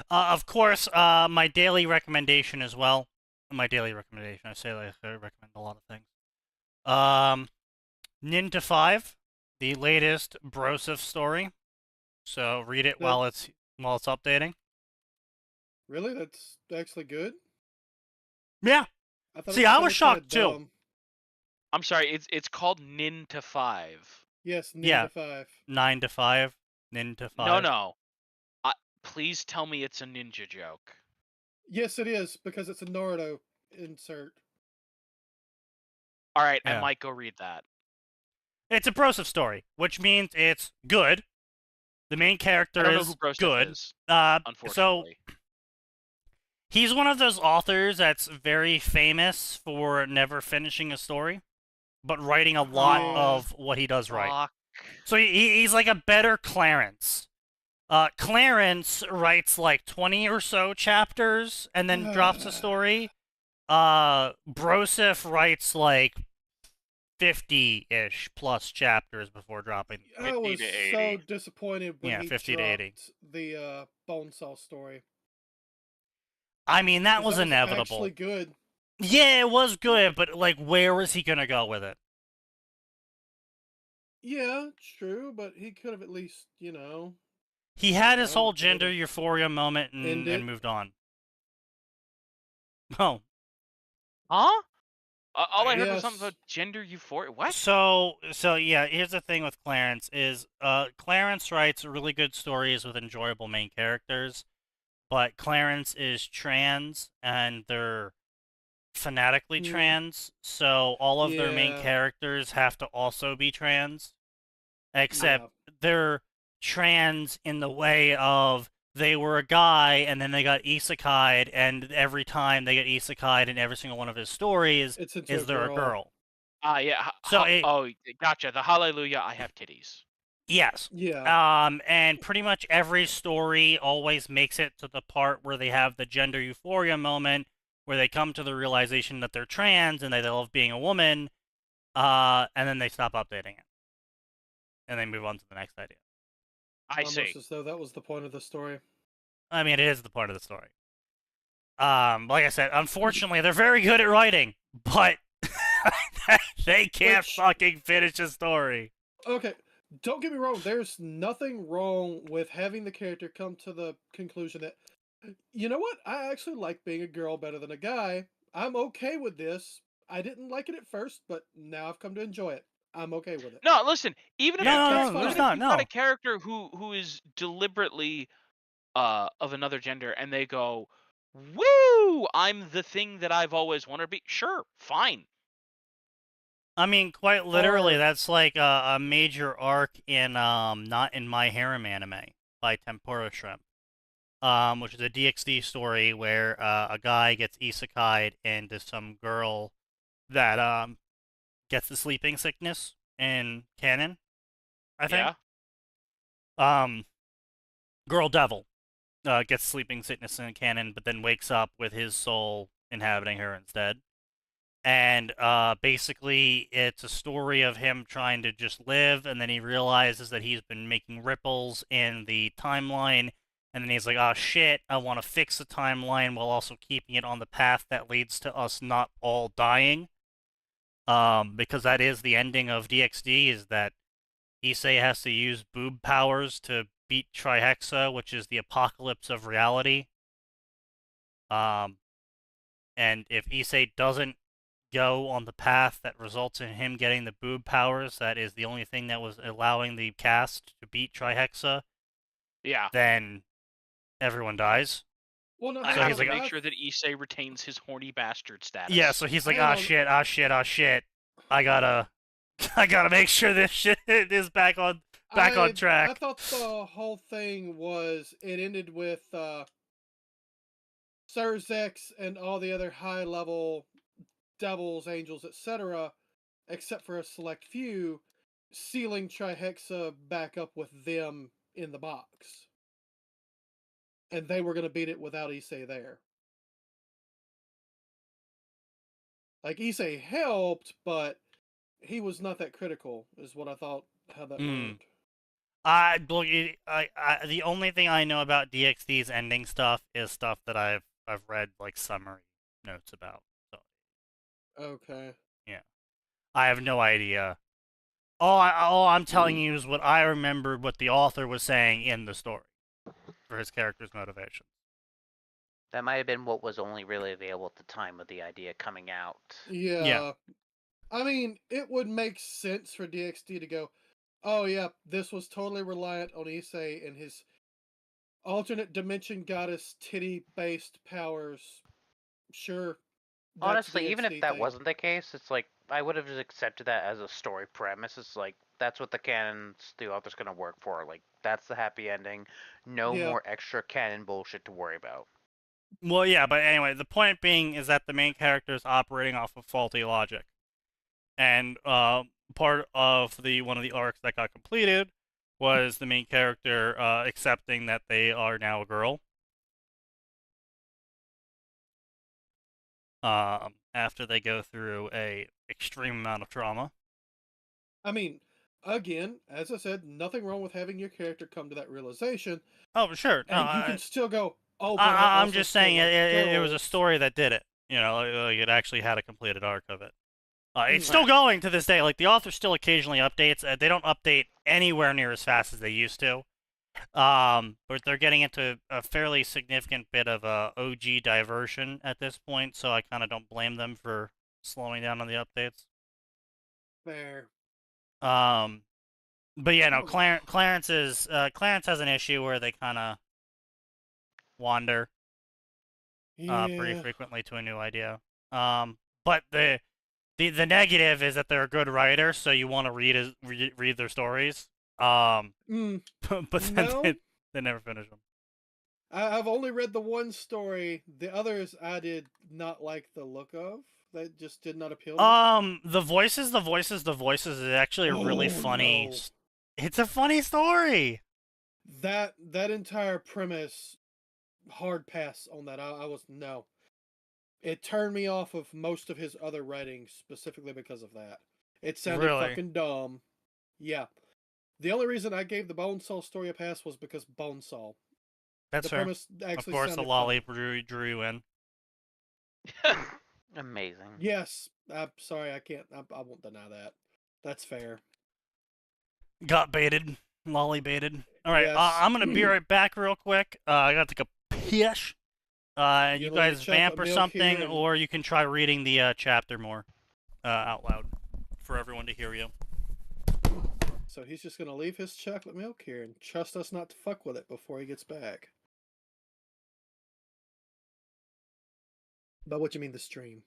A: Of course, my daily recommendation as well. My daily recommendation. I say I recommend a lot of things. Ninja 5, the latest Broseph story. So read it while it's updating.
D: Really? That's actually good?
A: Yeah. See, I was shocked too.
C: I'm sorry, it's called Nin to 5.
D: Yes, Nin to 5.
A: 9 to 5. Nin to 5.
C: No. Please tell me it's a ninja joke.
D: Yes, it is, because it's a Naruto insert.
C: Alright,
A: Yeah.
C: I might go read that.
A: It's a Broseph story, which means it's good. The main character
C: I don't know
A: is
C: who Broseph
A: good.
C: is,
A: So
C: unfortunately.
A: he's one of those authors that's very famous for never finishing a story, but writing a lot of what he does right. So he's like a better Clarence. Clarence writes like 20 or so chapters and then drops a story. Broseph writes like 50-ish plus chapters before dropping.
D: I was so disappointed when he
A: 50 to 80.
D: dropped the Bonesaw story.
A: I mean, that was inevitable.
D: Actually good.
A: Yeah, it was good, but like, where was he gonna go with it?
D: Yeah, true, but he could have at least, you know.
A: He had his whole gender euphoria moment and moved on. Oh.
C: Huh? All I heard was something about gender euphoria. What?
A: So yeah, here's the thing with Clarence is Clarence writes really good stories with enjoyable main characters, but Clarence is trans and they're fanatically trans, so all of their main characters have to also be trans. Except they're trans in the way of they were a guy and then they got isekai'd, and every time they get isekai'd in every single one of his stories is they're a girl.
C: Yeah. So gotcha. The hallelujah, I have titties.
A: Yes.
D: Yeah.
A: And pretty much every story always makes it to the part where they have the gender euphoria moment, where they come to the realization that they're trans and they love being a woman, and then they stop updating it. And they move on to the next idea.
C: Almost
D: as though that was the point of the story.
A: I mean, it is the part of the story. Like I said, unfortunately, they're very good at writing, but they can't fucking finish a story.
D: Okay, don't get me wrong. There's nothing wrong with having the character come to the conclusion that, you know what, I actually like being a girl better than a guy. I'm okay with this. I didn't like it at first, but now I've come to enjoy it. I'm okay with it.
C: No, listen. Even if
A: No,
C: even
A: there's
C: if
A: not.
C: you've got
A: No.
C: a character who is deliberately of another gender, and they go, "Woo! I'm the thing that I've always wanted to be." Sure, fine.
A: I mean, quite literally,
D: Or-
A: that's like a major arc in Not in My Harem anime by Tempura Shrimp, which is a DxD story where a guy gets isekai'd into some girl that gets the sleeping sickness in canon, I think.
C: Yeah.
A: Girl Devil gets sleeping sickness in canon, but then wakes up with his soul inhabiting her instead. And basically, it's a story of him trying to just live, and then he realizes that he's been making ripples in the timeline, and then he's like, oh shit, I want to fix the timeline while also keeping it on the path that leads to us not all dying. Because that is the ending of DxD, is that Issei has to use boob powers to beat Trihexa, which is the apocalypse of reality. And if Issei doesn't go on the path that results in him getting the boob powers, that is the only thing that was allowing the cast to beat Trihexa,
C: Yeah.
A: then everyone dies.
D: Well, no,
C: I
A: So
C: have
A: he's
C: to
A: like,
C: make sure that Issei retains his horny bastard status.
A: Yeah, so he's like,
D: Hang
A: ah
D: on.
A: shit, ah shit, ah shit. I gotta make sure this shit is back on track.
D: I thought the whole thing was it ended with Surzex and all the other high-level devils, angels, etc., except for a select few, sealing Trihexa back up with them in the box. And they were going to beat it without Issei there. Like, Issei helped, but he was not that critical, is what I thought how that went.
A: The only thing I know about DxD's ending stuff is stuff that I've read like summary notes about. So
D: Okay.
A: yeah, I have no idea. All I'm telling you is what I remembered what the author was saying in the story for his character's motivation.
E: That might have been what was only really available at the time of the idea coming out.
D: Yeah. I mean, it would make sense for DxD to go, oh yeah, this was totally reliant on Issei and his alternate dimension goddess titty-based powers. Sure.
E: Honestly, even if
D: DxD
E: that
D: thing.
E: wasn't the case, it's like I would have just accepted that as a story premise. It's like that's what the author's gonna work for. Like that's the happy ending. No
D: Yeah.
E: more extra canon bullshit to worry about.
A: Well, yeah, but anyway, the point being is that the main character is operating off of faulty logic, and part of one of the arcs that got completed was the main character accepting that they are now a girl. After they go through a extreme amount of trauma.
D: I mean, again, as I said, nothing wrong with having your character come to that realization.
A: Oh, sure. No,
D: And you can still go, oh, but
A: I'm just saying
D: like
A: it was a
D: girls."
A: story that did it. You know, like it actually had a completed arc of it. It's
D: Mm.
A: still going to this day. Like the author still occasionally updates. They don't update anywhere near as fast as they used to. But they're getting into a fairly significant bit of a OG diversion at this point, so I kind of don't blame them for slowing down on the updates.
D: Fair.
A: But yeah, no, Clarence has an issue where they kind of wander pretty frequently to a new idea. But the negative is that they're a good writer, so you want to read their stories. But then
D: No.
A: they never finish them.
D: I've only read the one story. The others I did not like the look of. That just did not appeal to me.
A: The voices is actually a really funny.
D: No.
A: It's a funny story.
D: That entire premise, hard pass on that. I was no. It turned me off of most of his other writings specifically because of that. It sounded
A: Really?
D: fucking dumb. Yeah. The only reason I gave the Bonesaw story a pass was because Bonesaw.
A: That's
D: The
A: fair.
D: premise actually
A: Of course, the
D: sounded
A: lolly
D: funny.
A: drew you in.
E: Amazing.
D: Yes. I'm sorry, I can't. I won't deny that. That's fair.
A: Got baited. Lolly baited. Alright,
D: Yes.
A: I'm gonna be right back real quick. I gotta take a piss. You
D: Get a little
A: guys
D: chocolate
A: vamp or
D: milk
A: something,
D: here and-
A: or you can try reading the chapter more out loud for everyone to hear you.
D: So he's just gonna leave his chocolate milk here and trust us not to fuck with it before he gets back. But what you mean the stream?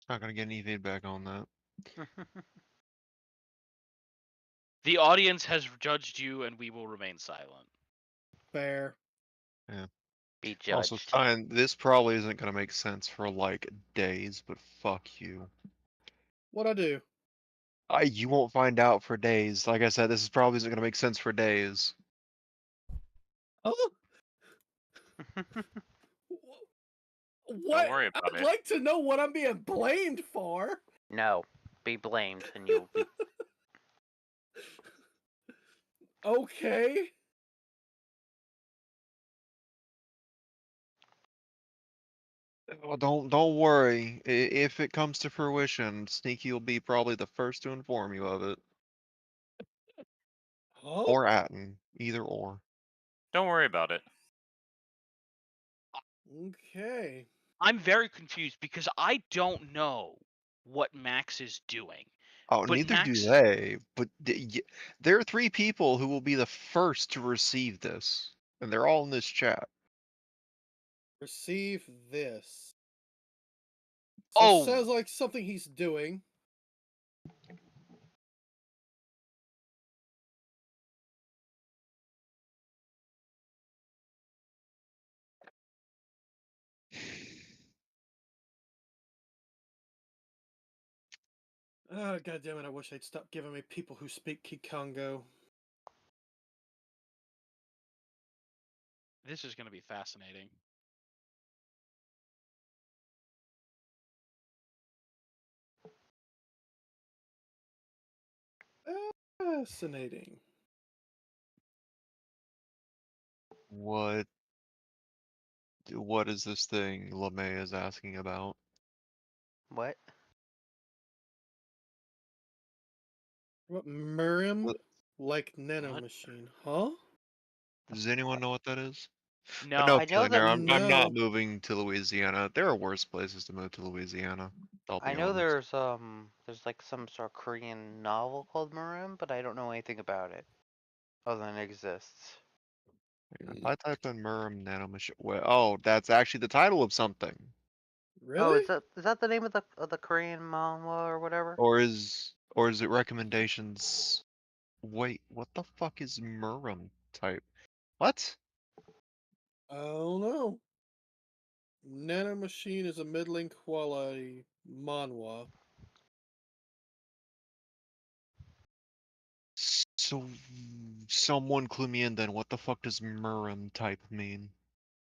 B: Not gonna get any feedback on that.
C: The audience has judged you, and we will remain silent.
D: Fair.
B: Yeah.
E: Be judged.
B: Also, Stein, this probably isn't gonna make sense for like days, but fuck you.
D: What'd I do?
B: You won't find out for days. Like I said, this is probably isn't gonna make sense for days.
D: Oh. What?
F: Don't worry about
D: I'd
F: it.
D: like to know what I'm being blamed for.
E: No, be blamed, and you'll be.
D: Okay.
B: Well, don't worry. If it comes to fruition, Sneaky will be probably the first to inform you of it.
D: Huh?
B: Or Atin, either or.
F: Don't worry about it.
D: Okay.
C: I'm very confused because I don't know what Max is doing.
B: Oh,
C: But
B: neither do
C: Max-
B: they. But there are 3 people who will be the first to receive this, and they're all in this chat.
D: Receive this. So
C: Oh.
D: sounds like something he's doing. Oh, God damn it, I wish they'd stop giving me people who speak Kikongo.
C: This is going to be fascinating.
D: Fascinating.
B: What is this thing LeMay is asking about?
E: What?
D: What, Miriam?
B: What?
D: Like nanomachine, huh?
B: Does anyone know what that is?
C: No,
B: But no,
E: I know that-
B: Killingner, I'm not
D: No.
B: moving to Louisiana. There are worse places to move to Louisiana. I'll be
E: I know
B: honest.
E: there's like some sort of Korean novel called Maroon, but I don't know anything about it, other than it exists.
B: If I type in Murim nanomachine, oh, that's actually the title of something.
D: Really?
E: Oh, is that the name of the Korean manga or whatever?
B: Or is it recommendations? Wait, what the fuck is Murim type? What?
D: I don't know. Nanomachine is a middling quality manhwa.
B: So, someone clue me in then. What the fuck does Murim type mean?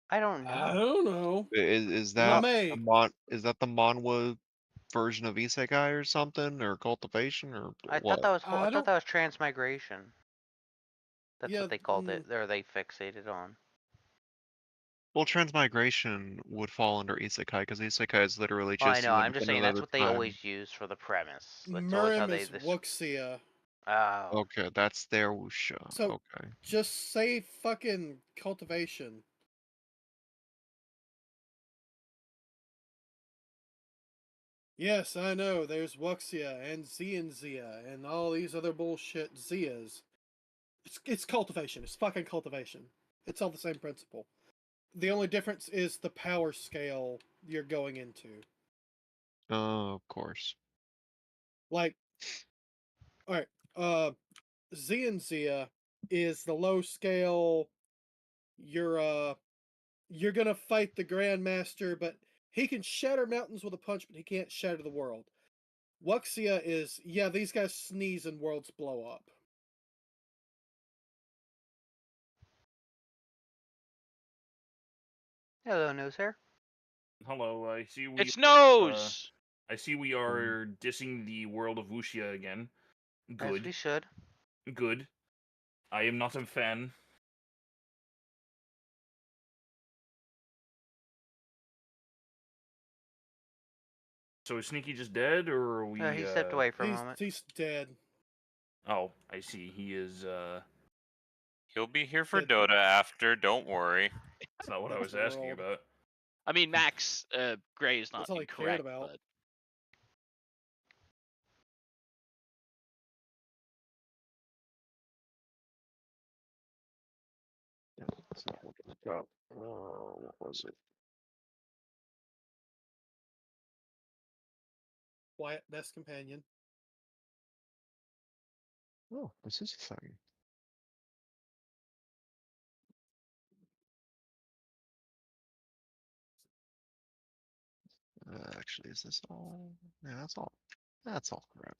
E: I don't
D: I
E: know.
D: don't know.
B: Is that
D: LeMay.
B: is that the manhwa version of isekai or something, or cultivation, or
E: I
B: what?
E: thought that was transmigration. That's
D: Yeah,
E: what they called it, or they fixated on.
B: Well, transmigration would fall under isekai because isekai is literally
E: Oh, I
B: just
E: know.
B: you
E: I'm just saying that's
B: another
E: what they
B: time.
E: always use for the premise. That's always how
D: Miriam
E: they.
D: is wuxia.
E: Oh.
B: Okay, that's their wuxia.
D: So-
B: Okay.
D: Just say fucking cultivation. Yes, I know. There's wuxia and Zia and all these other bullshit Zias. It's cultivation. It's fucking cultivation. It's all the same principle. The only difference is the power scale you're going into.
B: Oh, of course.
D: Like, alright, Zia is the low scale. You're gonna fight the Grandmaster, but he can shatter mountains with a punch, but he can't shatter the world. Wuxia is, yeah, these guys sneeze and worlds blow up.
E: Hello, Nosehair.
G: Hello, I see we.
C: it's Nose!
G: I see we are dissing the world of Wuxia again.
E: As we
G: Good,
E: should.
G: good. I am not a fan. So is Sneaky just dead, or are we?
E: He stepped away for a moment.
D: He's dead.
G: Oh, I see. He is.
F: He'll be here for
D: Good.
F: Dota after. Don't worry.
G: That's not what I was
D: That's
G: asking
D: world.
G: about.
C: I mean, Max Gray is not
D: That's all he
C: incorrect,
D: cared about.
C: but
B: What was it?
D: Quiet best companion.
B: Oh, this is a thing. Actually, is this all? Yeah, that's all. That's all correct.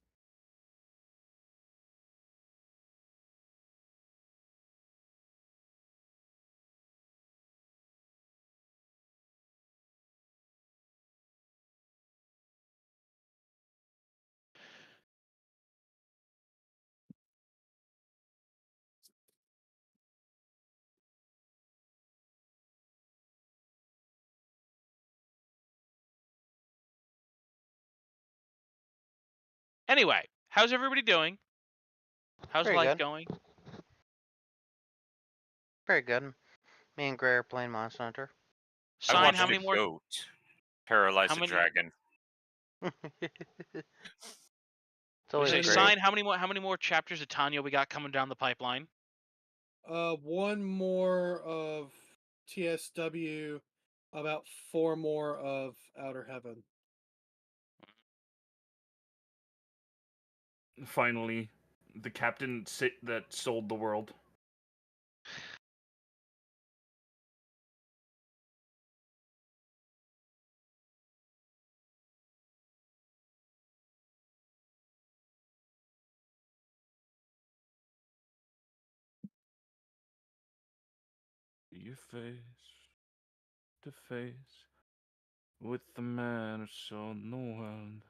C: anyway, how's everybody doing? How's
E: Very
C: life
E: good.
C: going?
E: Very good. Me and Gray are playing Monster Hunter.
F: I
C: Sign
F: watched
C: how
F: a
C: many more?
F: goat paralyze
C: How
F: a
C: many-
F: dragon.
E: It's always
C: Say,
D: Nine
E: great.
D: more.
C: Sign how many more chapters of Tanya we got coming down the pipeline?
D: One more of TSW, about 4 more of Outer Heaven.
G: Finally, the captain that sold the world. Your face to face with the man who sold the world.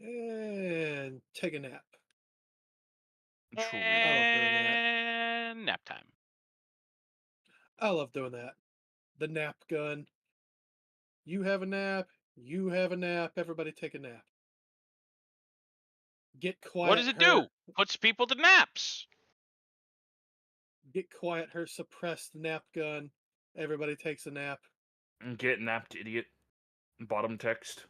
D: And take a nap.
G: Truly.
D: I love doing that.
C: And nap time.
D: I love doing that. The nap gun. You have a nap. You have a nap. Everybody take a nap. Get quiet.
C: What does it do? Puts people to naps.
D: Get quiet. Her suppressed nap gun. Everybody takes a nap.
G: Get napped, idiot. Bottom text.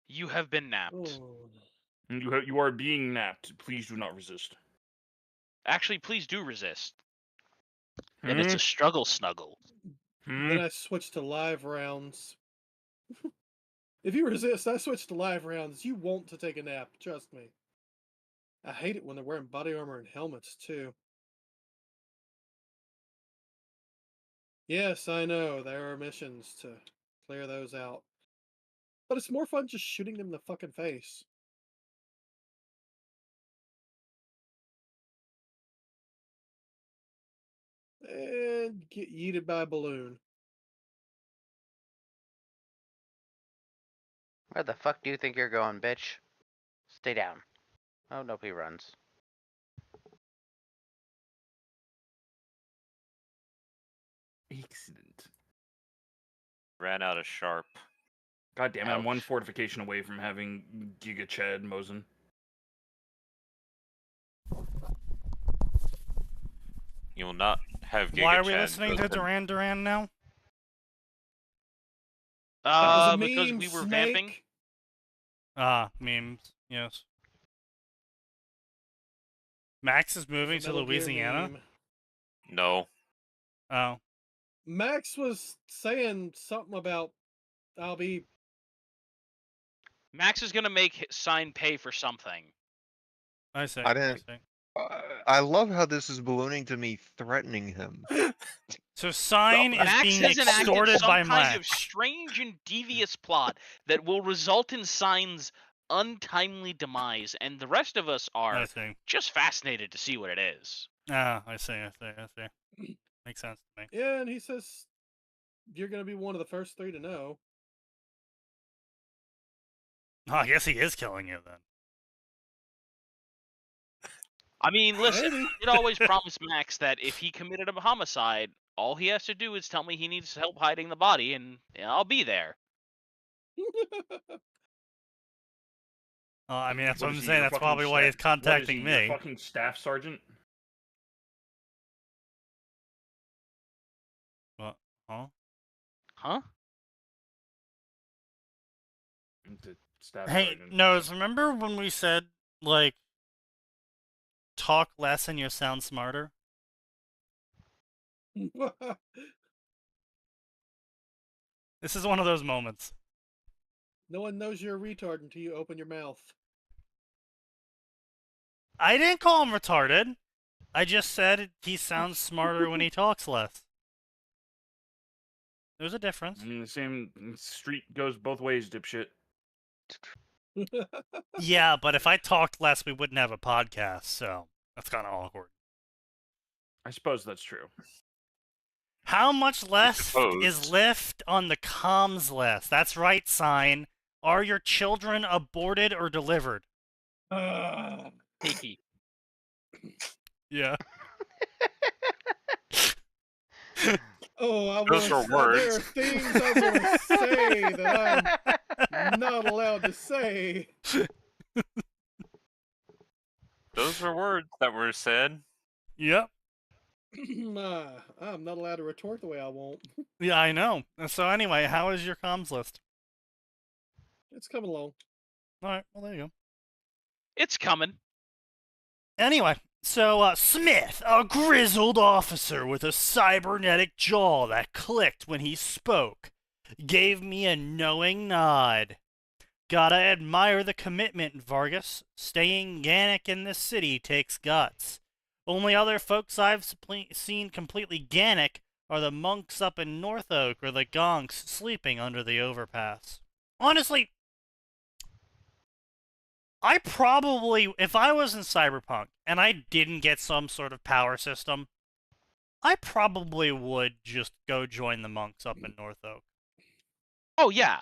C: You have been napped.
D: Oh.
G: You are being napped. Please do not resist.
C: Actually, please do resist. And it's a struggle snuggle.
D: Then I switch to live rounds. If you resist, I switch to live rounds. You want to take a nap, trust me. I hate it when they're wearing body armor and helmets, too. Yes, I know, there are missions to clear those out. But it's more fun just shooting them in the fucking face. And get yeeted by a balloon.
E: Where the fuck do you think you're going, bitch? Stay down. Oh, nope, he runs.
G: Excellent.
F: Ran out of sharp.
G: God damn it, I'm one
E: Ouch.
G: fortification away from having Giga Chad Mosin.
F: You will not have Giga
A: Why are we
F: Chad
A: listening to
F: Mosin.
A: Duran Duran now?
D: That was a
C: Because
D: meme,
C: we were
D: snake.
C: vamping.
A: Ah, memes. Yes. Max is moving
D: It's a
A: to
D: Metal Gear
A: Louisiana?
D: meme.
F: No.
A: Oh.
D: Max was saying something about I'll be.
C: Max is gonna make Sign pay for something.
A: I see.
B: I didn't-
A: see.
B: I love how this is ballooning to me threatening him.
A: So Sign is
C: Max
A: being
C: has enacted
A: extorted
C: some
A: by
C: kind
A: Max.
C: of strange and devious plot that will result in Sign's untimely demise, and the rest of us
A: I
C: are
A: see.
C: just fascinated to see what it is.
A: Ah, I see. Makes sense to me.
D: Yeah, and he says you're going to be one of the first 3 to know.
A: Oh, I guess he is killing you then.
C: I mean, listen,
D: Maybe.
C: I did always promise Max that if he committed a homicide, all he has to do is tell me he needs help hiding the body, and I'll be there.
A: I mean, that's what
G: What
A: I'm
G: is he,
A: saying.
G: your
A: That's
G: fucking
A: probably why he's
G: staff- what is he,
A: contacting
G: your
A: me.
G: fucking staff sergeant?
A: What? Huh?
C: Huh?
G: The staff
A: Hey,
G: sergeant.
A: Nose, remember when we said, like, talk less and you sound smarter? This is one of those moments.
D: No one knows you're a retard until you open your mouth.
A: I didn't call him retarded. I just said he sounds smarter when he talks less. There's a difference.
G: I mean, the same street goes both ways, dipshit.
A: Yeah, but if I talked less, we wouldn't have a podcast, so that's kind of awkward.
G: I suppose that's true.
A: How much left is
F: suppose.
A: left on the comms list? That's right, sign. Are your children aborted or delivered?
C: Hickey.
A: Yeah.
D: Oh,
F: Those are
D: there
F: words.
D: are things I want to say that I'm not allowed to say.
F: Those were words that were said.
A: Yep.
D: I'm not allowed to retort the way I want.
A: Yeah, I know. So anyway, how is your comms list?
D: It's coming along.
A: All right. Well, there you go.
C: It's coming.
A: Anyway, so Smith, a grizzled officer with a cybernetic jaw that clicked when he spoke, gave me a knowing nod. Gotta admire the commitment, Vargas. Staying Gannic in this city takes guts. Only other folks I've seen completely Gannic are the monks up in North Oak or the gonks sleeping under the overpass. Honestly, I probably, if I was in Cyberpunk and I didn't get some sort of power system, I probably would just go join the monks up in North Oak.
C: Oh, yeah.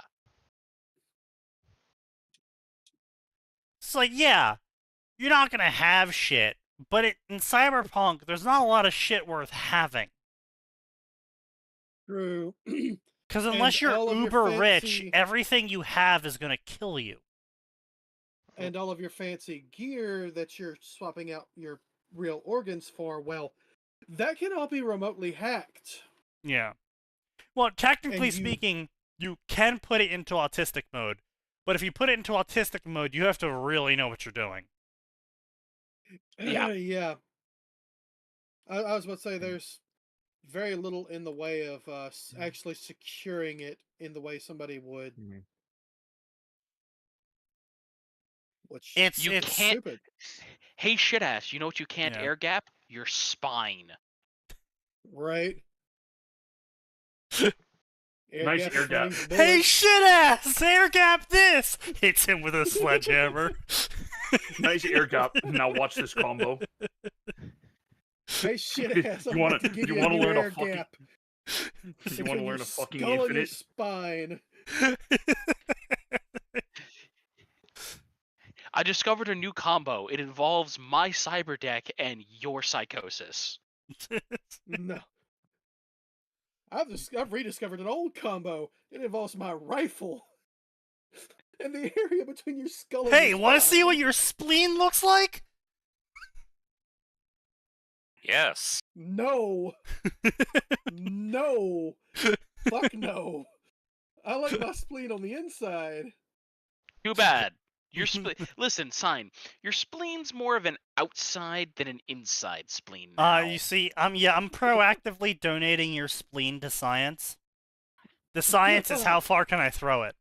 A: It's like, yeah, you're not gonna have shit, but in Cyberpunk, there's not a lot of shit worth having.
D: True.
A: Because unless
D: And
A: you're
D: all of your
A: uber rich,
D: fancy-
A: everything you have is gonna kill you.
D: And all of your fancy gear that you're swapping out your real organs for, well, that can all be remotely hacked.
A: Yeah. Well, technically
D: And you-
A: speaking, you can put it into autistic mode, but if you put it into autistic mode, you have to really know what you're doing.
C: Yeah.
D: Yeah. I was about to say there's very little in the way of actually securing it in the way somebody would. Which
A: It's
C: You
A: it's
C: can't-
D: stupid.
C: Hey, shit ass, you know what you can't
A: Yeah.
C: air gap? Your spine.
D: Right?
G: Nice
D: gap
G: air gap.
D: swings the
A: hey
D: bullet.
A: shit ass, air gap this hits him with a sledgehammer.
G: Nice air gap. Now watch this combo.
D: Hey shit ass, I'm
G: You wanna-
D: about to give
G: you
D: you
G: wanna
D: a new
G: learn a
D: air
G: fucking-
D: gap.
G: You
D: It's
G: want to
D: in
G: learn
D: your
G: a fucking
D: skull and your
G: infinite?
D: spine.
C: I discovered a new combo. It involves my cyber deck and your psychosis.
D: No. I've rediscovered an old combo. It involves my rifle. And the area between your skull and
A: Hey,
D: your
A: want to see
D: spine.
A: what your spleen looks like?
F: Yes.
D: No. No. Fuck no. I like my spleen on the inside.
C: Too bad. Your listen, sign. Your spleen's more of an outside than an inside spleen now.
A: You see, I'm proactively donating your spleen to science. The science is how far can I throw it?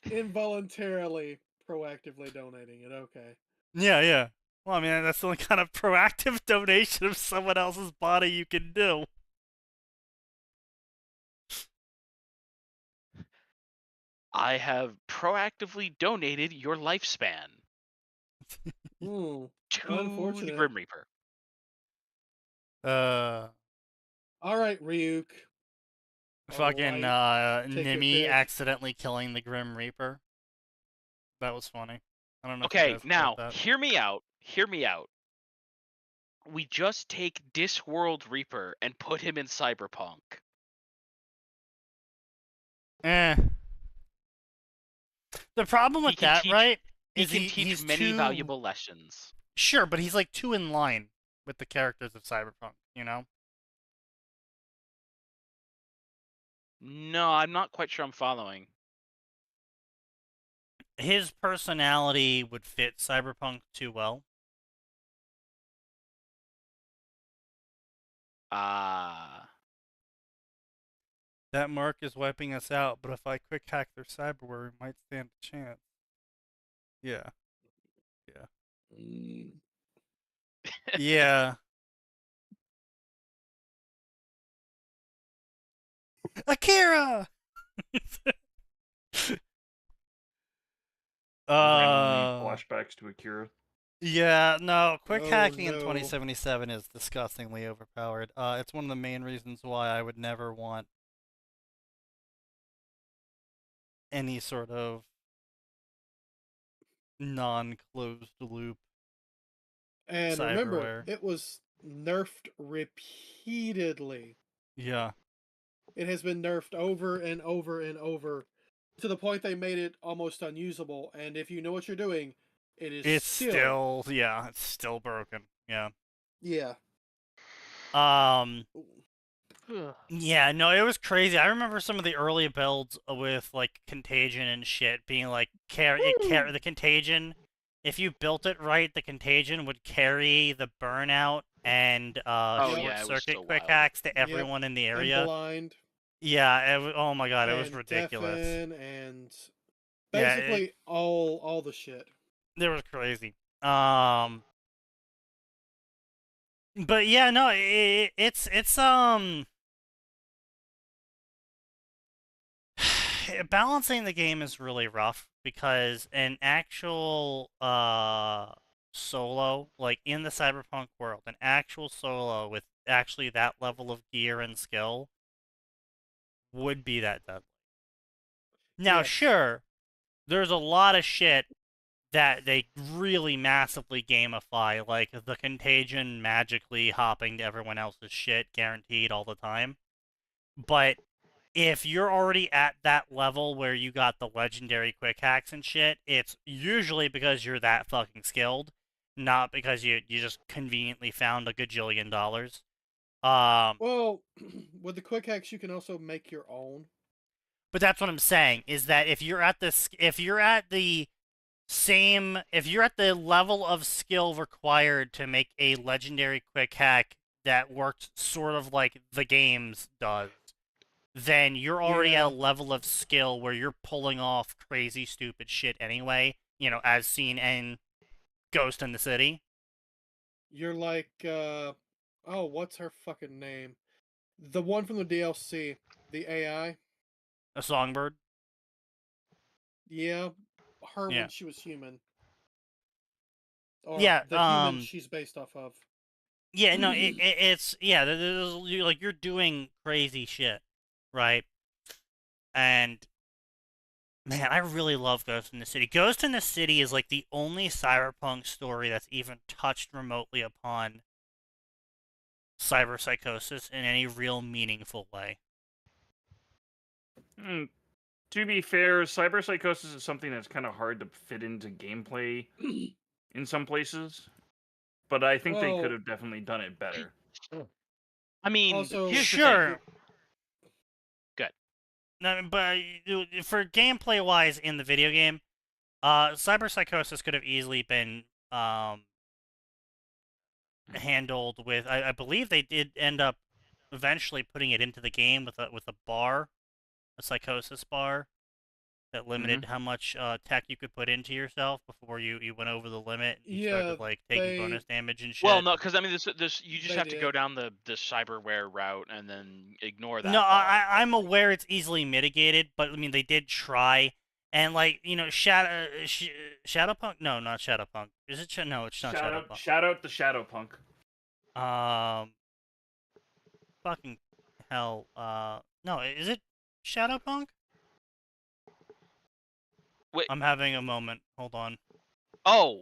D: Involuntarily, proactively donating it. Okay.
A: Yeah, yeah. Well, I mean, that's the only kind of proactive donation of someone else's body you can do.
C: I have proactively donated your lifespan
D: Hmm.
C: to the
D: Unfortunate.
C: Grim Reaper.
D: All right, Ryuk.
A: Fucking
D: Alright, take it
A: Nimi
D: back.
A: accidentally killing the Grim Reaper. That was funny. I don't know.
C: Okay,
A: if you guys
C: now
A: caught that.
C: hear me out. Hear me out. We just take Discworld Reaper and put him in Cyberpunk.
A: Eh. The problem with that, right,
C: He
A: is
C: can teach
A: he's
C: many
A: too...
C: valuable lessons.
A: Sure, but he's like too in line with the characters of Cyberpunk, you know?
C: No, I'm not quite sure I'm following.
A: His personality would fit Cyberpunk too well. That mark is wiping us out, but if I quick hack their cyberware, we might stand a chance. Yeah. Yeah. Yeah. Akira!
G: Randomly flashbacks to Akira.
A: Yeah, no, quick hacking in
D: no.
A: 2077 is disgustingly overpowered. It's one of the main reasons why I would never want any sort of non-closed loop
D: And
A: cyberware.
D: remember, it was nerfed repeatedly.
A: Yeah.
D: It has been nerfed over and over and over to the point they made it almost unusable. And if you know what you're doing, it's
A: still yeah, it's still broken. Yeah.
D: Yeah.
A: Yeah, no, it was crazy. I remember some of the early builds with like Contagion and shit being like the Contagion. If you built it right, the Contagion would carry the burnout and short circuit quick hacks to everyone in the area.
D: And blind.
A: Yeah, oh my god, it was ridiculous.
D: And basically all the shit.
A: It was crazy. But yeah, no, it's balancing the game is really rough because an actual solo, like in the Cyberpunk world, an actual solo with actually that level of gear and skill would be that deadly. Now, sure, there's a lot of shit that they really massively gamify, like the Contagion magically hopping to everyone else's shit, guaranteed all the time. But if you're already at that level where you got the legendary quick hacks and shit, it's usually because you're that fucking skilled, not because you just conveniently found a gajillion dollars.
D: Well, with the quick hacks, you can also make your own.
A: But that's what I'm saying, is that if you're at the level of skill required to make a legendary quick hack that works sort of like the games does, then you're already at a level of skill where you're pulling off crazy, stupid shit anyway, you know, as seen in Ghost in the City.
D: You're like, what's her fucking name? The one from the DLC, the AI.
A: A Songbird?
D: Yeah, her when she was human. Or
A: yeah,
D: the human she's based off of.
A: Yeah, no, you're doing crazy shit, right? And man, I really love Ghost in the City. Ghost in the City is like the only cyberpunk story that's even touched remotely upon cyberpsychosis in any real meaningful way.
G: To be fair, cyberpsychosis is something that's kind of hard to fit into gameplay in some places, but I think they could have definitely done it better.
C: I mean,
D: also,
A: sure. Good. No, but for gameplay wise in the video game, cyberpsychosis could have easily been handled with. I believe they did end up eventually putting it into the game with a bar, a psychosis bar, that limited how much tech you could put into yourself before you went over the limit and you started like taking bonus damage and shit.
C: Well, no, because I mean, this you just have to go down the cyberware route and then ignore that.
A: No, I'm aware it's easily mitigated, but I mean they did try, and like you know, Shadowpunk. No, not Shadowpunk. Is it? No, it's not Shadowpunk.
G: Shout out the Shadowpunk.
A: Fucking hell. No, is it Shadowpunk?
C: Wait.
A: I'm having a moment. Hold on.
C: Oh.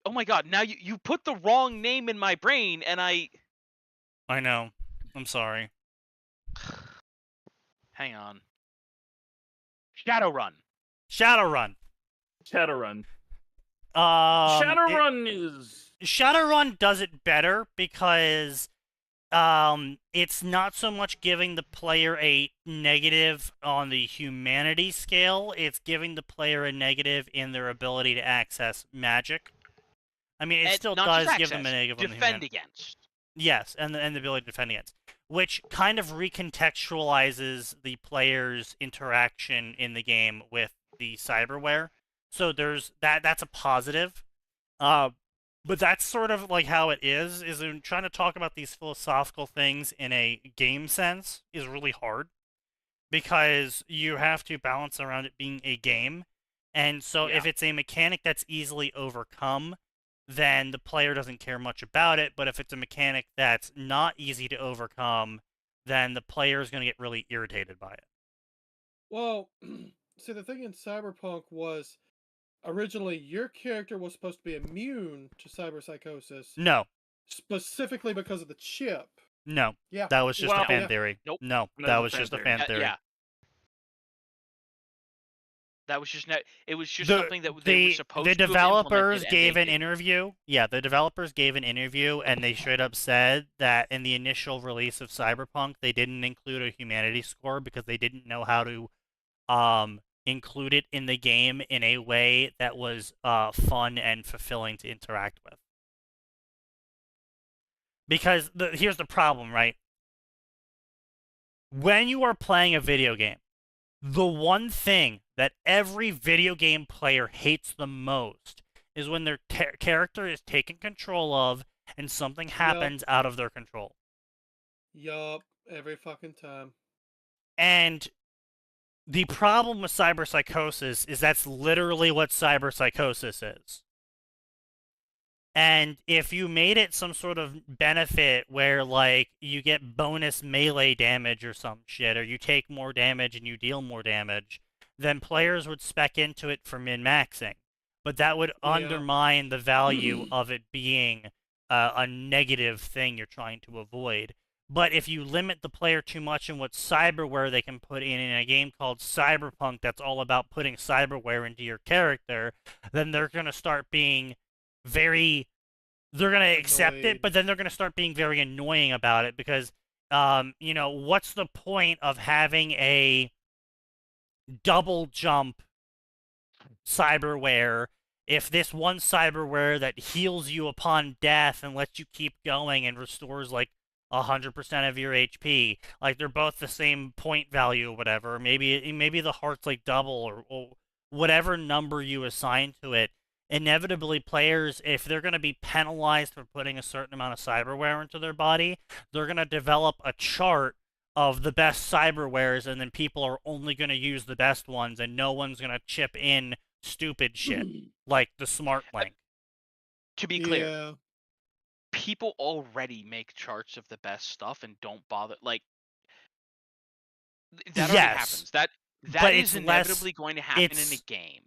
C: Oh my god, now you put the wrong name in my brain, and I
A: know. I'm sorry.
C: Hang on. Shadowrun.
A: Shadowrun.
G: Shadowrun.
A: Shadowrun does it better because it's not so much giving the player a negative on the humanity scale, it's giving the player a negative in their ability to access magic. I mean, it still does give them a negative on the humanity.
C: Defend against.
A: Yes, and the ability to defend against, which kind of recontextualizes the player's interaction in the game with the cyberware. So there's that's a positive. But that's sort of like how it is in trying to talk about these philosophical things in a game sense is really hard because you have to balance around it being a game. And so if it's a mechanic that's easily overcome, then the player doesn't care much about it. But if it's a mechanic that's not easy to overcome, then the player is going to get really irritated by it.
D: Well, see, the thing in Cyberpunk was originally your character was supposed to be immune to cyberpsychosis.
A: No.
D: Specifically because of the chip.
A: No.
D: Yeah.
A: That was just a fan theory.
C: Nope.
A: No, that was just a fan theory.
C: Yeah. That was just it was just something that they were supposed to.
A: The developers gave an interview. Yeah, the developers gave an interview, and they straight up said that in the initial release of Cyberpunk, they didn't include a humanity score because they didn't know how to include it in the game in a way that was fun and fulfilling to interact with. Because here's the problem, right? When you are playing a video game, the one thing that every video game player hates the most is when their character is taken control of and something happens out of their control.
D: Yup, every fucking time.
A: And the problem with cyberpsychosis is that's literally what cyberpsychosis is. And if you made it some sort of benefit where, like, you get bonus melee damage or some shit, or you take more damage and you deal more damage, then players would spec into it for min-maxing. But that would undermine the value of it being a negative thing you're trying to avoid. But if you limit the player too much in what cyberware they can put in a game called Cyberpunk that's all about putting cyberware into your character, then they're going to start being they're going to accept it, but then they're going to start being very annoying about it because, what's the point of having a double jump cyberware if this one cyberware that heals you upon death and lets you keep going and restores, 100% of your HP, they're both the same point value or whatever, maybe the heart's double or whatever number you assign to it. Inevitably, players, if they're going to be penalized for putting a certain amount of cyberware into their body, they're going to develop a chart of the best cyberwares, and then people are only going to use the best ones, and no one's going to chip in stupid shit, like the smart link.
C: To be clear, people already make charts of the best stuff and don't bother, that already happens. That is inevitably going to happen in a game.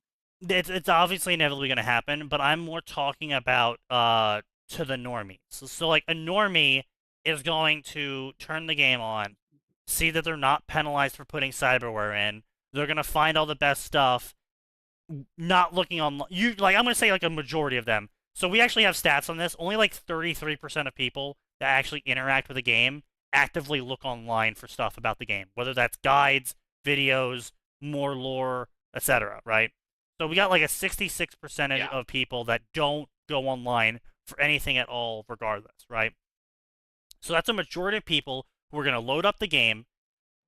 A: It's obviously inevitably going to happen, but I'm more talking about to the normies. So a normie is going to turn the game on, see that they're not penalized for putting cyberware in. They're going to find all the best stuff, not looking on. I'm going to say a majority of them. So we actually have stats on this. Only 33% of people that actually interact with the game actively look online for stuff about the game, whether that's guides, videos, more lore, etc. Right? So we got a 66% of people that don't go online for anything at all, regardless, right? So that's a majority of people who are going to load up the game.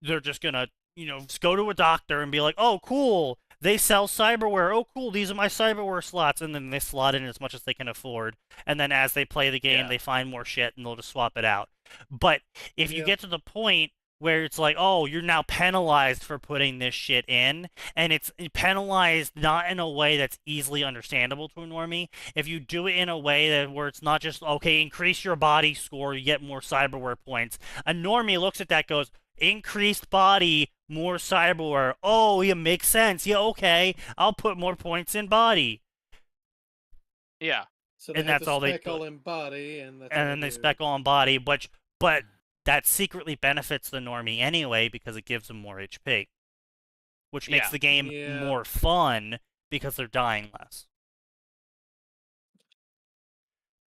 A: They're just going to, just go to a doctor and be like, oh, cool, they sell cyberware. Oh, cool, these are my cyberware slots. And then they slot in as much as they can afford. And then as they play the game, they find more shit and they'll just swap it out. But if you get to the point where it's oh, you're now penalized for putting this shit in, and it's penalized not in a way that's easily understandable to a normie. If you do it in a way where it's not just, okay, increase your body score, you get more cyberware points, a normie looks at that, goes, increased body more cyberware. Oh, yeah, makes sense. Yeah, okay. I'll put more points in body.
C: Yeah.
D: So they
A: And
D: have
A: that's
D: to
A: all they
D: spec all in body, and that's
A: and
D: all
A: then they
D: do.
A: spec on body, but that secretly benefits the normie anyway because it gives them more HP, which makes
C: Yeah.
A: the game
D: Yeah.
A: more fun because they're dying less.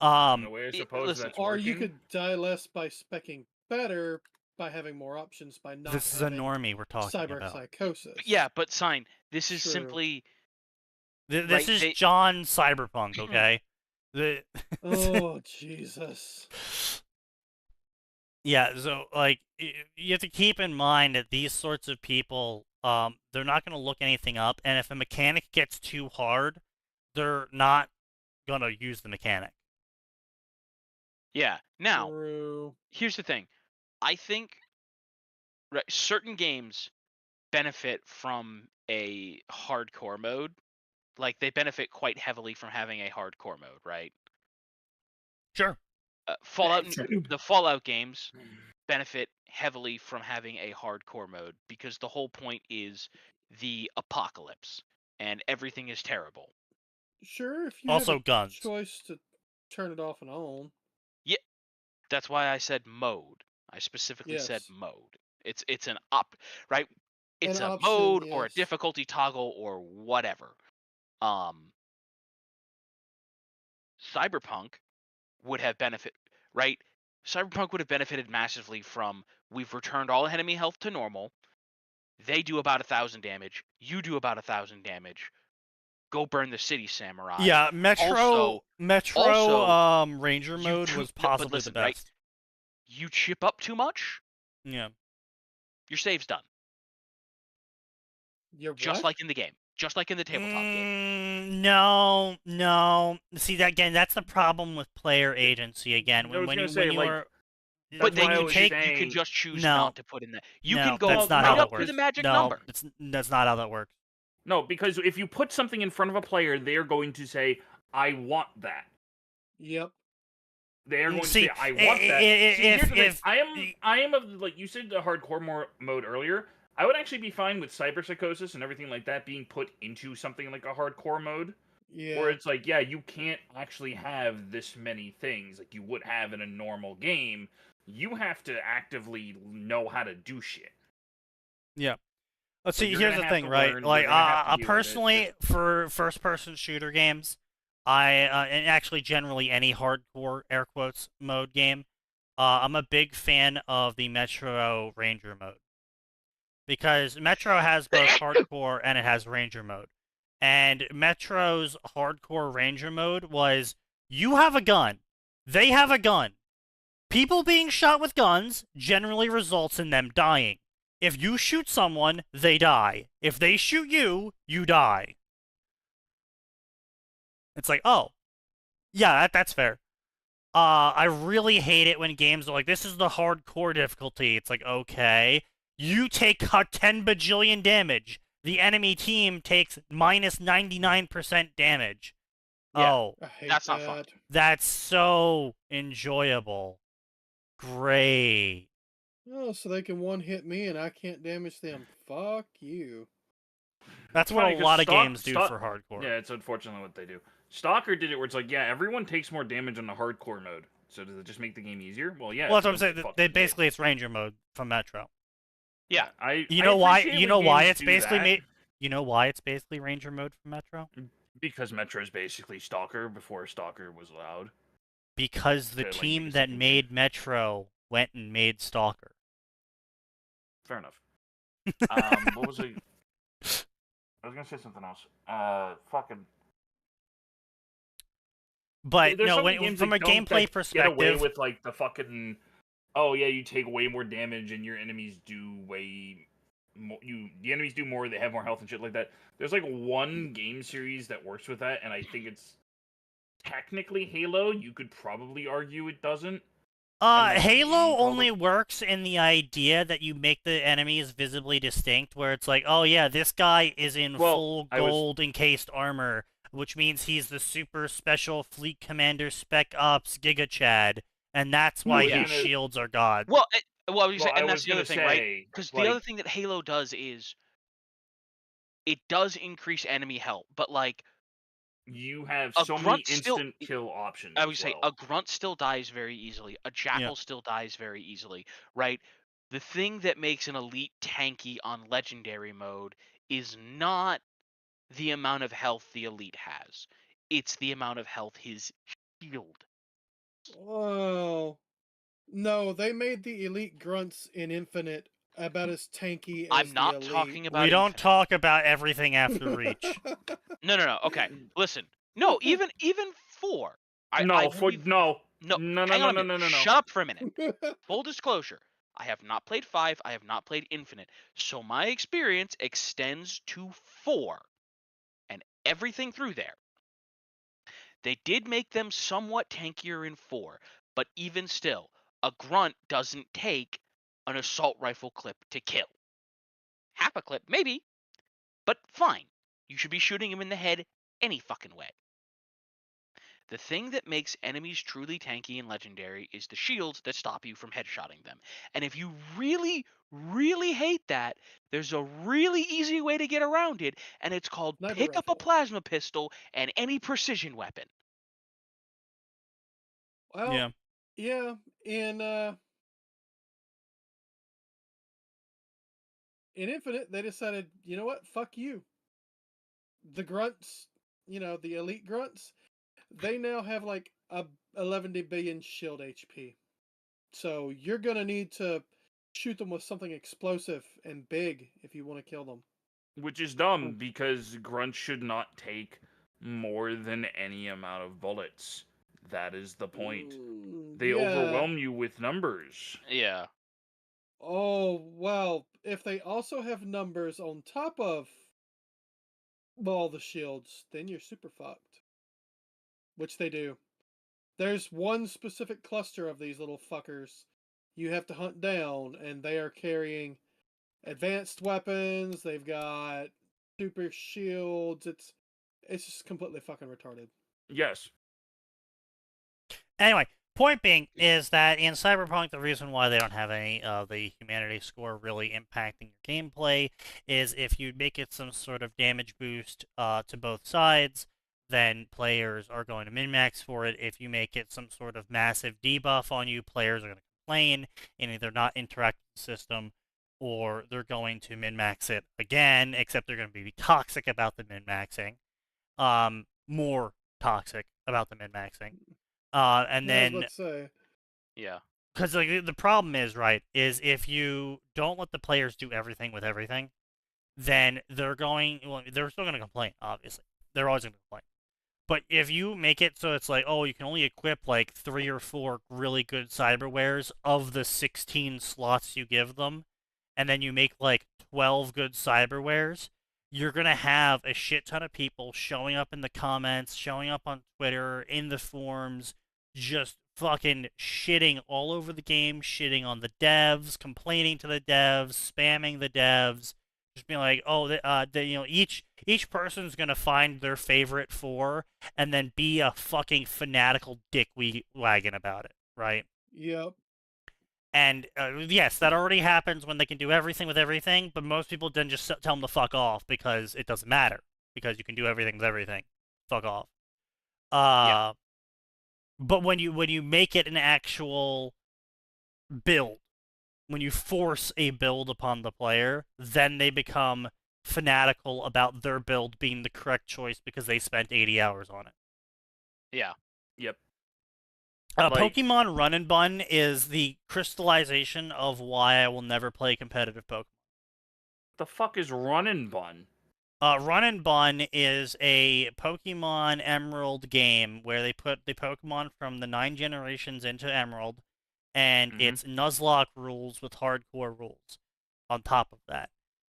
G: No way I suppose
C: listen,
G: that's
D: Or
G: working.
D: you could die less by specking better by having more options by not
A: This is a
D: having
A: normie we're talking
D: cyber
A: about.
D: psychosis.
C: Yeah, but sign. This is
D: True.
C: simply.
A: This
C: Right,
A: is
C: they-
A: John Cyberpunk, okay?
D: Oh Jesus.
A: Yeah, so like you have to keep in mind that these sorts of people, they're not going to look anything up, and if a mechanic gets too hard, they're not going to use the mechanic.
C: Yeah. Now,
D: True.
C: here's the thing. I think certain games benefit from a hardcore mode. Like, they benefit quite heavily from having a hardcore mode, right?
A: Sure.
C: Fallout, the Fallout games benefit heavily from having a hardcore mode because the whole point is the apocalypse and everything is terrible.
D: Sure, if you
A: Also
D: have a
A: guns.
D: choice to turn it off and on.
C: Yeah, that's why I said mode. I specifically said
D: Yes.
C: mode. It's an right? It's
D: An
C: a
D: option,
C: mode or a
D: yes.
C: difficulty toggle or whatever. Cyberpunk would have right? Cyberpunk would have benefited massively from we've returned all enemy health to normal. They do about 1,000 damage. You do about 1,000 damage. Go burn the city, samurai.
A: Yeah, Metro
C: also,
A: Ranger
C: you
A: mode
C: too-
A: was
C: no, but
A: possibly
C: listen,
A: the
C: right?
A: best.
C: You chip up too much,
A: Yeah.
C: your save's done.
D: Your
C: Just
D: what?
C: like in the game. Just like in the tabletop game.
A: No. See, that again, that's the problem with player agency again.
G: I was
A: When
G: gonna
A: you
G: say,
A: when you
G: like,
A: are
C: But then
G: why I
C: you
G: was
C: take you
G: saying-
C: can just choose
A: No.
C: not to put in that. You
A: no,
C: can go
A: that's not
C: right
A: how that
C: up to
A: works.
C: the magic
A: no,
C: number.
A: that's not how that works.
G: No, because if you put something in front of a player, they're going to say, "I want that."
D: Yep.
G: They are going
A: See,
G: to say, "I want that." See, here's the thing. I am of, like you said, the hardcore mode earlier. I would actually be fine with cyber psychosis and everything like that being put into something like a hardcore mode,
D: Yeah.
G: where it's like, yeah, you can't actually have this many things like you would have in a normal game. You have to actively know how to do shit.
A: Yeah. Let's see.
G: you're
A: Here's
G: gonna
A: the
G: have
A: thing,
G: to
A: right?
G: learn,
A: Like,
G: you're gonna have to deal with it,
A: personally, for first-person shooter games, and actually generally any hardcore air quotes mode game, I'm a big fan of the Metro Ranger mode because Metro has both hardcore and it has Ranger mode. And Metro's hardcore Ranger mode was you have a gun, they have a gun. People being shot with guns generally results in them dying. If you shoot someone, they die. If they shoot you, you die. It's like, oh, yeah, that's fair. I really hate it when games are like, this is the hardcore difficulty. It's like, okay, you take 10 bajillion damage. The enemy team takes minus 99% damage.
C: Yeah.
A: Oh,
D: I hate
C: That's
D: that.
C: not fun.
A: that's so enjoyable. Great.
D: Oh, so they can one hit me and I can't damage them. Fuck you.
A: That's what
G: funny
A: a
G: 'cause
A: lot of
G: Stalk-
A: games do
G: Stalk-
A: for hardcore.
G: Yeah, it's unfortunately what they do. Stalker did it where it's like, yeah, everyone takes more damage on the hardcore mode. So does it just make the game easier? Well, yeah.
A: Well, that's what I'm
G: it
A: saying.
G: fucking
A: They
G: did.
A: basically it's Ranger mode from Metro.
C: Yeah.
A: You know why?
G: appreciate
A: You
G: when
A: know why
G: games
A: it's
G: do
A: basically
G: that,
A: made. You know why it's basically Ranger mode from Metro?
G: because Metro is basically Stalker before Stalker was allowed.
A: Because the
G: To, like,
A: team
G: make
A: that
G: something
A: made Metro went and made Stalker.
G: Fair enough. What was I? I was gonna say something else. Fucking.
A: But
G: There's
A: no,
G: so many
A: when,
G: games
A: from
G: that
A: a
G: don't-
A: gameplay
G: that
A: perspective,
G: get away with like the fucking. Oh yeah, you take way more damage and your enemies do way more. The enemies do more. They have more health and shit like that. There's like one game series that works with that, and I think it's technically Halo. You could probably argue it doesn't. And the
A: Halo
G: game
A: only works in the idea that you make the enemies visibly distinct, where it's like, oh yeah, this guy is in full gold encased armor, which means he's the super special fleet commander spec ops Giga Chad, and that's why
C: Yeah.
A: his shields are god.
C: Well, Well, and
G: I
C: that's
G: was
C: the other
G: gonna
C: thing, right?
G: say,
C: Because
G: like,
C: the other thing that Halo does is it does increase enemy health, but like
G: you have
C: a
G: so many
C: grunt still.
G: instant kill options.
C: I would
G: as
C: say
G: well.
C: a grunt still dies very easily. A jackal still dies very easily, right? The thing that makes an elite tanky on legendary mode is not the amount of health the elite has. It's the amount of health his shield.
D: Oh. No, they made the elite grunts in Infinite about as tanky as
C: I'm not
D: the elite.
C: talking about
A: We don't
C: Infinite.
A: talk about everything after Reach.
C: No. Okay, listen. No, even 4. I believe.
G: No.
C: Hang on a minute. Shut up for a minute. Full disclosure. I have not played 5. I have not played Infinite. So my experience extends to 4 and everything through there. They did make them somewhat tankier in 4, but even still, a grunt doesn't take an assault rifle clip to kill. Half a clip, maybe, but fine. You should be shooting him in the head any fucking way. The thing that makes enemies truly tanky and legendary is the shields that stop you from headshotting them. And if you really, really hate that, there's a really easy way to get around it, and it's called
D: Sniper
C: pick up a
D: rifle.
C: plasma pistol and any precision weapon.
D: Well, yeah, in Infinite, they decided, you know what? Fuck you. The grunts, the elite grunts, they now have like a 11 billion shield HP. So you're gonna need to shoot them with something explosive and big if you want to kill them.
G: Which is dumb, because grunts should not take more than any amount of bullets. That is the point. They overwhelm you with numbers.
C: Yeah.
D: Oh, well, if they also have numbers on top of all the shields, then you're super fucked. Which they do. There's one specific cluster of these little fuckers you have to hunt down, and they are carrying advanced weapons, they've got super shields, it's just completely fucking retarded.
G: Yes.
A: Anyway, point being is that in Cyberpunk, the reason why they don't have any of the humanity score really impacting your gameplay is if you make it some sort of damage boost to both sides, then players are going to min-max for it. If you make it some sort of massive debuff on you, players are going to complain and either not interact with the system or they're going to min-max it again, except they're going to be toxic about the min-maxing. More toxic about the min-maxing. And then,
D: let's say,
C: yeah,
A: because like the problem is is if you don't let the players do everything with everything, then they're still going to complain. Obviously, they're always going to complain. But if you make it so it's like, oh, you can only equip like 3 or 4 really good cyberwares of the 16 slots you give them, and then you make like 12 good cyberwares, you're going to have a shit ton of people showing up in the comments, showing up on Twitter, in the forums, just fucking shitting all over the game, shitting on the devs, complaining to the devs, spamming the devs, just being like, oh, each person's gonna find their favorite 4 and then be a fucking fanatical dickwagon about it, right?
D: Yep.
A: And yes, that already happens when they can do everything with everything, but most people then just tell them to fuck off because it doesn't matter, because you can do everything with everything. Fuck off.
C: Yeah.
A: But when you make it an actual build, when you force a build upon the player, then they become fanatical about their build being the correct choice because they spent 80 hours on it.
C: Yeah.
G: Yep.
A: Pokemon Run and Bun is the crystallization of why I will never play competitive Pokemon.
G: The fuck is Run and Bun?
A: Run and Bun is a Pokemon Emerald game where they put the Pokemon from the 9 generations into Emerald, and it's Nuzlocke rules with hardcore rules on top of that.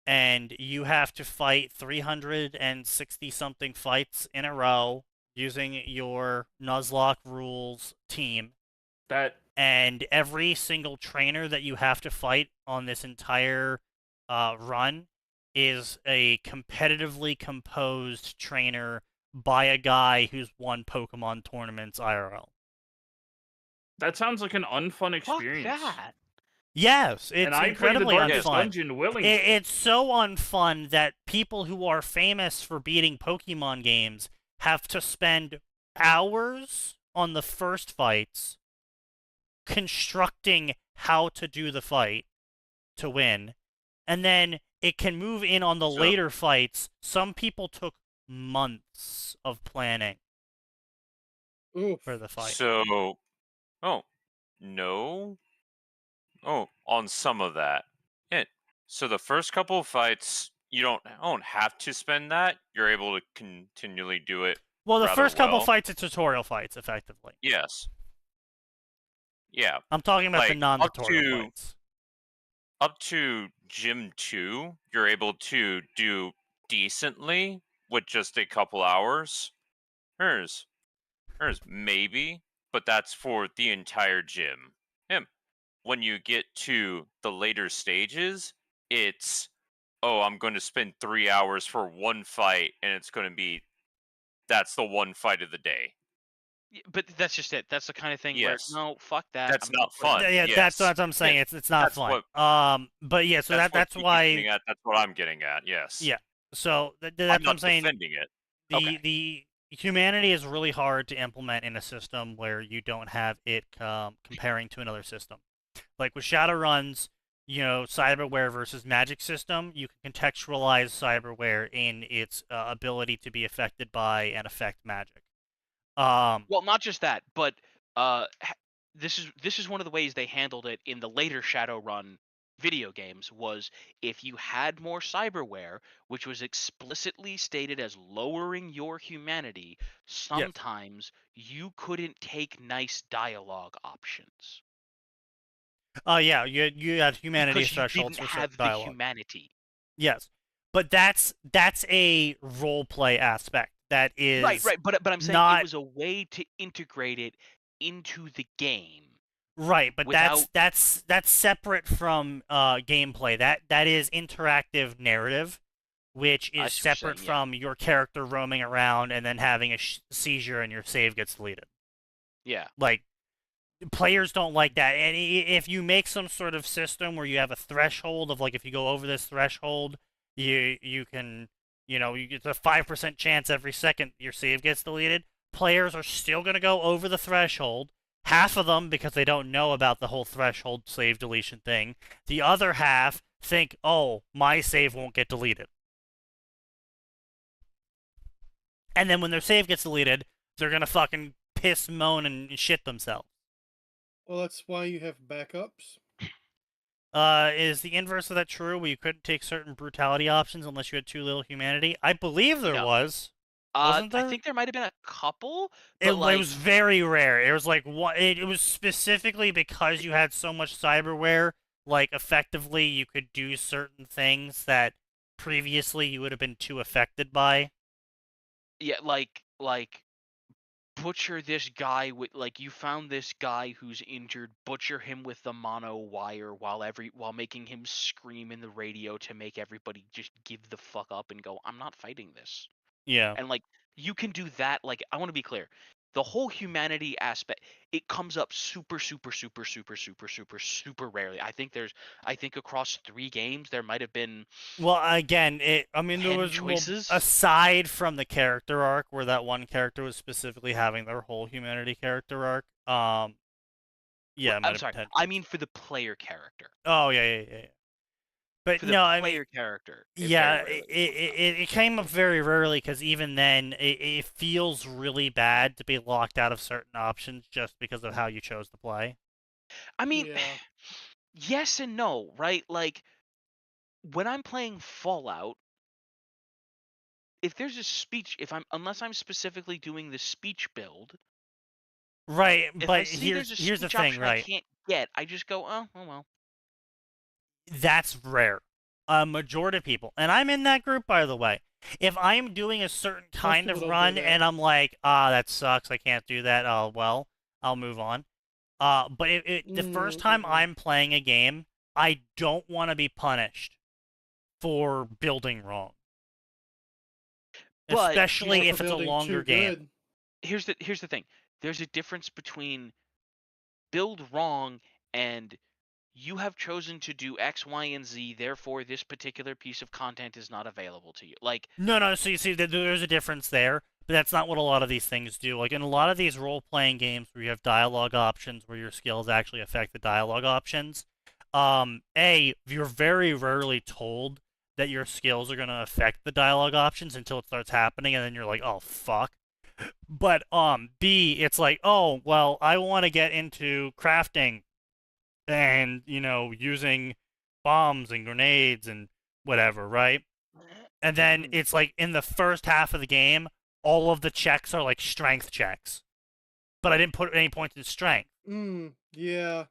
A: And you have to fight 360-something fights in a row using your Nuzlocke rules team. And every single trainer that you have to fight on this entire run is a competitively composed trainer by a guy who's won Pokemon tournaments IRL.
G: That sounds like an unfun experience.
C: Fuck that.
A: Yes,
G: And
A: it's
G: I played the
A: incredibly
G: Darkest
A: unfun.
G: Dungeon willingly.
A: It's so unfun that people who are famous for beating Pokemon games have to spend hours on the first fights constructing how to do the fight to win, and then it can move in on the later fights. Some people took months of planning for the fight.
F: So, no. On some of that. So the first couple of fights, you don't have to spend that. You're able to continually do it.
A: Well, the
F: rather
A: first couple
F: well.
A: fights are tutorial fights, effectively.
F: Yes. Yeah.
A: I'm talking about the
F: Like,
A: non-tutorial fights.
F: Up to Gym 2, you're able to do decently with just a couple hours. Hers maybe, but that's for the entire gym. When you get to the later stages, it's, I'm going to spend 3 hours for one fight, and it's going to be, that's the one fight of the day.
C: But that's just it. That's the kind of thing
F: Yes.
C: where no, fuck that.
F: That's
C: I'm
F: not
C: gonna play
F: fun.
A: Yeah,
F: yes.
A: that's what I'm saying. It's not
F: That's
A: fun.
F: what-
A: But yeah, so that's
F: what
A: why.
F: you're getting at, that's what I'm getting at. Yes.
A: Yeah. So that's
F: I'm
A: what
F: not
A: I'm saying.
F: defending it.
A: The humanity is really hard to implement in a system where you don't have it comparing to another system. Like with Shadowrun's, cyberware versus magic system, you can contextualize cyberware in its ability to be affected by and affect magic.
C: Well, not just that, but this is one of the ways they handled it in the later Shadowrun video games. Was if you had more cyberware, which was explicitly stated as lowering your humanity, sometimes you couldn't take nice dialogue options.
A: Yeah, you had humanity
C: because
A: thresholds
C: you didn't
A: for
C: have
A: dialogue.
C: the humanity.
A: Yes, but that's a role play aspect. That is
C: Right. But I'm saying
A: not
C: it was a way to integrate it into the game.
A: right. But
C: without...
A: that's separate from gameplay. That is interactive narrative, which is separate from your character roaming around and then having a seizure and your save gets deleted.
C: Yeah.
A: Like, players don't like that. And if you make some sort of system where you have a threshold of, like, if you go over this threshold, you can, you get a 5% chance every second your save gets deleted. Players are still going to go over the threshold. Half of them because they don't know about the whole threshold save deletion thing. The other half think, oh, my save won't get deleted. And then when their save gets deleted, they're going to fucking piss, moan, and shit themselves.
D: Well, that's why you have backups.
A: Is the inverse of that true, where you couldn't take certain brutality options unless you had too little humanity? I believe there was. Wasn't there?
C: I think there might have been a couple.
A: But it was very rare. It was like it was specifically because you had so much cyberware. Like, effectively, you could do certain things that previously you would have been too affected by.
C: Yeah, like butcher this guy with, like, you found this guy who's injured, butcher him with the mono wire while making him scream in the radio to make everybody just give the fuck up and go, I'm not fighting this.
A: Yeah.
C: And, like, you can do that. Like, I want to be clear. The whole humanity aspect, it comes up super, super, super, super, super, super, super rarely. I think across 3 games there might have been.
A: Well, again, there was
C: choices
A: aside from the character arc, where that one character was specifically having their whole humanity character arc. Yeah,
C: I'm sorry. I mean for the player character.
A: Oh yeah. But
C: for the
A: no,
C: player character.
A: Yeah, it came up very rarely because even then, it feels really bad to be locked out of certain options just because of how you chose to play.
C: I mean, yes and no, right? Like, when I'm playing Fallout, if there's a speech, unless I'm specifically doing the speech build,
A: right?
C: If
A: but
C: I see
A: here's the
C: speech
A: thing,
C: option
A: right?
C: I can't get, I just go, oh well.
A: That's rare. A majority of people, and I'm in that group, by the way. If I'm doing a certain kind of run and I'm like, that sucks, I can't do that. Oh well, I'll move on. But the first time I'm playing a game, I don't want to be punished for building wrong.
C: But
A: especially if it's a longer game.
C: Here's the thing. There's a difference between build wrong and you have chosen to do X, Y, and Z, therefore this particular piece of content is not available to you. Like,
A: No. So you see, there's a difference there, but that's not what a lot of these things do. Like in a lot of these role-playing games where you have dialogue options, where your skills actually affect the dialogue options, you're very rarely told that your skills are going to affect the dialogue options until it starts happening, and then you're like, oh fuck. But B, it's like, oh well, I want to get into crafting and using bombs and grenades and whatever, right? And then it's like in the first half of the game, all of the checks are like strength checks, but I didn't put any points in strength.
D: Yeah.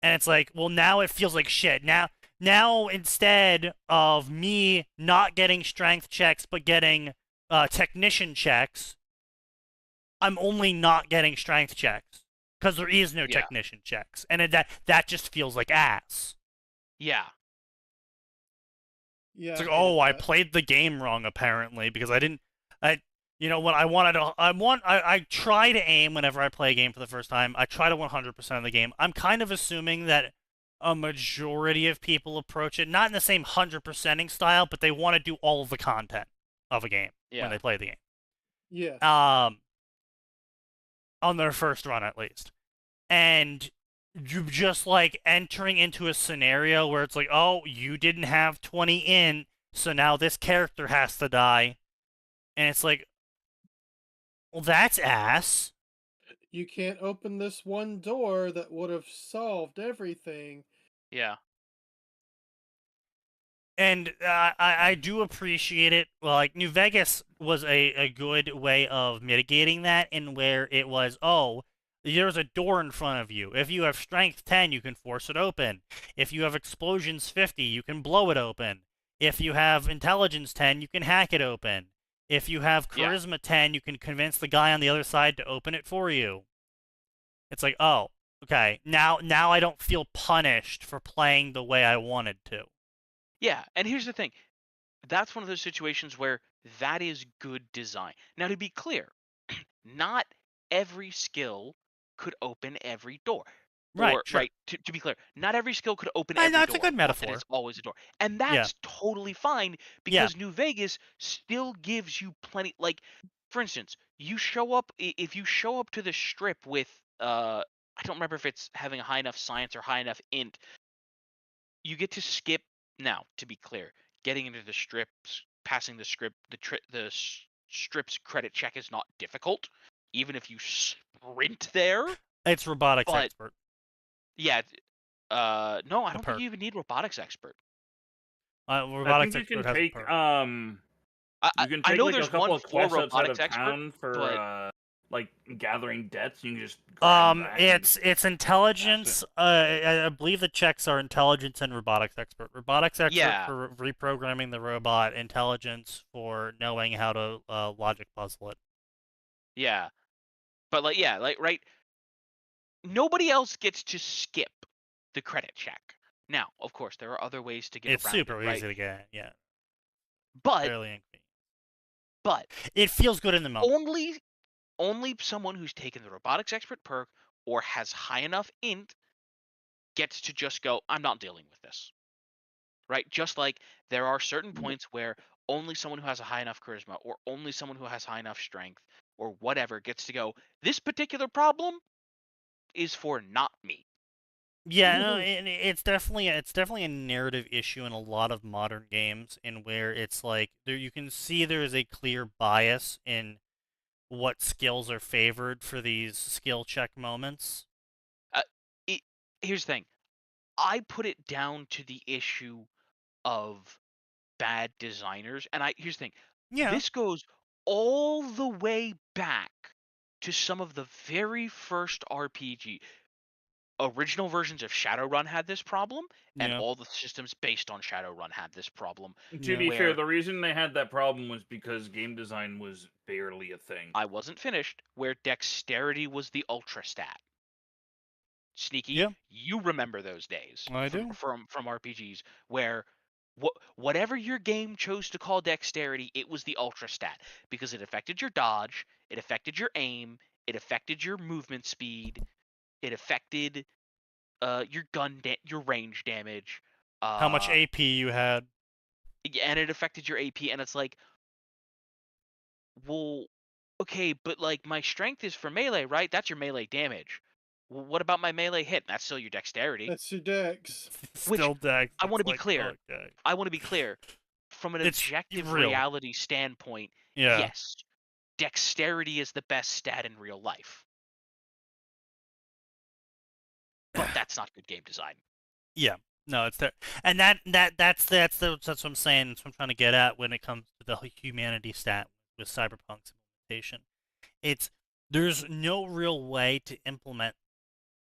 A: And it's like, well, now it feels like shit. Now instead of me not getting strength checks but getting technician checks, I'm only not getting strength checks because there is no technician checks, and that just feels like ass.
C: Yeah.
D: Yeah.
A: It's like, oh, I played the game wrong apparently because I didn't. I try to aim whenever I play a game for the first time. I try to 100% of the game. I'm kind of assuming that a majority of people approach it not in the same 100%ing style, but they want to do all of the content of a game when they play the game.
D: Yeah.
A: On their first run at least. And you just like entering into a scenario where it's like, oh, you didn't have 20 in, so now this character has to die. And it's like, well, that's ass.
D: You can't open this one door that would have solved everything.
C: Yeah.
A: And I do appreciate it. Well, like, New Vegas was a good way of mitigating that, in where it was, oh, there's a door in front of you. If you have strength 10, you can force it open. If you have explosions 50, you can blow it open. If you have intelligence 10, you can hack it open. If you have charisma 10, you can convince the guy on the other side to open it for you. It's like, oh, okay. Now I don't feel punished for playing the way I wanted to.
C: Yeah, and here's the thing. That's one of those situations where that is good design. Now, to be clear, not every skill could open every door.
A: Right,
C: Or,
A: sure.
C: right, to be clear, not every skill could open every door.
A: That's a good metaphor.
C: It's always a door. And that's totally fine, because New Vegas still gives you plenty. Like, for instance, if you show up to the strip with, I don't remember if it's having a high enough science or high enough int, you get to skip. Now, to be clear, getting into the strips, passing the strips credit check is not difficult, even if you sprint there.
A: It's robotics expert.
C: Yeah. No, I don't think you even need robotics expert.
A: Robotics
G: I think you
A: expert
G: can take you can take
C: I know
G: like
C: there's
G: a couple
C: one
G: of
C: for
G: quests outside of
C: robotics
G: town
C: expert,
G: for like gathering debts. You can just grab that
A: it's intelligence. I believe the checks are intelligence and robotics expert. Robotics expert for reprogramming the robot. Intelligence for knowing how to logic puzzle it.
C: Yeah, but right. Nobody else gets to skip the credit check. Now, of course, there are other ways to get
A: it's
C: around
A: super
C: it, right?
A: easy to get. Yeah,
C: but
A: fairly inconvenient.
C: But
A: it feels good in the moment.
C: Only someone who's taken the robotics expert perk or has high enough int gets to just go, I'm not dealing with this. Right? Just like there are certain points where only someone who has a high enough charisma or only someone who has high enough strength or whatever gets to go, this particular problem is for not me.
A: Yeah, no, it's definitely a narrative issue in a lot of modern games, in where it's like you can see there is a clear bias in what skills are favored for these skill check moments.
C: Here's the thing. I put it down to the issue of bad designers, and here's the thing.
A: Yeah.
C: This goes all the way back to some of the very first RPG. Original versions of Shadowrun had this problem, and all the systems based on Shadowrun had this problem.
G: To be fair, the reason they had that problem was because game design was barely a thing.
C: I wasn't finished, where dexterity was the ultra stat. Sneaky, you remember those days.
A: I do.
C: From RPGs, where whatever your game chose to call dexterity, it was the ultra stat, because it affected your dodge, it affected your aim, it affected your movement speed, it affected your range damage,
A: How much AP you had.
C: and it affected your AP, and it's like, well, okay, but like my strength is for melee, right? That's your melee damage. Well, what about my melee hit? That's still your dexterity.
D: That's your dex.
A: Still dex.
C: I want to be
A: Like,
C: clear.
A: okay.
C: I want to be clear. From an
A: It's
C: objective
A: real.
C: reality standpoint,
A: Yeah.
C: yes, dexterity is the best stat in real life. But that's not good game design.
A: Yeah. No, it's there. And that's what I'm saying. That's what I'm trying to get at when it comes to the humanity stat with Cyberpunk's implementation. There's no real way to implement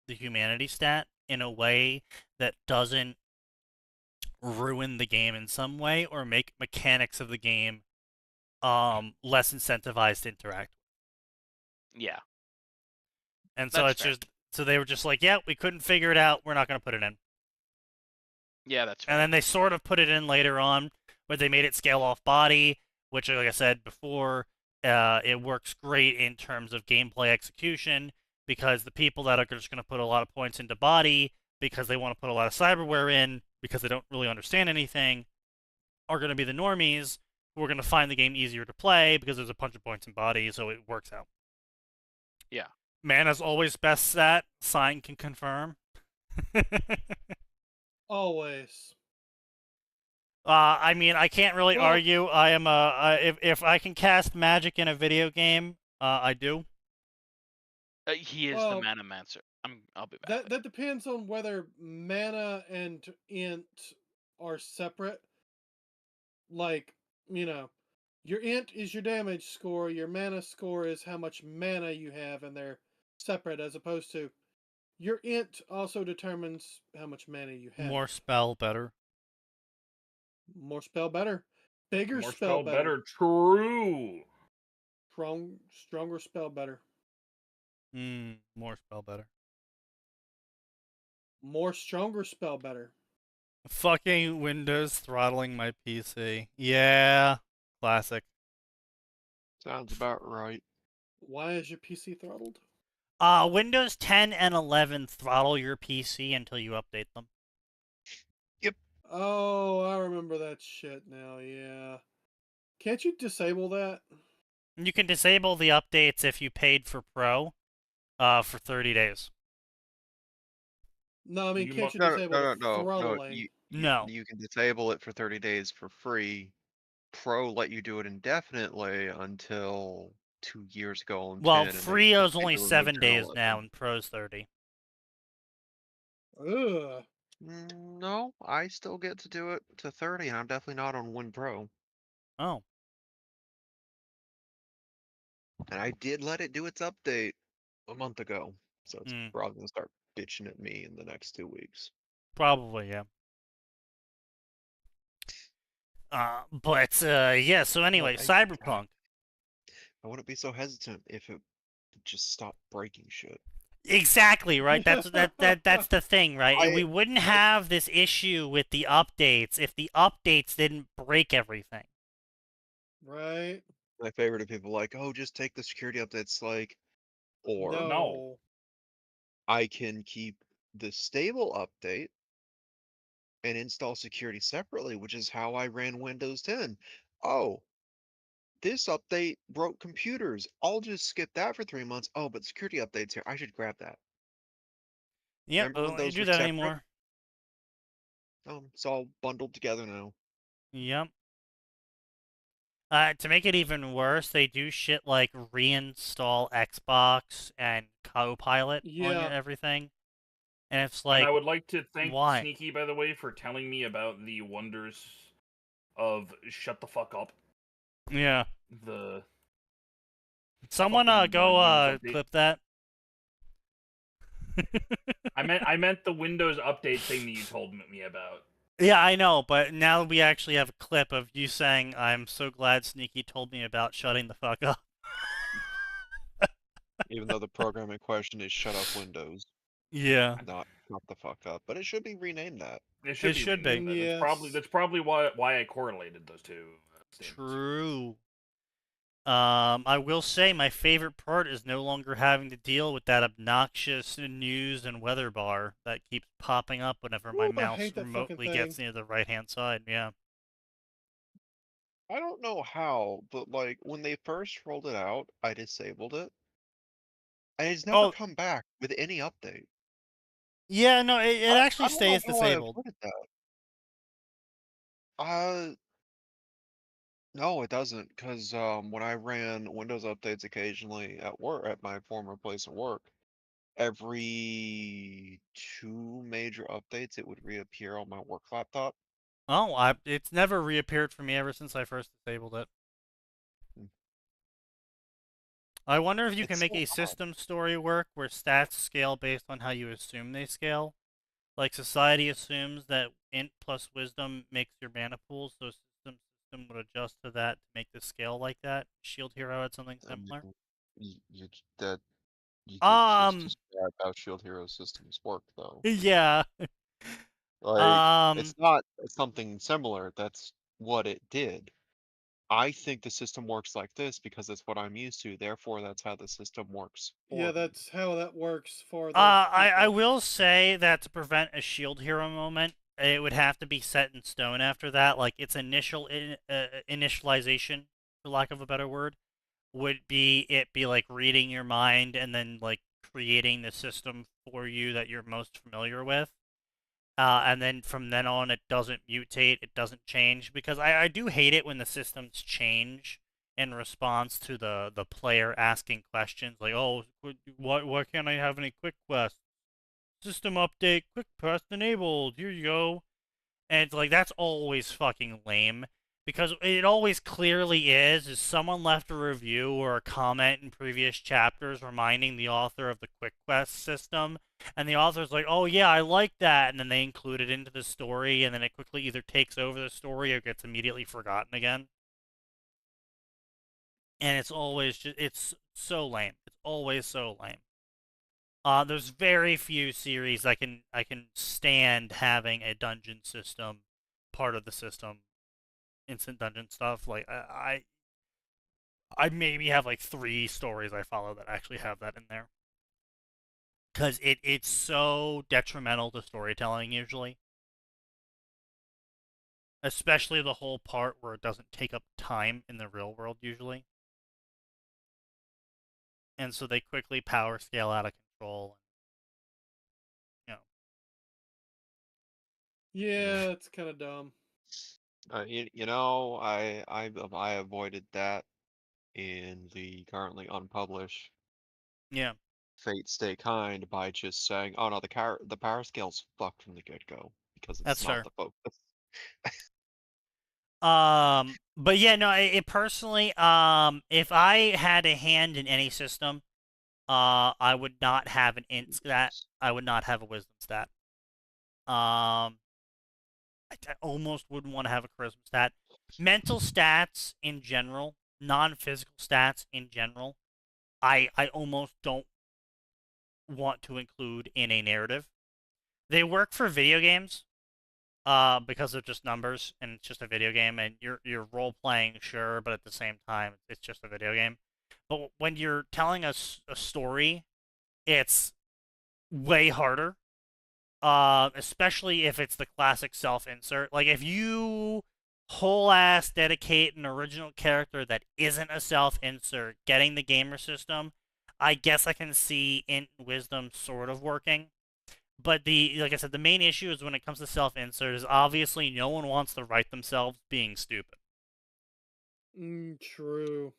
A: the humanity stat in a way that doesn't ruin the game in some way or make mechanics of the game less incentivized to interact.
C: Yeah.
A: And so
C: That's fair.
A: so they were just like, yeah, we couldn't figure it out, we're not going to put it in.
C: Yeah, that's fair.
A: And then they sort of put it in later on, where they made it scale off body, which, like I said before, it works great in terms of gameplay execution, because the people that are just going to put a lot of points into body because they want to put a lot of cyberware in because they don't really understand anything are going to be the normies who are going to find the game easier to play because there's a bunch of points in body, so it works out.
C: Yeah.
A: Mana's always best stat. Sign can confirm.
D: Always.
A: I mean, I can't really argue. I am if I can cast magic in a video game, I do.
C: He is the Manamancer. I'll be back.
D: That depends on whether mana and int are separate. Like, you know, your int is your damage score, your mana score is how much mana you have, and they're separate, as opposed to your int also determines how much mana you have.
A: More spell, better.
D: More spell, better. Bigger
G: More
D: spell, better.
G: True.
D: Stronger spell, better.
A: More spell, better.
D: More stronger spell, better.
A: Fucking Windows throttling my PC. Yeah, classic.
B: Sounds about right.
D: Why is your PC throttled?
A: Windows 10 and 11 throttle your PC until you update them.
B: Yep.
D: Oh, I remember that shit now, yeah. Can't you disable that?
A: You can disable the updates if you paid for Pro, for 30 days.
D: No, I mean, can't you disable throttling?
A: No.
B: You can disable it for 30 days for free. Pro let you do it indefinitely until 2 years ago on 10.
A: Well, free is only 7 days now, and Pro's 30.
D: Ugh.
B: No, I still get to do it to 30, and I'm definitely not on Win Pro.
A: Oh.
B: And I did let it do its update a month ago, so it's probably gonna start bitching at me in the next 2 weeks.
A: Probably, yeah. But yeah. So anyway, Cyberpunk.
B: I wouldn't be so hesitant if it just stopped breaking shit.
A: Exactly, right? That's the thing, right? And we wouldn't have this issue with the updates if the updates didn't break everything.
D: Right.
B: My favorite of people like, oh, just take the security updates, like, or
D: no.
B: I can keep the stable update and install security separately, which is how I ran Windows 10. Oh, this update broke computers. I'll just skip that for 3 months. Oh, but security updates here. I should grab that.
A: Yeah, but don't do that anymore.
B: It's all bundled together now.
A: Yep. To make it even worse, they do shit like reinstall Xbox and Copilot on everything. And it's like,
G: and I would like to thank
A: why?
G: Sneaky, by the way, for telling me about the wonders of shut the fuck up.
A: Yeah. Someone
G: fucking
A: go clip that.
G: I meant the Windows update thing that you told me about.
A: Yeah, I know, but now we actually have a clip of you saying, "I'm so glad Sneaky told me about shutting the fuck up."
B: Even though the program in question is shut up Windows.
A: Yeah.
B: Not the fuck up, but it should be renamed that.
G: It should be.
D: Yes.
G: That's probably why I correlated those two statements.
A: True. I will say my favorite part is no longer having to deal with that obnoxious news and weather bar that keeps popping up whenever my
D: Ooh, I
A: mouse
D: hate that fucking
A: remotely
D: thing.
A: gets near the right-hand side. Yeah.
B: I don't know how, but like when they first rolled it out, I disabled it, and it's never
A: Oh,
B: come back with any update.
A: yeah, no, it actually
B: I don't know
A: stays
B: how I
A: disabled.
B: avoided that. No, it doesn't, because when I ran Windows updates occasionally at work, at my former place of work, every 2 major updates, it would reappear on my work laptop.
A: Oh, it's never reappeared for me ever since I first disabled it.
B: Hmm.
A: I wonder if you can
B: It's
A: make
B: so
A: a
B: odd.
A: system story work where stats scale based on how you assume they scale. Like society assumes that int plus wisdom makes your mana pool, so system would adjust to that to make the scale like that. Shield Hero had something
B: I
A: similar.
B: mean, that you did just
A: Um,
B: describe how Shield Hero systems work, though.
A: yeah.
B: Like,
A: Um,
B: it's not something similar. That's what it did. I think the system works like this because it's what I'm used to. Therefore, that's how the system works
D: Yeah,
B: for me.
D: that's how that works for those
A: I
D: people.
A: will say that to prevent a Shield Hero moment, it would have to be set in stone after that. Like its initialization, for lack of a better word, would be like reading your mind and then like creating the system for you that you're most familiar with. And then from then on, it doesn't mutate, it doesn't change because I do hate it when the systems change in response to the player asking questions like, oh, why can't I have any quick quests? System update, quick quest enabled. Here you go. And it's like that's always fucking lame because it always clearly is someone left a review or a comment in previous chapters reminding the author of the quick quest system, and the author's like, "Oh yeah, I like that," and then they include it into the story, and then it quickly either takes over the story or gets immediately forgotten again. And it's always just it's so lame. It's always so lame. There's very few series I can stand having a dungeon system part of the system, instant dungeon stuff. Like I maybe have like 3 stories I follow that actually have that in there because it's so detrimental to storytelling usually, especially the whole part where it doesn't take up time in the real world usually, and so they quickly power scale out of control. You know,
D: Yeah, it's kind of dumb.
B: I avoided that in the currently unpublished
A: yeah,
B: Fate Stay Kind by just saying, "Oh no, the power scale's fucked from the get-go because it's
A: that's
B: not
A: fair.
B: the focus."
A: But yeah, no, it personally, if I had a hand in any system, I would not have an int stat. I would not have a wisdom stat. I almost wouldn't want to have a charisma stat. Mental stats in general, non-physical stats in general, I almost don't want to include in a narrative. They work for video games, because they're just numbers and it's just a video game and you're role playing, sure, but at the same time it's just a video game. But when you're telling us a story, it's way harder. Especially if it's the classic self-insert. Like if you whole ass dedicate an original character that isn't a self-insert getting the gamer system, I guess I can see int wisdom sort of working. But like I said, the main issue is when it comes to self-insert is obviously no one wants to write themselves being stupid.
D: True.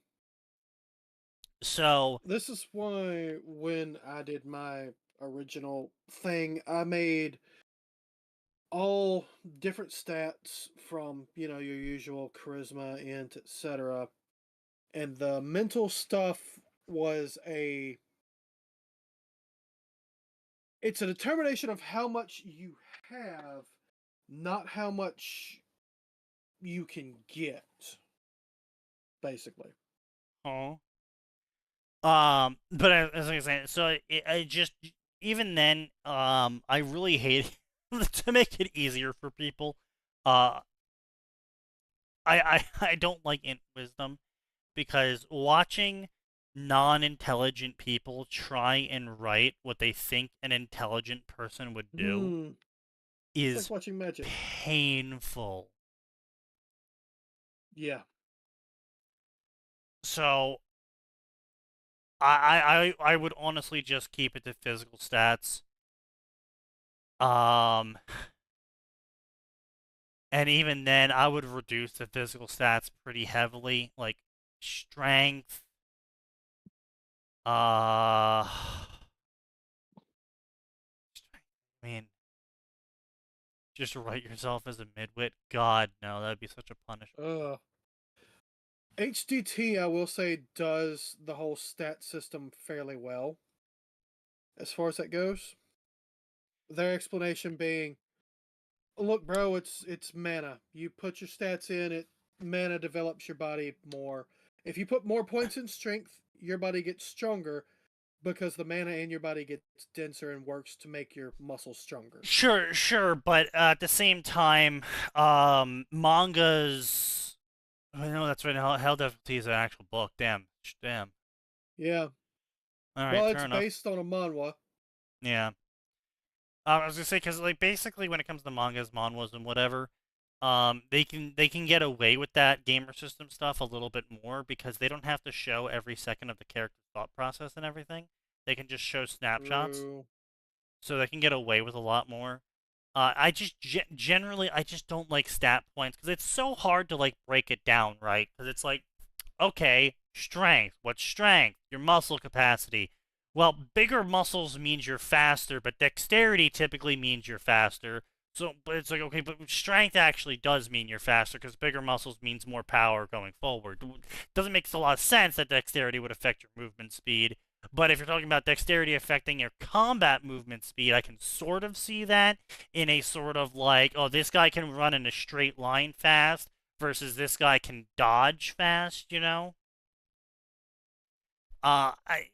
A: So
D: This is why when I did my original thing, I made all different stats from, your usual charisma, int, etc. And the mental stuff was it's a determination of how much you have, not how much you can get, basically.
A: oh, but as I was saying, so I just even then, I really hate to make it easier for people. Uh, I don't like int wisdom because watching non-intelligent people try and write what they think an intelligent person would do
D: It's
A: is
D: like watching magic.
A: painful.
D: Yeah.
A: So I would honestly just keep it to physical stats. And even then, I would reduce the physical stats pretty heavily, like strength. I mean, just write yourself as a midwit. God, no, that'd be such a punishment.
D: HDT, I will say, does the whole stat system fairly well, as far as that goes. Their explanation being, look, bro, it's mana. You put your stats in, it mana develops your body more. If you put more points in strength, your body gets stronger because the mana in your body gets denser and works to make your muscles stronger.
A: Sure, but at the same time, mangas. I know that's right. Hell Difficulty is an actual book. Damn.
D: Yeah.
A: All right,
D: well,
A: fair
D: it's
A: enough.
D: based on a manhwa.
A: Yeah. I was gonna say because like basically when it comes to mangas, manhwas, and whatever, they can get away with that gamer system stuff a little bit more because they don't have to show every second of the character's thought process and everything. They can just show snapshots,
D: True.
A: so they can get away with a lot more. I just generally I just don't like stat points because it's so hard to like break it down, right? Because it's like, okay, strength. What's strength? Your muscle capacity. Well, bigger muscles means you're faster, but dexterity typically means you're faster. So, but it's like, okay, but strength actually does mean you're faster because bigger muscles means more power going forward. Doesn't make a lot of sense that dexterity would affect your movement speed. But if you're talking about dexterity affecting your combat movement speed, I can sort of see that in a sort of like, oh, this guy can run in a straight line fast versus this guy can dodge fast, you know? I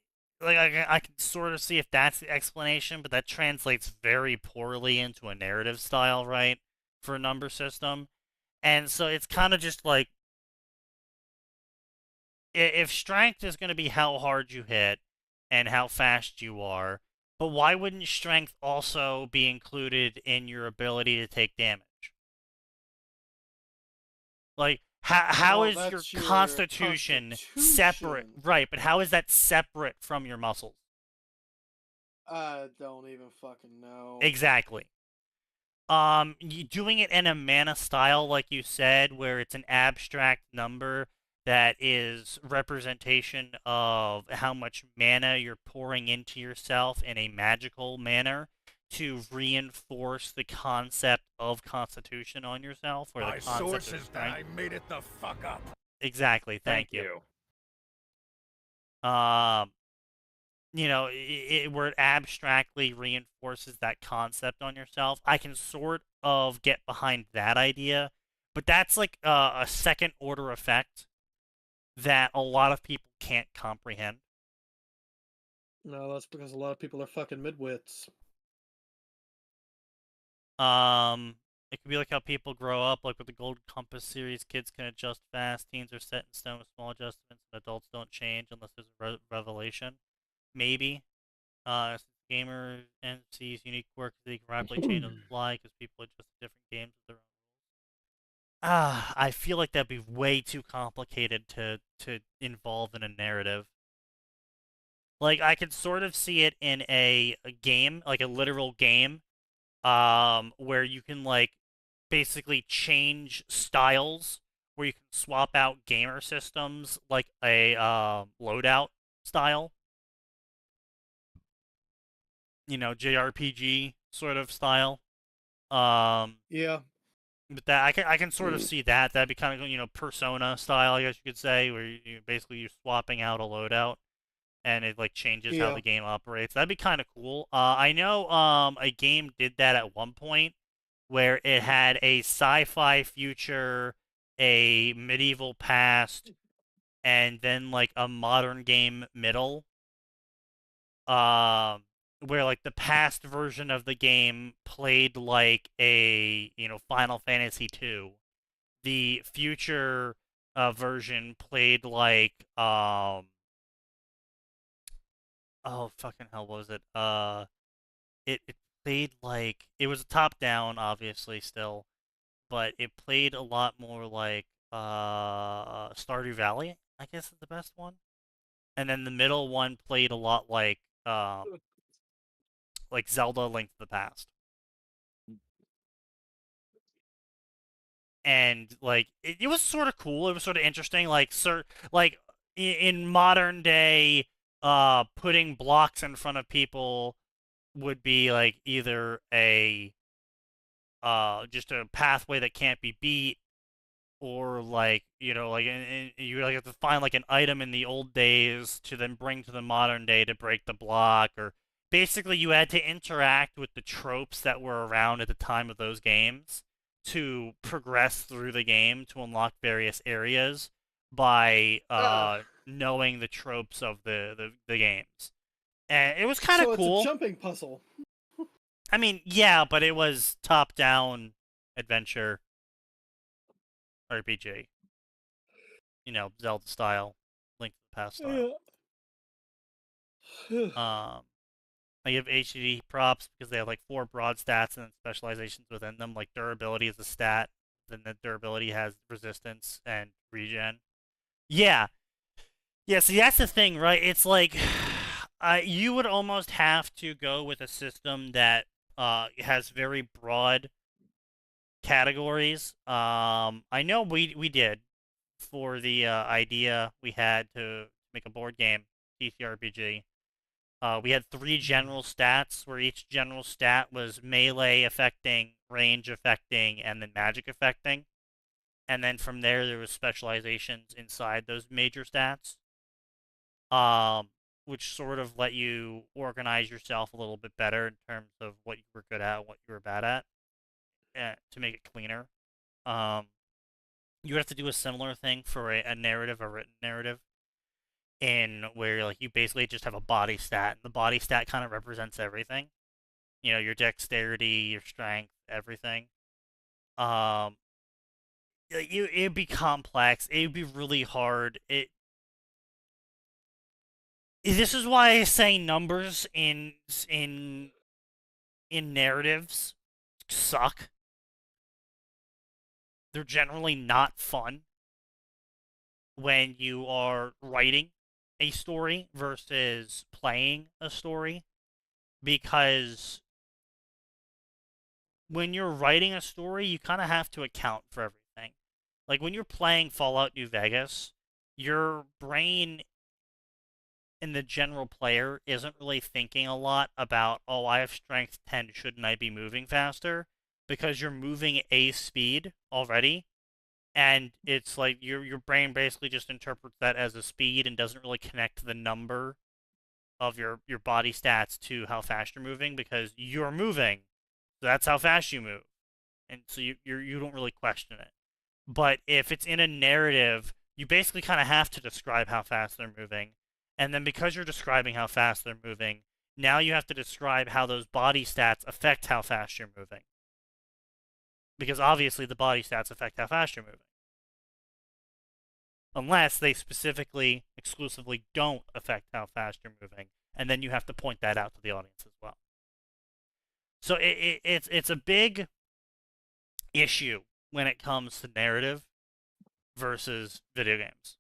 A: can sort of see if that's the explanation, but that translates very poorly into a narrative style, right? For a number system. And so it's kind of just like if strength is going to be how hard you hit and how fast you are, but why wouldn't strength also be included in your ability to take damage? Like, how is your constitution separate? Right, but how is that separate from your muscles?
D: I don't even fucking know.
A: Exactly. You doing it in a mana style, like you said, where it's an abstract number that is representation of how much mana you're pouring into yourself in a magical manner to reinforce the concept of constitution on yourself, or the concept
H: sources
A: of
H: that
A: strength.
H: I made it the fuck up.
A: Exactly. Thank you. You know, where it abstractly reinforces that concept on yourself. I can sort of get behind that idea, but that's like a second order effect that a lot of people can't comprehend.
D: No, that's because a lot of people are fucking midwits.
A: It could be like how people grow up, like with the Gold Compass series, kids can adjust fast, teens are set in stone with small adjustments, and adults don't change unless there's a revelation. Maybe. Gamer NC's unique quirks they can rapidly change on the fly because people adjust to different games with their own rules. I feel like that'd be way too complicated to involve in a narrative. Like, I could sort of see it in a game, like a literal game, where you can, like, basically change styles, where you can swap out gamer systems, like a loadout style. You know, JRPG sort of style.
D: Yeah.
A: But that I can sort of see that. That'd be kind of, you know, Persona style, I guess you could say, where basically you're swapping out a loadout and it like changes how the game operates. That'd be kind of cool. I know a game did that at one point where it had a sci-fi future, a medieval past, and then like a modern game middle. Where like the past version of the game played like a, you know, Final Fantasy 2. The future version played like oh fucking hell was it? It played like it was a top down, obviously still, but it played a lot more like Stardew Valley, I guess is the best one. And then the middle one played a lot like Zelda Link to the Past. And like it was sort of cool, it was sort of interesting, like in modern day putting blocks in front of people would be like either a just a pathway that can't be beat, or like like and you like have to find like an item in the old days to then bring to the modern day to break the block, or basically you had to interact with the tropes that were around at the time of those games to progress through the game to unlock various areas by knowing the tropes of the games. And it was kind of
D: So
A: cool.
D: it's a jumping puzzle.
A: I mean, yeah, but it was top-down adventure RPG. Zelda style, Link to the Past style. I give HDD props because they have like 4 broad stats and then specializations within them. Like durability is a stat, then the durability has resistance and regen. Yeah, see, that's the thing, right? It's like you would almost have to go with a system that has very broad categories. I know we did for the idea we had to make a board game TTRPG. We had 3 general stats where each general stat was melee affecting, range affecting, and then magic affecting. And then from there was specializations inside those major stats, which sort of let you organize yourself a little bit better in terms of what you were good at and what you were bad at, to make it cleaner. You have to do a similar thing for a narrative, a written narrative, in where like you basically just have a body stat, and the body stat kind of represents everything. Your dexterity, your strength, everything. It'd be complex. It'd be really hard. This is why I say numbers in narratives suck. They're generally not fun when you are writing a story versus playing a story, because when you're writing a story, you kind of have to account for everything. Like when you're playing Fallout New Vegas, your brain in the general player isn't really thinking a lot about, oh, I have strength 10, shouldn't I be moving faster? Because you're moving at a speed already, and it's like your brain basically just interprets that as a speed and doesn't really connect the number of your body stats to how fast you're moving, because you're moving, so that's how fast you move, and so you don't really question it. But if it's in a narrative, you basically kind of have to describe how fast they're moving, and then because you're describing how fast they're moving, now you have to describe how those body stats affect how fast you're moving, because obviously the body stats affect how fast you're moving. Unless they specifically, exclusively don't affect how fast you're moving, and then you have to point that out to the audience as well. So it's a big issue when it comes to narrative versus video games.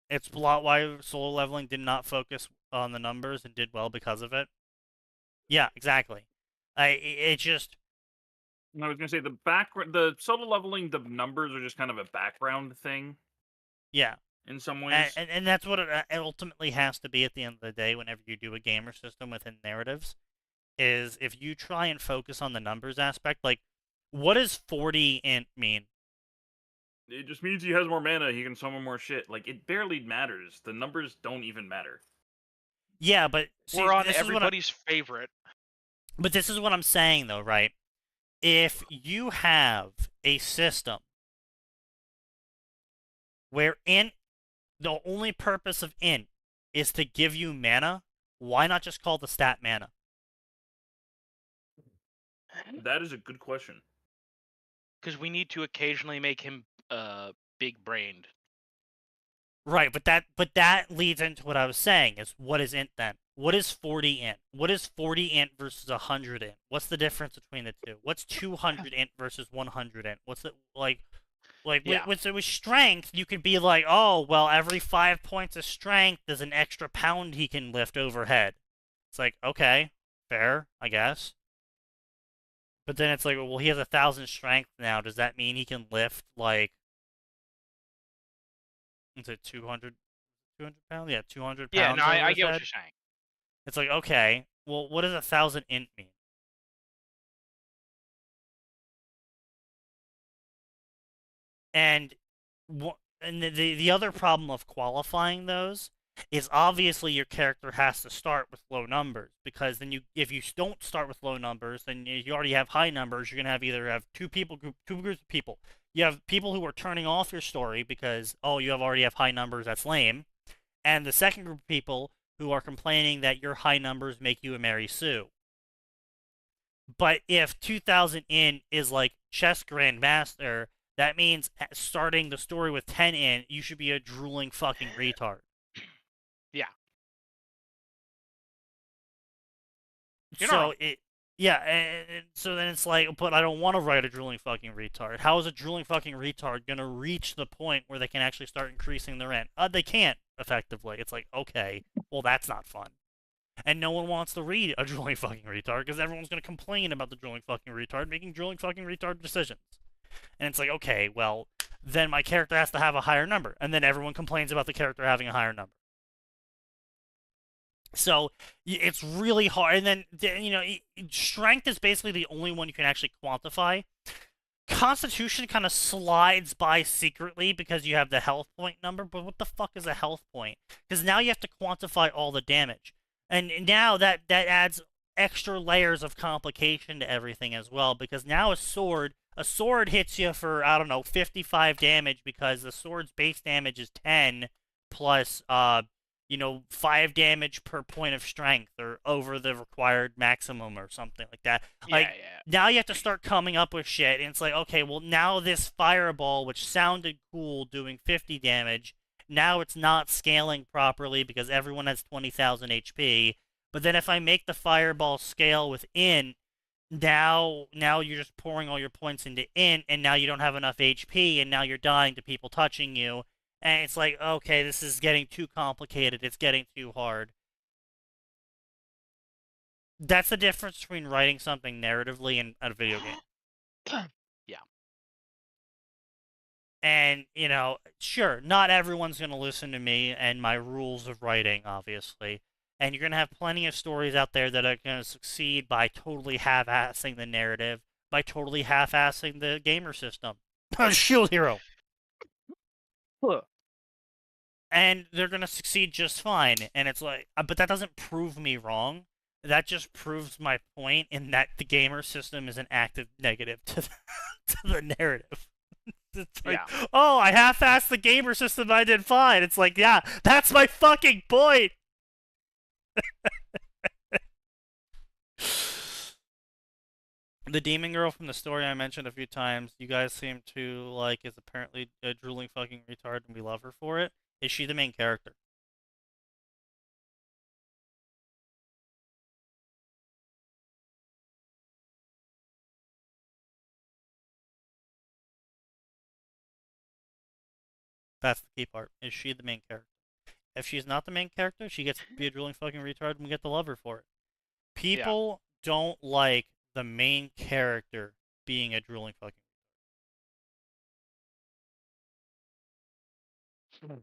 A: It's a lot why solo leveling did not focus on the numbers and did well because of it. Yeah, exactly. It just.
G: I was gonna say the solo leveling, the numbers are just kind of a background thing.
A: Yeah.
G: In some ways.
A: And that's what it ultimately has to be at the end of the day whenever you do a gamer system within narratives, is if you try and focus on the numbers aspect, like, what does 40 int mean?
G: It just means he has more mana, he can summon more shit. Like, it barely matters. The numbers don't even matter.
A: Yeah, but see,
C: we're on everybody's favorite.
A: But this is what I'm saying, though, right? If you have a system where int, the only purpose of int is to give you mana, why not just call the stat mana?
G: That is a good question.
C: Because we need to occasionally make him big-brained.
A: Right, but that leads into what I was saying is what is int then? What is 40 int? What is 40 int versus 100 int? What's the difference between the two? What's 200 int versus 100 int? What's the like
C: Yeah.
A: with strength, you could be like, oh, well, every 5 points of strength is an extra pound he can lift overhead. It's like, okay, fair, I guess. But then it's like, well, he has 1,000 strength now. Does that mean he can lift like, is it 200 pounds? Yeah, 200 pounds.
C: Yeah, no,
A: over
C: I
A: his
C: get what
A: head?
C: you're saying.
A: It's like, okay, well, what does 1,000 int mean? And the other problem of qualifying those is obviously your character has to start with low numbers, because then if you don't start with low numbers, then you already have high numbers. You're gonna either have two groups of people. You have people who are turning off your story because you already have high numbers. That's lame. And the second group of people who are complaining that your high numbers make you a Mary Sue. But if 2,000 in is like chess grandmaster, that means starting the story with 10 in, you should be a drooling fucking retard.
C: Yeah.
A: You're so and so then it's like, but I don't want to write a drooling fucking retard. How is a drooling fucking retard gonna reach the point where they can actually start increasing their rent? They can't effectively. It's like, okay, well that's not fun. And no one wants to read a drooling fucking retard because everyone's gonna complain about the drooling fucking retard making drooling fucking retard decisions. And it's like, okay, well, then my character has to have a higher number, and then everyone complains about the character having a higher number. So it's really hard. And then strength is basically the only one you can actually quantify. Constitution kind of slides by secretly because you have the health point number, but what the fuck is a health point? Because now you have to quantify all the damage, and now that adds extra layers of complication to everything as well. Because now a sword hits you for, I don't know, 55 damage because the sword's base damage is 10 plus 5 damage per point of strength or over the required maximum or something like that. Like, now you have to start coming up with shit, and it's like, okay, well, now this fireball, which sounded cool doing 50 damage, now it's not scaling properly because everyone has 20,000 HP. But then if I make the fireball scale with int, now you're just pouring all your points into int, and now you don't have enough HP, and now you're dying to people touching you. And it's like, okay, this is getting too complicated. It's getting too hard. That's the difference between writing something narratively and a video game.
C: Yeah.
A: And, sure, not everyone's going to listen to me and my rules of writing, obviously. And you're going to have plenty of stories out there that are going to succeed by totally half-assing the narrative, by totally half-assing the gamer system. Shield Hero. And they're going to succeed just fine. And it's like, but that doesn't prove me wrong. That just proves my point in that the gamer system is an active negative to the narrative. It's like, oh, I half-assed the gamer system, I did fine. It's like, yeah, that's my fucking point! The demon girl from the story I mentioned a few times, you guys seem to like, is apparently a drooling fucking retard and we love her for it. Is she the main character? That's the key part. Is she the main character? If she's not the main character, she gets to be a drooling fucking retard and we get to love her for it. People don't like the main character being a drooling fucking retard.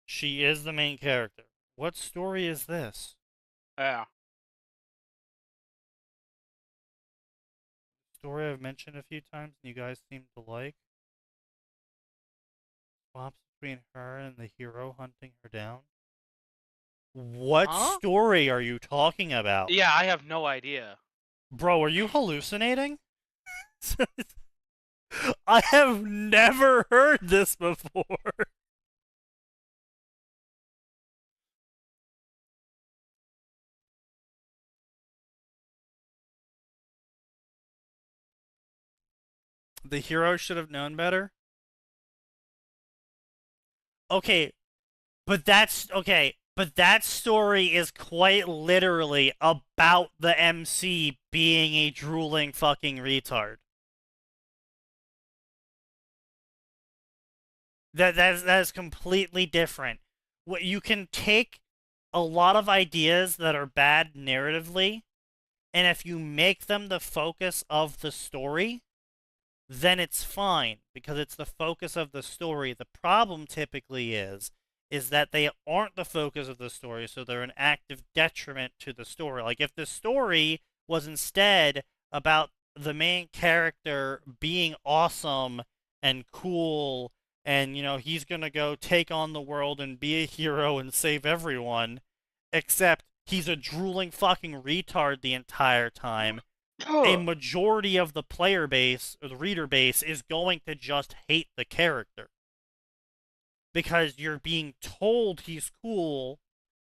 A: She is the main character. What story is this?
C: Yeah.
A: Story I've mentioned a few times and you guys seem to like. Swaps between her and the hero hunting her down. What story are you talking about?
C: Yeah, I have no idea.
A: Bro, are you hallucinating? I have never heard this before. The hero should have known better? Okay, But that's okay. But that story is quite literally about the MC being a drooling fucking retard. That is completely different. What you can take a lot of ideas that are bad narratively, and if you make them the focus of the story, then it's fine because it's the focus of the story. The problem typically is that they aren't the focus of the story, so they're an active detriment to the story. Like if the story was instead about the main character being awesome and cool and he's going to go take on the world and be a hero and save everyone, except he's a drooling fucking retard the entire time, a majority of the player base or the reader base is going to just hate the character because you're being told he's cool,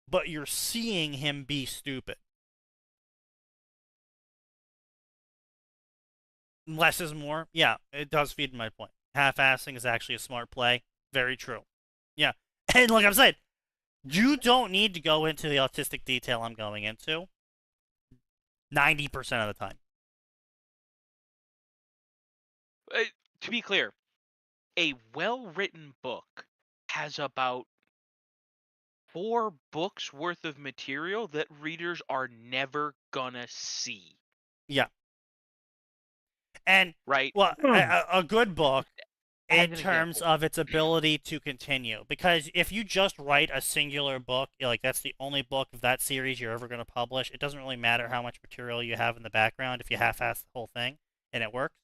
A: but you're seeing him be stupid. Less is more. Yeah, it does feed my point. Half-assing is actually a smart play. Very true. Yeah. And like I've said, you don't need to go into the autistic detail I'm going into 90% of the time.
C: To be clear, a well-written book has about 4 books worth of material that readers are never gonna see.
A: Yeah. And,
C: right?
A: Well, a good book in terms of its ability to continue. Because if you just write a singular book, like that's the only book of that series you're ever going to publish, it doesn't really matter how much material you have in the background if you half-ass the whole thing and it works.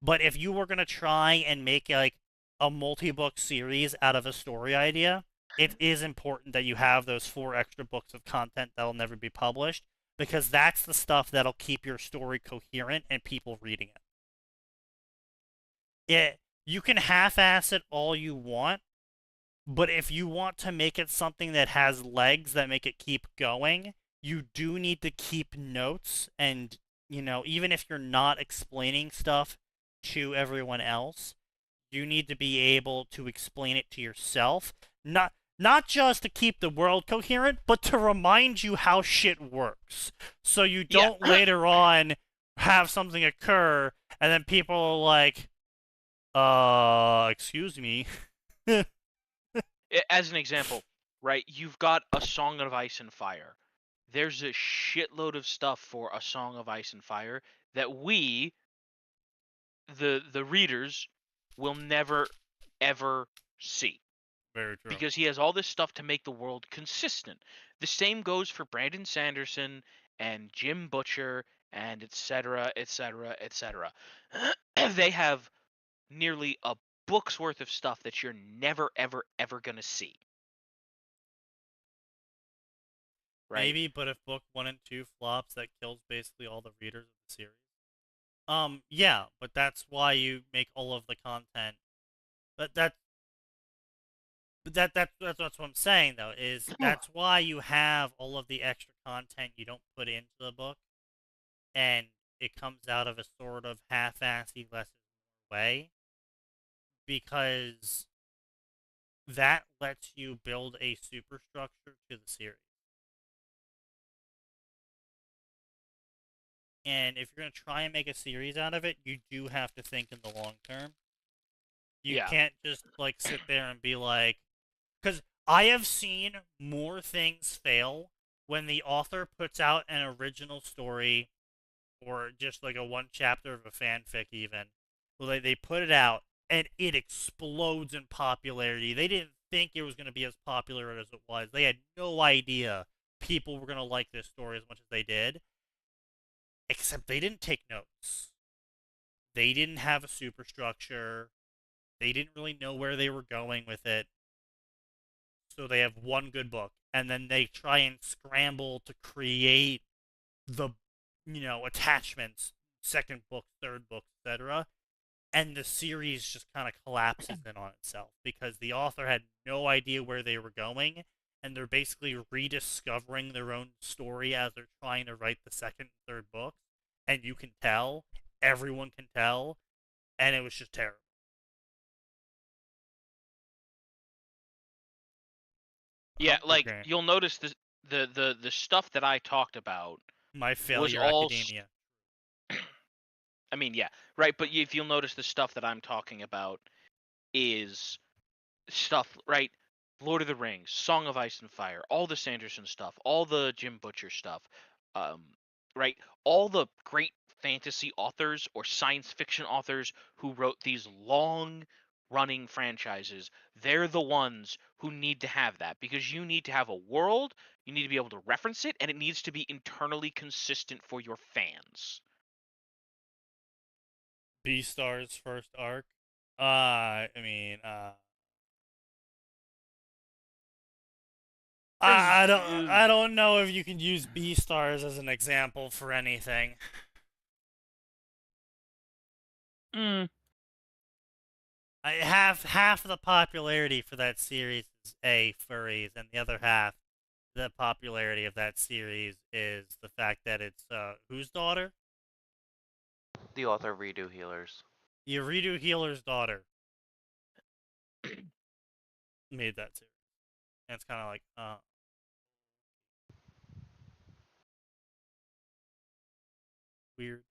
A: But if you were going to try and make like a multi-book series out of a story idea, it is important that you have those 4 extra books of content that'll never be published, because that's the stuff that'll keep your story coherent and people reading it. You can half-ass it all you want, but if you want to make it something that has legs that make it keep going, you do need to keep notes, and even if you're not explaining stuff to everyone else, you need to be able to explain it to yourself, not just to keep the world coherent, but to remind you how shit works, so you don't later on have something occur and then people are like, excuse me.
C: As an example, right, you've got A Song of Ice and Fire. There's a shitload of stuff for A Song of Ice and Fire that we, the readers, will never, ever see.
A: Very true.
C: Because he has all this stuff to make the world consistent. The same goes for Brandon Sanderson and Jim Butcher and etc., etc., etc. They have nearly a book's worth of stuff that you're never, ever, ever gonna see. Right?
A: Maybe, but if book 1 and 2 flops, that kills basically all the readers of the series. Yeah, but that's why you make all of the content. That's what I'm saying though. Is that's why you have all of the extra content you don't put into the book, and it comes out of a sort of half-assy less way. Because that lets you build a superstructure to the series. And if you're going to try and make a series out of it, you do have to think in the long term. You can't just, like, sit there and be like... Because I have seen more things fail when the author puts out an original story, or just, like, a one chapter of a fanfic even. Well, they put it out, and it explodes in popularity. They didn't think it was going to be as popular as it was. They had no idea people were going to like this story as much as they did. Except they didn't take notes. They didn't have a superstructure. They didn't really know where they were going with it. So they have one good book. And then they try and scramble to create the, attachments, second book, third book, etc., and the series just kind of collapses in on itself because the author had no idea where they were going, and they're basically rediscovering their own story as they're trying to write the second and third book, and you can tell, everyone can tell, and it was just terrible.
C: Yeah,
A: Hunger
C: like
A: Games.
C: you'll notice the stuff that I talked about
A: My
C: was
A: Failure
C: all.
A: Academia.
C: I mean, yeah, right. But if you'll notice, the stuff that I'm talking about is stuff, right? Lord of the Rings, Song of Ice and Fire, all the Sanderson stuff, all the Jim Butcher stuff, right? All the great fantasy authors or science fiction authors who wrote these long running franchises, they're the ones who need to have that, because you need to have a world, you need to be able to reference it, and it needs to be internally consistent for your fans.
A: Beastar's first arc. I mean, I don't know if you can use Beastars as an example for anything. Half the popularity for that series is furries, and the other half, the popularity of that series is the fact that it's whose daughter?
E: The author of Redo Healers.
A: Yeah, Redo Healer's daughter made that series. And it's kind of like, weird.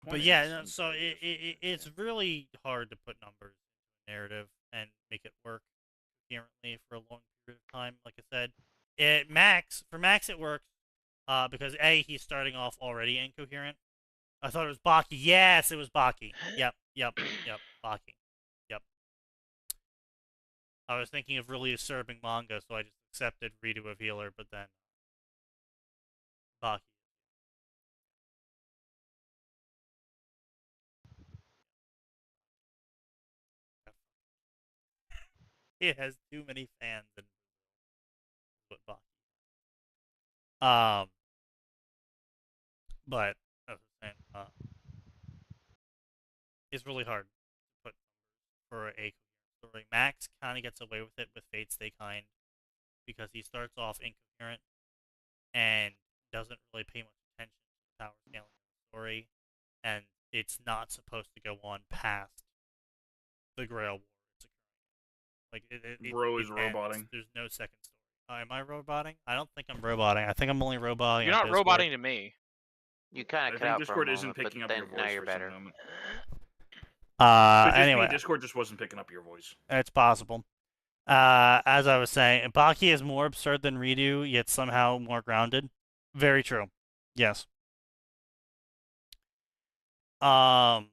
A: But yeah, no, so it's really hard to put numbers in a narrative and make it work coherently for a long period of time. Like I said, for Max it works because he's starting off already incoherent. I thought it was Baki. Yes, it was Baki. Yep, Baki. Yep. I was thinking of really disturbing manga, so I just accepted Redo of Healer, but then Baki. It has too many fans and what Baki. But as I was saying, it's really hard to put for a coherent story. Max kind of gets away with it with Fate Stay Kind because he starts off incoherent and doesn't really pay much attention to the power scaling of the story, and it's not supposed to go on past the Grail War. It's occurring. Like
G: Bro is
A: ends.
G: roboting.
A: There's no second story. Am I roboting? I don't think I'm roboting. I think I'm only roboting.
C: You're
A: on
C: not
A: Discord.
C: roboting to me.
E: You kind
G: I
E: of cut
G: think
E: out
G: Discord
E: for a
G: isn't
E: moment,
G: picking
E: but
G: up
E: then
G: your voice
E: now you're
G: for some
E: better.
G: moment.
A: Anyway,
G: Anyway, Discord just wasn't picking up your voice.
A: It's possible. As I was saying, Baki is more absurd than Redo, yet somehow more grounded. Very true. Yes. But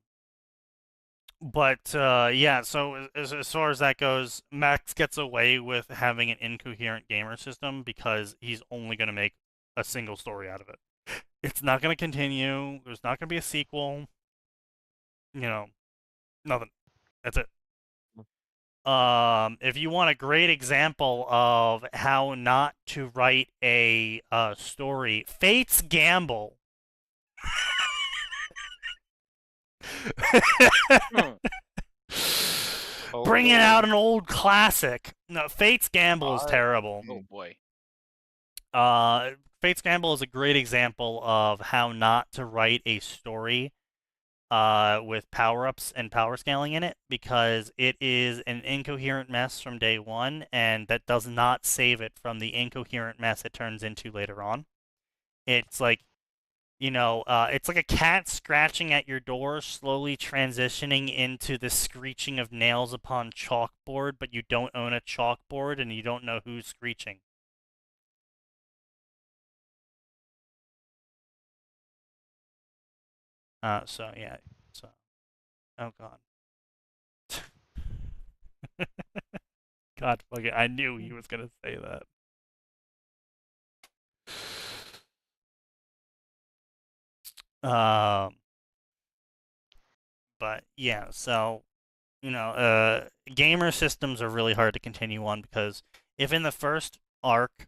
A: yeah. So as far as that goes, Max gets away with having an incoherent gamer system because he's only going to make a single story out of it. It's not going to continue. There's not going to be a sequel. You know, nothing. That's it. If you want a great example of how not to write a story, Fate's Gamble. Bringing out an old classic. No, Fate's Gamble is terrible.
C: Oh boy.
A: Fate's Gamble is a great example of how not to write a story with power-ups and power scaling in it, because it is an incoherent mess from day one, and that does not save it from the incoherent mess it turns into later on. It's like, it's like a cat scratching at your door, slowly transitioning into the screeching of nails upon chalkboard, but you don't own a chalkboard and you don't know who's screeching. So yeah, oh god. God fuck it, I knew he was gonna say that. But yeah, so gamer systems are really hard to continue on, because if in the first arc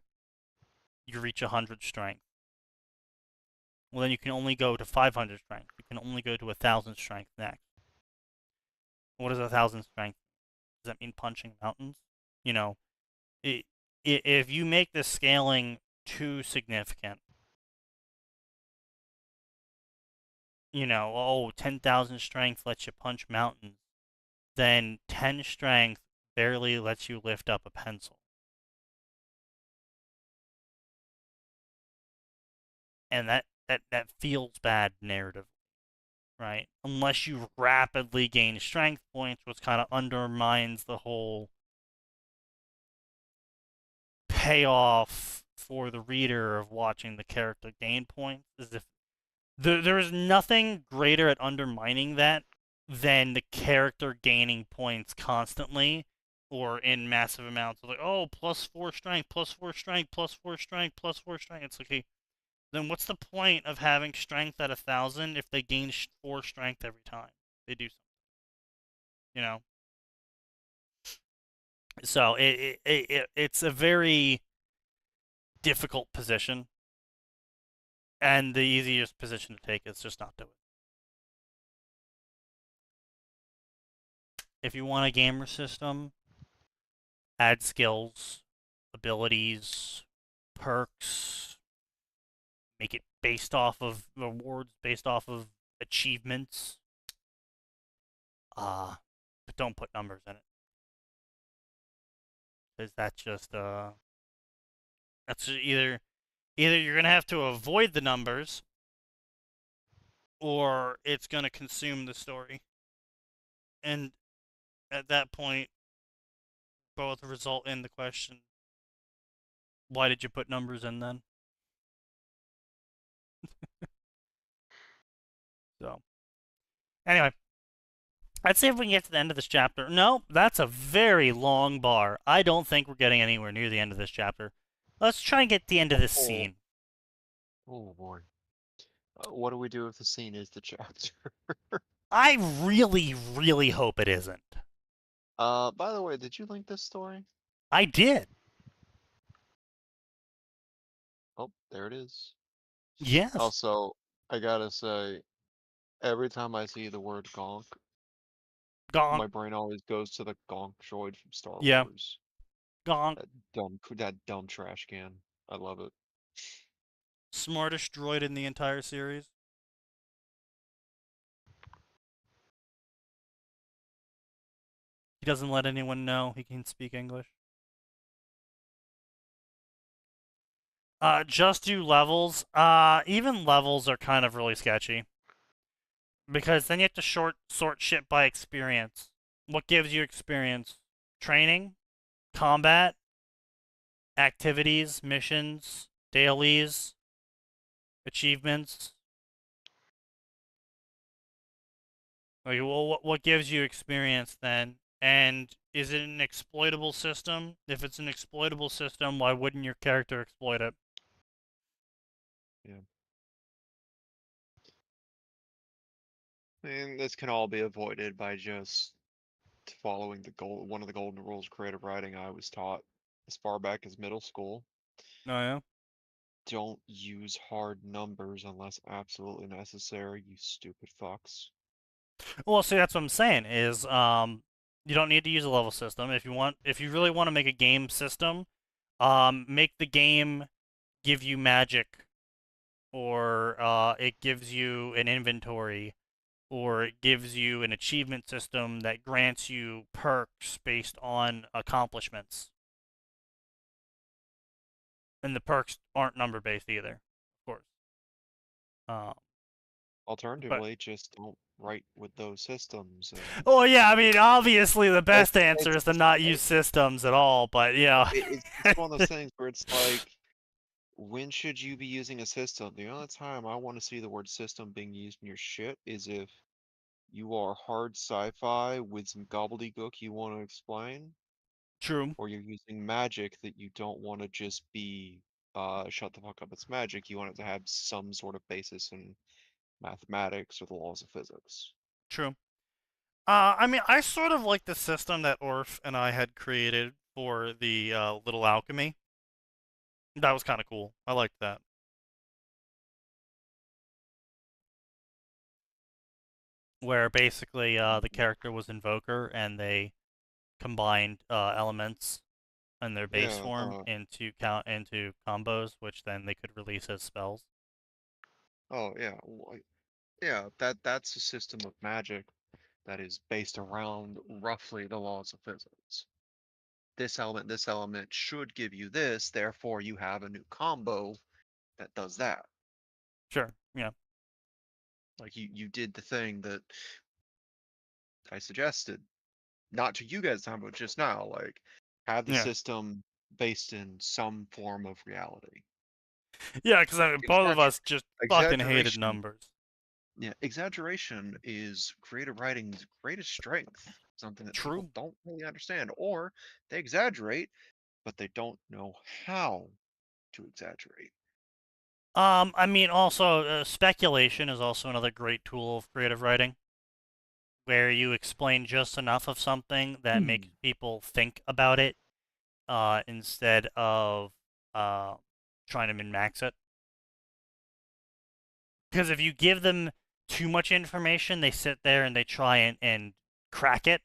A: you reach 100 strength, well then you can only go to 500 strength. You can only go to 1,000 strength next. What is 1,000 strength? Does that mean punching mountains? If you make the scaling too significant, 10,000 strength lets you punch mountains. then 10 strength barely lets you lift up a pencil. And that feels bad narrative, right? Unless you rapidly gain strength points, which kind of undermines the whole payoff for the reader of watching the character gain points. As if there is nothing greater at undermining that than the character gaining points constantly or in massive amounts. Like, oh, +4 strength, +4 strength, +4 strength, +4 strength. It's okay. Then what's the point of having strength at 1,000 if they gain 4 strength every time they do something? You know. So it's a very difficult position, and the easiest position to take is just not do it. If you want a gamer system, add skills, abilities, perks, make it based off of rewards, based off of achievements. But don't put numbers in it. Because that's just that's either you're gonna have to avoid the numbers, or it's gonna consume the story. And at that point, both result in the question, why did you put numbers in then? So, anyway, let's see if we can get to the end of this chapter. No, that's a very long bar. I don't think we're getting anywhere near the end of this chapter. Let's try and get the end of this scene.
B: Oh boy. What do we do if the scene is the chapter?
A: I really, really hope it isn't.
B: By the way, did you link this story?
A: I did.
B: Oh, there it is.
A: Yes.
B: Also, I gotta say, every time I see the word gonk,
A: Gonk.
B: my brain always goes to the gonk droid from Star
A: Yeah.
B: Wars.
A: Gonk.
B: That dumb trash can. I love it.
A: Smartest droid in the entire series. He doesn't let anyone know he can speak English. Just do levels. Even levels are kind of really sketchy. Because then you have to sort shit by experience. What gives you experience? Training, combat, activities, missions, dailies, achievements. Like, well, what gives you experience then? And is it an exploitable system? If it's an exploitable system, why wouldn't your character exploit it?
B: Yeah. And this can all be avoided by just following one of the golden rules of creative writing I was taught as far back as middle school.
A: Oh, yeah?
B: Don't use hard numbers unless absolutely necessary, you stupid fucks.
A: Well, see, that's what I'm saying, is, you don't need to use a level system. If you really want to make a game system, make the game give you magic, or, it gives you an inventory, or it gives you an achievement system that grants you perks based on accomplishments. And the perks aren't number-based either, of course.
B: Alternatively, just don't write with those systems.
A: Well, yeah, I mean, obviously the best answer is to not use systems at all, but, yeah.
B: It's one of those things where it's like, when should you be using a system? The only time I want to see the word system being used in your shit is if you are hard sci-fi with some gobbledygook you want to explain,
A: True.
B: or you're using magic that you don't want to just be, shut the fuck up, it's magic. You want it to have some sort of basis in mathematics or the laws of physics.
A: True. I mean, I sort of like the system that Orf and I had created for the Little Alchemy. That was kind of cool. I liked that. Where basically the character was Invoker, and they combined elements in their base form into combos, which then they could release as spells.
B: Oh yeah, yeah. That's a system of magic. that is based around roughly the laws of physics. This element should give you this, therefore you have a new combo that does that.
A: Sure. Yeah.
B: Like you did the thing that I suggested, not to you guys time, but just now, like have the
A: Yeah.
B: system based in some form of reality.
A: Yeah, because I mean, both of us just fucking hated
B: Exaggeration.
A: numbers.
B: Yeah, exaggeration is creative writing's greatest strength. Something that people
A: True.
B: don't really understand, or they exaggerate, but they don't know how to exaggerate.
A: I mean, also, speculation is also another great tool of creative writing, where you explain just enough of something that makes people think about it, instead of trying to min-max it. Because if you give them too much information, they sit there and they try and crack it.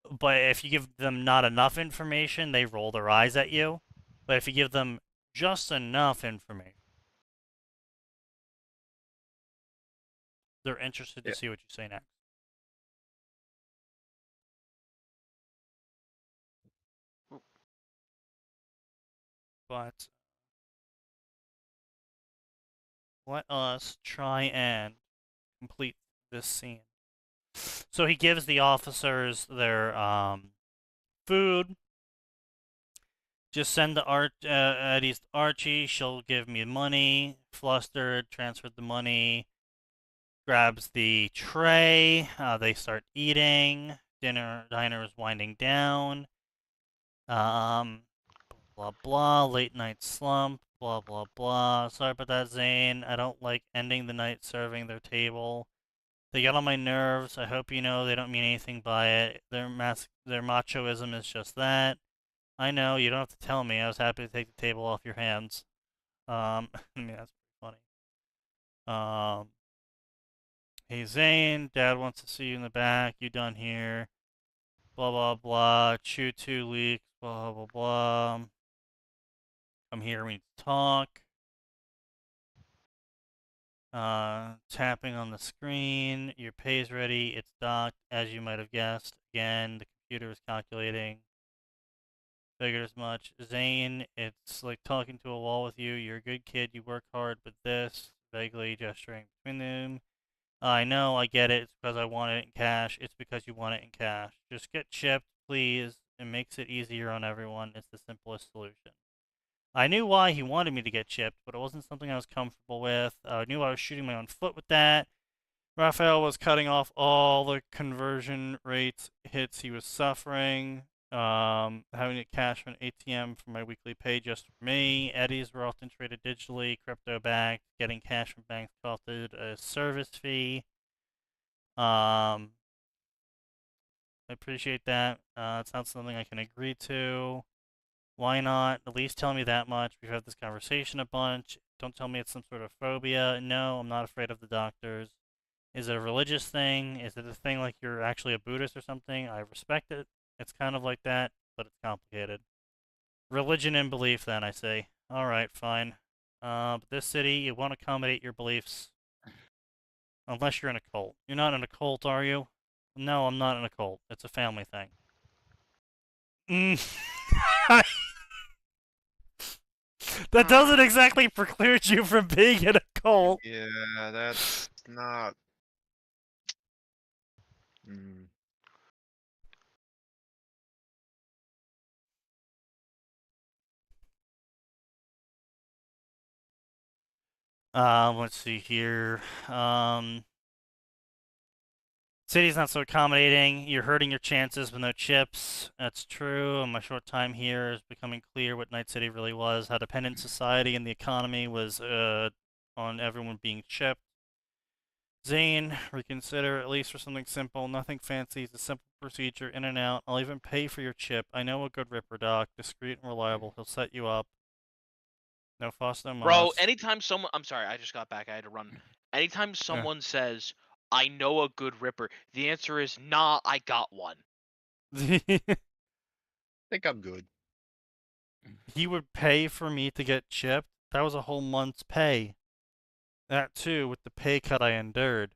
A: But if you give them not enough information, they roll their eyes at you. But if you give them just enough information, they're interested to see what you say next. But let us try and complete this scene. So he gives the officers their food. Just send the Eddie's to Archie. She'll give me money. Flustered, transferred the money. Grabs the tray. They start eating. Diner is winding down. Blah blah. Late night slump. Blah blah blah. Sorry about that, Zane. I don't like ending the night serving their table. They get on my nerves. I hope you know they don't mean anything by it. Their machoism is just that. I know, you don't have to tell me. I was happy to take the table off your hands. I mean, that's pretty funny. Hey Zane, Dad wants to see you in the back. You done here? Blah blah blah. Chew 2 leaks. Blah blah blah. Come here, we need to talk. Tapping on the screen. Your pay's ready. It's docked, as you might have guessed. Again, the computer is calculating. Figured as much. Zane, it's like talking to a wall with you. You're a good kid. You work hard, but this, vaguely gesturing between them. I know, I get it. It's because I want it in cash. It's because you want it in cash. Just get chipped, please. It makes it easier on everyone. It's the simplest solution. I knew why he wanted me to get chipped, but it wasn't something I was comfortable with. I knew I was shooting my own foot with that. Raphael was cutting off all the conversion rates hits he was suffering. Having to cash from an ATM for my weekly pay just for me. Eddies were often traded digitally, crypto backed. Getting cash from banks costed a service fee. I appreciate that. It's not something I can agree to. Why not? At least tell me that much. We've had this conversation a bunch. Don't tell me it's some sort of phobia. No, I'm not afraid of the doctors. Is it a religious thing? Is it a thing like you're actually a Buddhist or something? I respect it. It's kind of like that, but it's complicated. Religion and belief, then, I say. Alright, fine. But this city, it won't accommodate your beliefs. Unless you're in a cult. You're not in a cult, are you? No, I'm not in a cult. It's a family thing. That doesn't exactly preclude you from being in a cult.
B: Yeah, that's not...
A: Let's see here. City's not so accommodating. You're hurting your chances with no chips. That's true. In my short time here, it's becoming clear what Night City really was. How dependent society and the economy was on everyone being chipped. Zane, reconsider, at least for something simple. Nothing fancy. It's a simple procedure, in and out. I'll even pay for your chip. I know a good Ripper doc. Discreet and reliable. He'll set you up. No fuss, no muss.
C: Bro, anytime someone... I'm sorry, I just got back. I had to run. Anytime someone says, I know a good Ripper, the answer is, nah, I got one.
B: I think I'm good.
A: He would pay for me to get chipped? That was a whole month's pay. That too, with the pay cut I endured.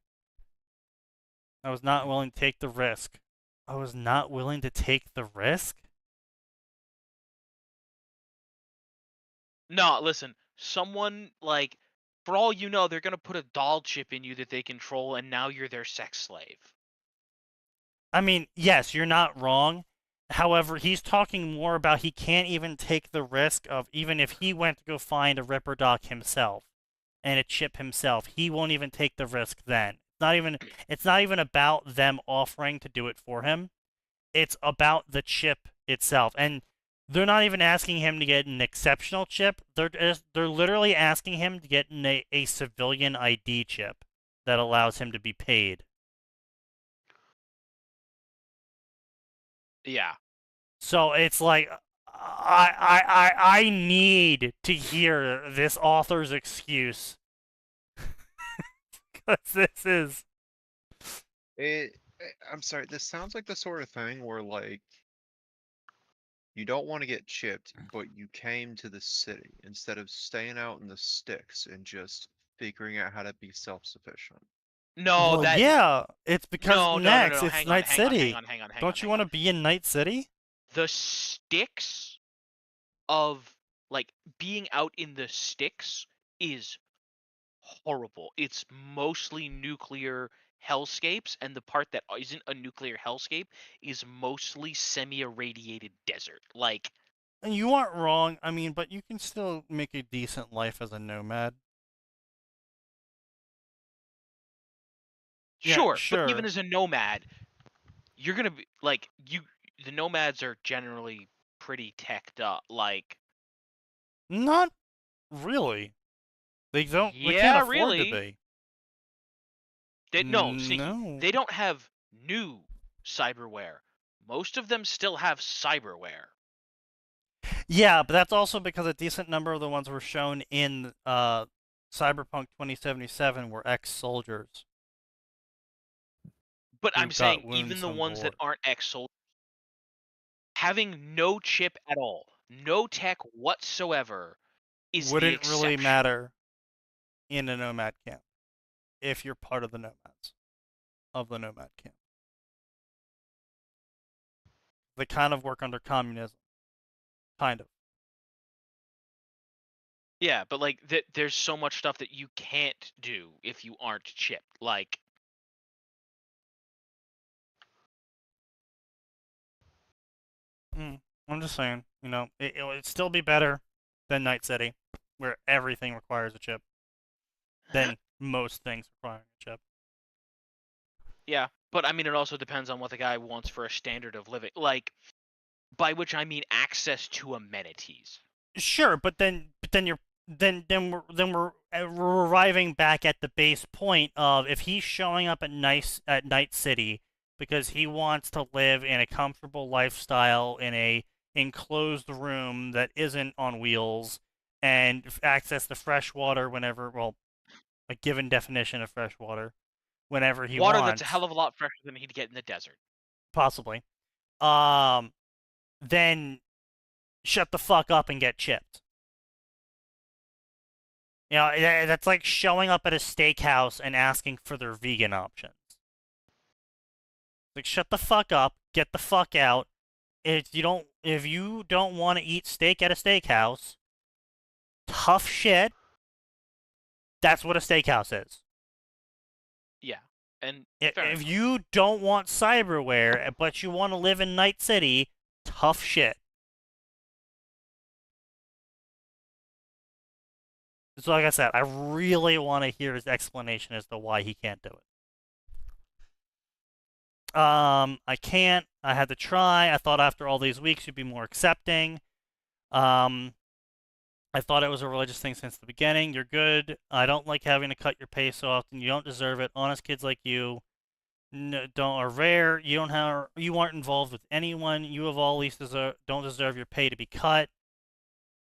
A: I was not willing to take the risk. I was not willing to take the risk?
C: No, listen. Someone, like, for all you know, they're going to put a doll chip in you that they control, and now you're their sex slave.
A: I mean, yes, you're not wrong. However, he's talking more about he can't even take the risk of, even if he went to go find a Ripper Doc himself and a chip himself, he won't even take the risk then. It's not even about them offering to do it for him. It's about the chip itself. And they're not even asking him to get an exceptional chip. They're literally asking him to get a civilian ID chip that allows him to be paid.
C: Yeah.
A: So it's like I need to hear this author's excuse. Because this is
B: I'm sorry, this sounds like the sort of thing where, like, you don't want to get chipped, but you came to the city instead of staying out in the sticks and just figuring out how to be self-sufficient.
C: No,
A: well, yeah, it's because
C: no,
A: Next, it's
C: hang
A: Night City.
C: hang on.
A: Don't you want to be in Night City?
C: The sticks of, like, being out in the sticks is horrible. It's mostly nuclear hellscapes, and the part that isn't a nuclear hellscape is mostly semi-irradiated desert. Like,
A: And you aren't wrong. I mean, but you can still make a decent life as a nomad.
C: sure,
A: sure.
C: but even as a nomad, you're gonna be like the nomads are generally pretty teched up. Like,
A: Not really. They don't. They
C: yeah,
A: can't afford
C: really.
A: to be.
C: No, Sneaky.
A: No.
C: They don't have new cyberware. Most of them still have cyberware.
A: Yeah, but that's also because a decent number of the ones were shown in Cyberpunk 2077 were ex-soldiers.
C: But
A: who
C: I'm
A: got
C: saying
A: wounds
C: even the
A: on
C: ones that
A: board.
C: aren't ex-soldiers, having no chip at all, no tech whatsoever, is the
A: Wouldn't
C: exception.
A: really matter in a nomad camp if you're part of the nomads of the nomad camp. They kind of work under communism, kind of.
C: Yeah, but like there's so much stuff that you can't do if you aren't chipped. Like,
A: I'm just saying, you know, it'd still be better than Night City, where everything requires a chip, than most things requiring a chip.
C: yeah, but I mean it also depends on what the guy wants for a standard of living. Like, by which I mean access to amenities.
A: Sure, but then we're arriving back at the base point of if he's showing up at Night City because he wants to live in a comfortable lifestyle in a enclosed room that isn't on wheels and access to fresh water whenever, well, a given definition of fresh water, whenever he
C: Water
A: wants.
C: that's a hell of a lot fresher than he'd get in the desert.
A: Possibly. Then shut the fuck up and get chipped. You know, that's like showing up at a steakhouse and asking for their vegan options. Like, shut the fuck up, get the fuck out. If you don't want to eat steak at a steakhouse, tough shit. That's what a steakhouse is.
C: Yeah, and
A: If you don't want cyberware, but you want to live in Night City, tough shit. So like I said, I really want to hear his explanation as to why he can't do it. I can't. I had to try. I thought after all these weeks you'd be more accepting. I thought it was a religious thing since the beginning. You're good. I don't like having to cut your pay so often. You don't deserve it. Honest kids like you are rare. You aren't involved with anyone. You of all least don't deserve your pay to be cut.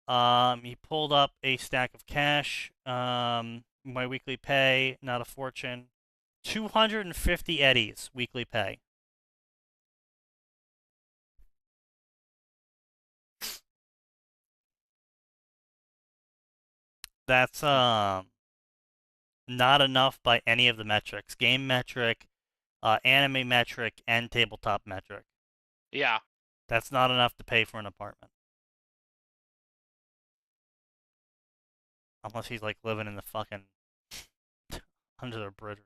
A: He pulled up a stack of cash. My weekly pay, not a fortune. 250 eddies weekly pay. That's not enough by any of the metrics. Game metric, anime metric, and tabletop metric.
C: Yeah.
A: That's not enough to pay for an apartment. Unless he's like living in the fucking under the bridge.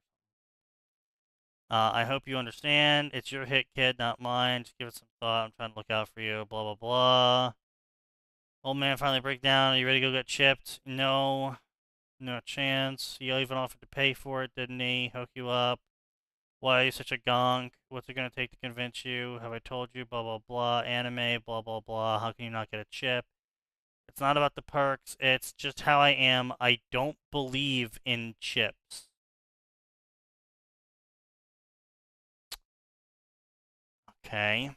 A: I hope you understand. It's your hit, kid, not mine. Just give it some thought. I'm trying to look out for you. Blah, blah, blah. Old man finally break down. Are you ready to go get chipped? No. No chance. He even offered to pay for it, didn't he? Hook you up. Why are you such a gonk? What's it gonna take to convince you? Have I told you? Blah, blah, blah. Anime, blah, blah, blah. How can you not get a chip? It's not about the perks. It's just how I am. I don't believe in chips. Okay.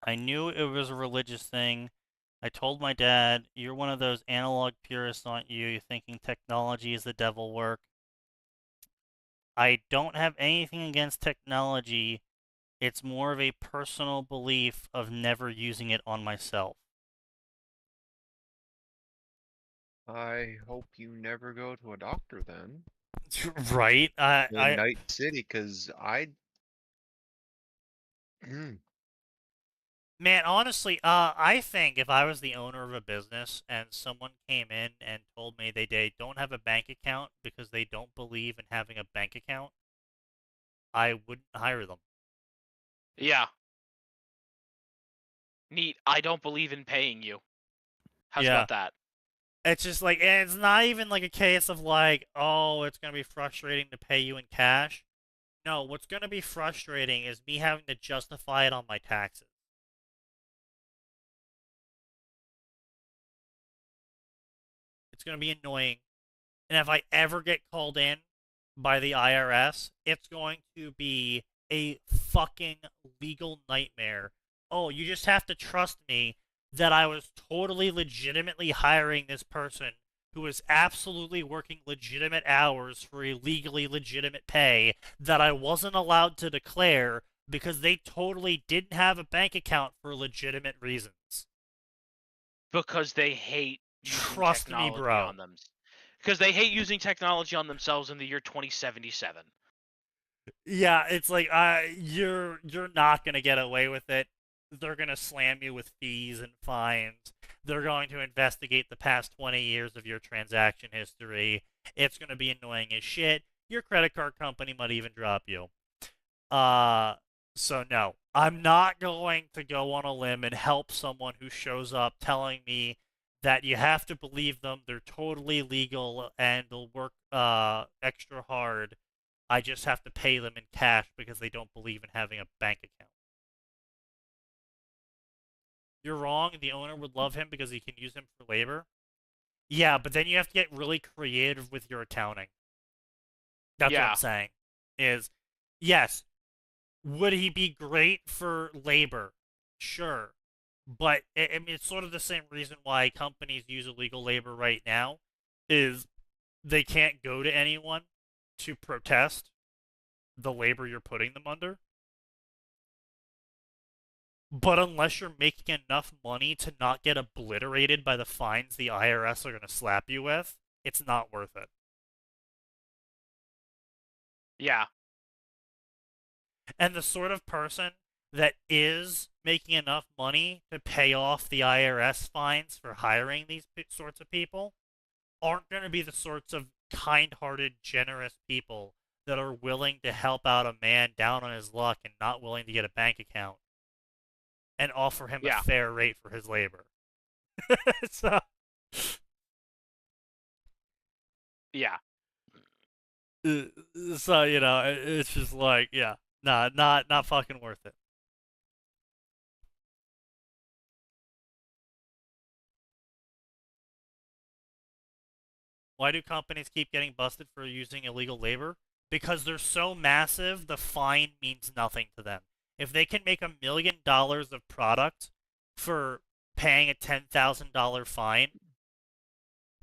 A: I knew it was a religious thing. I told my dad, you're one of those analog purists, aren't you? You're thinking technology is the devil work. I don't have anything against technology. It's more of a personal belief of never using it on myself.
B: I hope you never go to a doctor then.
A: Right?
B: In Night City, because
A: Man, honestly, I think if I was the owner of a business and someone came in and told me they don't have a bank account because they don't believe in having a bank account, I wouldn't hire them.
C: Yeah. Neat. I don't believe in paying you. How's about that?
A: It's just like, and it's not even like a case of like, oh, it's going to be frustrating to pay you in cash. No, what's going to be frustrating is me having to justify it on my taxes. It's going to be annoying. And if I ever get called in by the IRS, it's going to be a fucking legal nightmare. Oh, you just have to trust me that I was totally legitimately hiring this person who was absolutely working legitimate hours for a legally legitimate pay that I wasn't allowed to declare because they totally didn't have a bank account for legitimate reasons.
C: Because they hate
A: Trust me, bro.
C: on them. Because they hate using technology on themselves in the year 2077.
A: Yeah, it's like you're not gonna get away with it. They're gonna slam you with fees and fines. They're going to investigate the past 20 years of your transaction history. It's gonna be annoying as shit. Your credit card company might even drop you. So no, I'm not going to go on a limb and help someone who shows up telling me that you have to believe them. They're totally legal and they'll work extra hard. I just have to pay them in cash because they don't believe in having a bank account. You're wrong. The owner would love him because he can use him for labor. Yeah, but then you have to get really creative with your accounting. That's what I'm saying. Yes, would he be great for labor? Sure. But I mean, it's sort of the same reason why companies use illegal labor right now is they can't go to anyone to protest the labor you're putting them under. But unless you're making enough money to not get obliterated by the fines the IRS are going to slap you with, it's not worth it.
C: Yeah.
A: And the sort of person that is making enough money to pay off the IRS fines for hiring these sorts of people aren't going to be the sorts of kind-hearted, generous people that are willing to help out a man down on his luck and not willing to get a bank account and offer him a fair rate for his labor. So,
C: yeah.
A: So, you know, it's just like, yeah, nah, not fucking worth it. Why do companies keep getting busted for using illegal labor? Because they're so massive, the fine means nothing to them. If they can make $1 million of product for paying a $10,000 fine,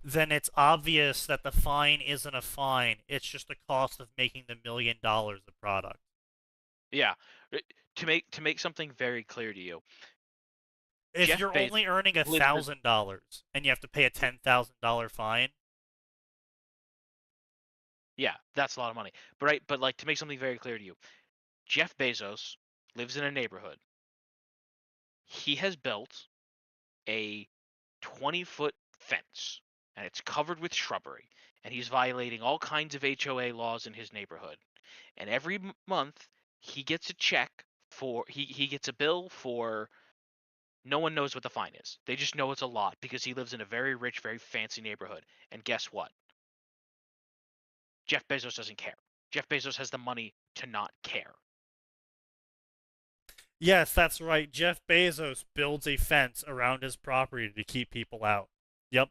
A: then it's obvious that the fine isn't a fine. It's just the cost of making the $1 million of product.
C: Yeah. To make something very clear to you.
A: If you're only earning $1,000 and you have to pay a $10,000 fine,
C: Yeah, that's a lot of money. But like to make something very clear to you, Jeff Bezos lives in a neighborhood. He has built a 20-foot fence, and it's covered with shrubbery, and he's violating all kinds of HOA laws in his neighborhood. And every month he gets a check for he gets a bill for, no one knows what the fine is. They just know it's a lot because he lives in a very rich, very fancy neighborhood. And guess what? Jeff Bezos doesn't care. Jeff Bezos has the money to not care.
A: Yes, that's right. Jeff Bezos builds a fence around his property to keep people out. Yep.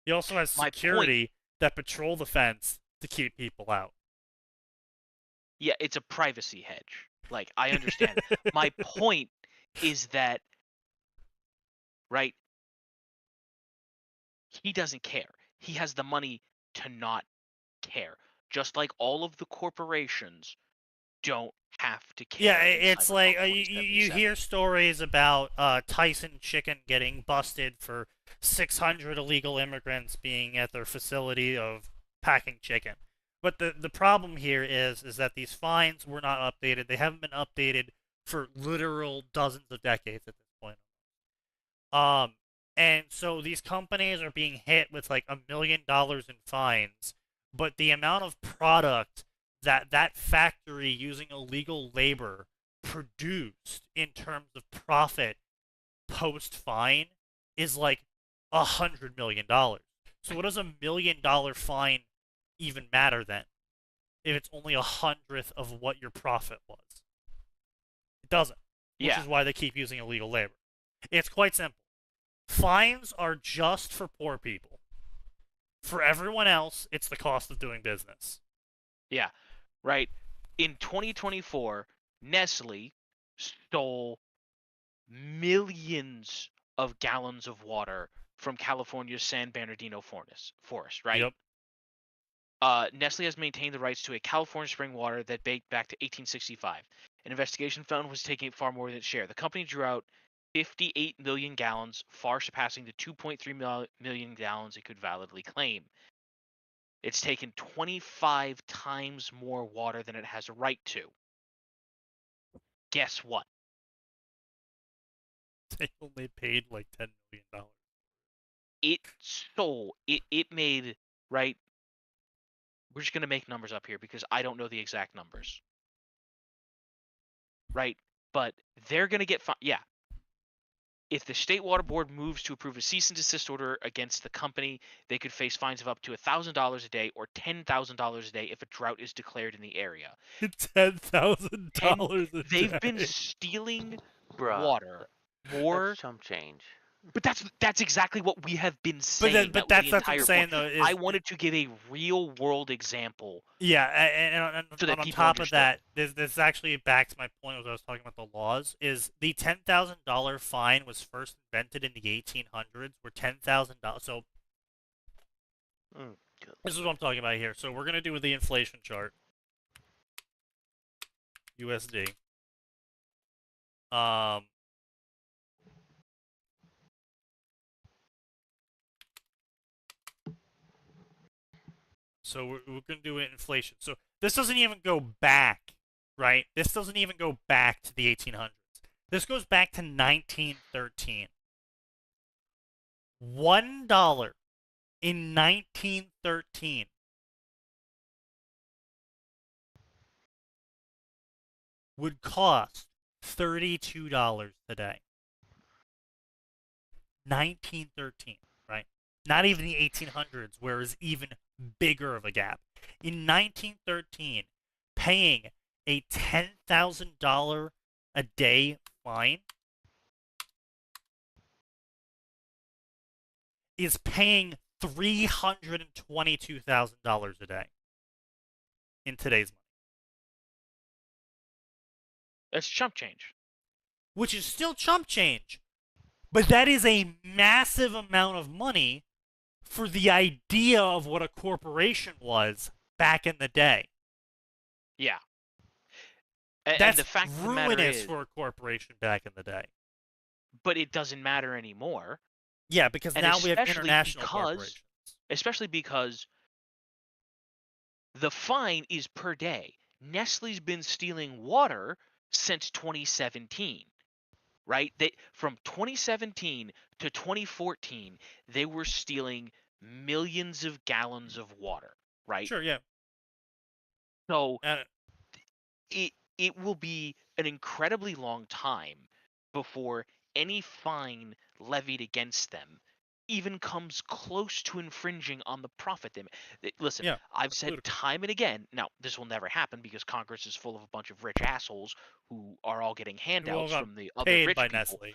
A: He also has security that patrol the fence to keep people out.
C: Yeah, it's a privacy hedge. Like, I understand. My point is that, right, he doesn't care. He has the money to not care. Just like all of the corporations don't have to care.
A: Yeah, it's like you hear stories about Tyson Chicken getting busted for 600 illegal immigrants being at their facility of packing chicken. But the problem here is that these fines were not updated. They haven't been updated for literal dozens of decades at this point. And so these companies are being hit with like $1 million in fines, but the amount of product that factory using illegal labor produced in terms of profit post fine is like $100 million. So what does $1 million fine even matter then, if it's only 100th of what your profit was? It doesn't. Which is why they keep using illegal labor. It's quite simple. Fines are just for poor people. For everyone else, it's the cost of doing business.
C: Yeah, right. In 2024, Nestle stole millions of gallons of water from California's San Bernardino forest, right?
A: Yep.
C: Nestle has maintained the rights to a California spring water that dates back to 1865. An investigation found it was taking far more than its share. The company drew out 58 million gallons, far surpassing the 2.3 million gallons it could validly claim. It's taken 25 times more water than it has a right to. Guess what?
A: They only paid like $10 million.
C: It made, right? We're just going to make numbers up here because I don't know the exact numbers. Right? But they're going to get yeah. If the State Water Board moves to approve a cease and desist order against the company, they could face fines of up to $1,000 a day or $10,000 a day if a drought is declared in the area.
A: $10,000 a day.
C: They've been stealing water more.
E: That's chump change.
C: But that's exactly what we have been saying.
A: But that's what I'm saying, though.
C: I wanted to give a real world example.
A: Yeah, and
C: so
A: on top of that, this actually back to my point as I was talking about the laws, is the $10,000 fine was first invented in the 1800s, where $10,000... So, this is what I'm talking about here. So we're going to do the inflation chart. USD. So we're going to do inflation. So this doesn't even go back, right? This doesn't even go back to the 1800s. This goes back to 1913. $1 in 1913 would cost $32 today. 1913, right? Not even the 1800s, where it's even bigger of a gap. In 1913, paying a $10,000 a day fine is paying $322,000 a day in today's money.
C: That's chump change.
A: Which is still chump change. But that is a massive amount of money for the idea of what a corporation was back in the day.
C: Yeah.
A: That's
C: and the fact
A: ruinous for a corporation back in the day.
C: But it doesn't matter anymore.
A: Yeah, because now we have international corporations.
C: Especially because The fine is per day. Nestle's been stealing water since 2017, right? From 2017 to 2014, they were stealing millions of gallons of water, right?
A: Sure, yeah.
C: So it will be an incredibly long time before any fine levied against them even comes close to infringing on the profit they make. Listen,
A: Yeah,
C: I've said time and again, now this will never happen because Congress is full of a bunch of rich assholes who are all getting handouts from the other
A: paid
C: rich
A: by
C: people.
A: Nestle.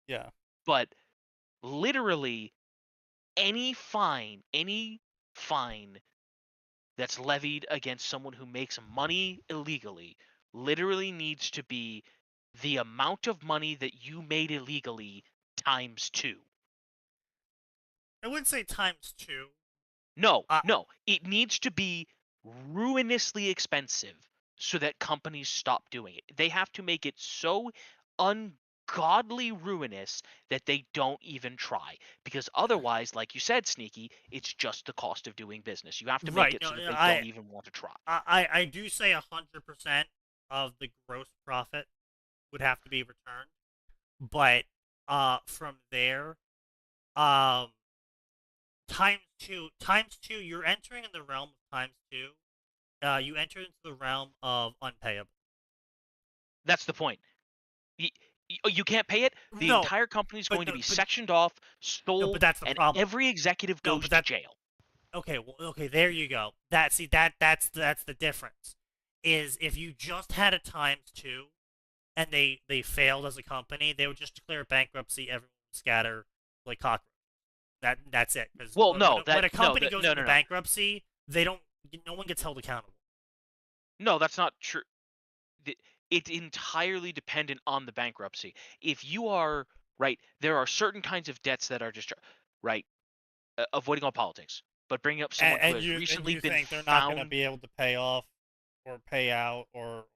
A: Yeah.
C: But literally any fine that's levied against someone who makes money illegally literally needs to be the amount of money that you made illegally times 2.
A: I wouldn't say times 2.
C: No, it needs to be ruinously expensive so that companies stop doing it. They have to make it so ungodly ruinous that they don't even try. Because otherwise, like you said, Sneaky, it's just the cost of doing business. You have to make it so that they don't even want to try.
A: I do say 100% of the gross profit would have to be returned. But from there, times two, you're entering in the realm of times 2. You enter into the realm of unpayable.
C: That's the point. You can't pay it. The entire company is going to be sectioned off, sold,
A: but that's the
C: and
A: problem.
C: every executive goes to jail.
A: Okay, there you go. That's the difference. Is if you just had a times 2, and they failed as a company, they would just declare bankruptcy. Everyone would scatter like cockroaches. That's it. When a company goes into bankruptcy, no one gets held accountable.
C: No, that's not true. It's entirely dependent on the bankruptcy. If you are right, there are certain kinds of debts that are just right. Avoiding all politics, but bringing up someone who has recently been
A: think they're not going to be able to pay off or pay out or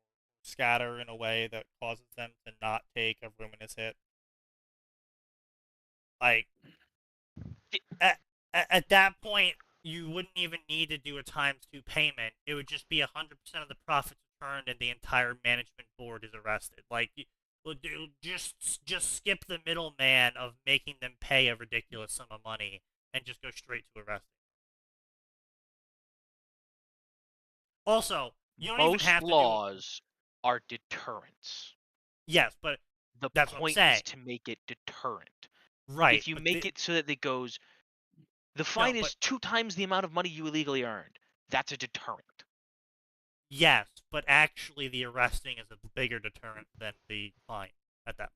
A: scatter in a way that causes them to not take a ruinous hit. Like, at that point, you wouldn't even need to do a times 2 payment. It would just be 100% of the profits returned, and the entire management board is arrested. Like, just skip the middleman of making them pay a ridiculous sum of money and just go straight to arresting. Also, you don't
C: most
A: even have
C: laws are deterrents.
A: Yes, but
C: the
A: that's
C: point
A: what I'm
C: is to make it deterrent.
A: Right.
C: If you make it so that it goes, the fine is 2 times the amount of money you illegally earned. That's a deterrent.
A: Yes, but actually the arresting is a bigger deterrent than the fine at that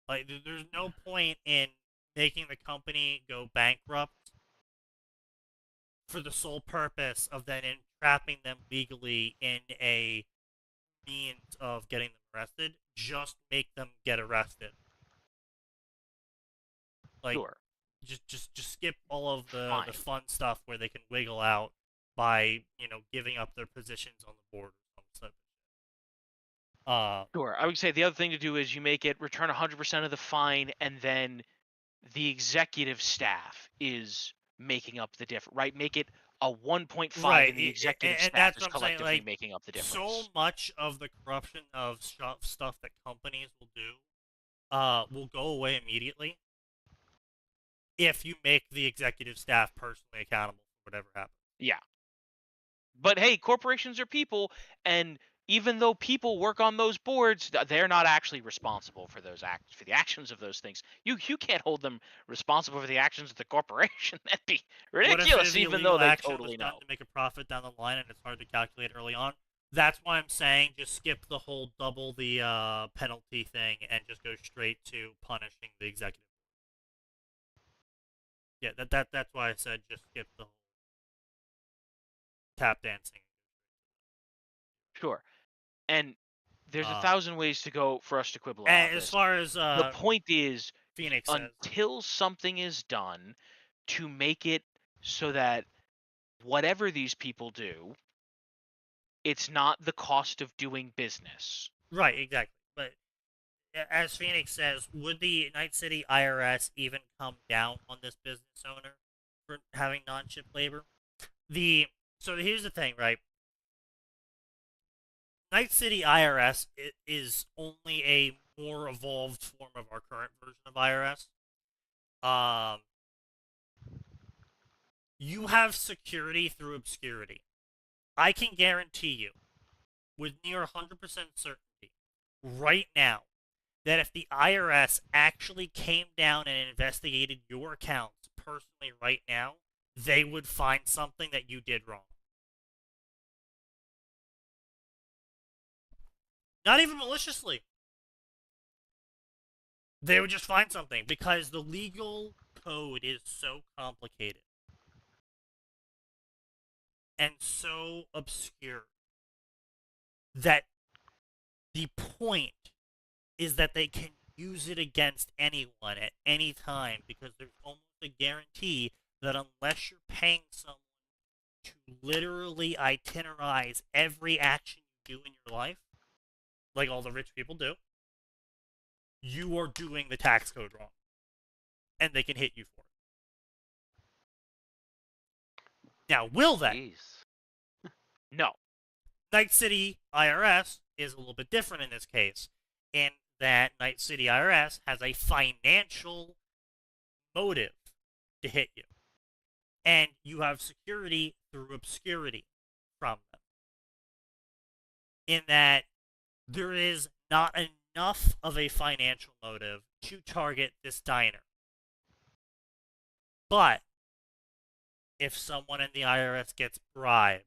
A: point. Like, there's no point in making the company go bankrupt for the sole purpose of then entrapping them legally in a means of getting them arrested. Just make them get arrested. Like,
C: sure.
A: Just skip all of the fun stuff where they can wiggle out by, giving up their positions on the board or something.
C: Sure. I would say the other thing to do is you make it return 100% of the fine, and then the executive staff is making up the difference, right? Make it a 1.5, and the executive staff is collectively making up the difference.
A: So much of the corruption of stuff that companies will do will go away immediately if you make the executive staff personally accountable for whatever happens.
C: Yeah. But hey, corporations are people, and even though people work on those boards, they're not actually responsible for for the actions of those things. You can't hold them responsible for the actions of the corporation. That'd be ridiculous, even though they totally know.
A: To make a profit down the line, and it's hard to calculate early on. That's why I'm saying just skip the whole double the penalty thing and just go straight to punishing the executive. Yeah, that's why I said just skip the whole tap dancing.
C: Sure. And there's 1,000 ways to go for us to quibble about
A: and
C: this.
A: As far as
C: the point is,
A: Phoenix
C: until something is done to make it so that whatever these people do, it's not the cost of doing business.
A: Right, exactly. But as Phoenix says, would the Night City IRS even come down on this business owner for having non-chip labor? So here's the thing, right? Night City IRS is only a more evolved form of our current version of IRS. You have security through obscurity. I can guarantee you, with near 100% certainty, right now, that if the IRS actually came down and investigated your accounts personally right now, they would find something that you did wrong. Not even maliciously. They would just find something because the legal code is so complicated and so obscure that the point is that they can use it against anyone at any time because there's almost a guarantee that unless you're paying someone to literally itinerize every action you do in your life, like all the rich people do, you are doing the tax code wrong. And they can hit you for it. Now, will they?
C: No.
A: Night City IRS is a little bit different in this case, in that Night City IRS has a financial motive to hit you. And you have security through obscurity from them. In that there is not enough of a financial motive to target this diner. But if someone in the IRS gets bribed,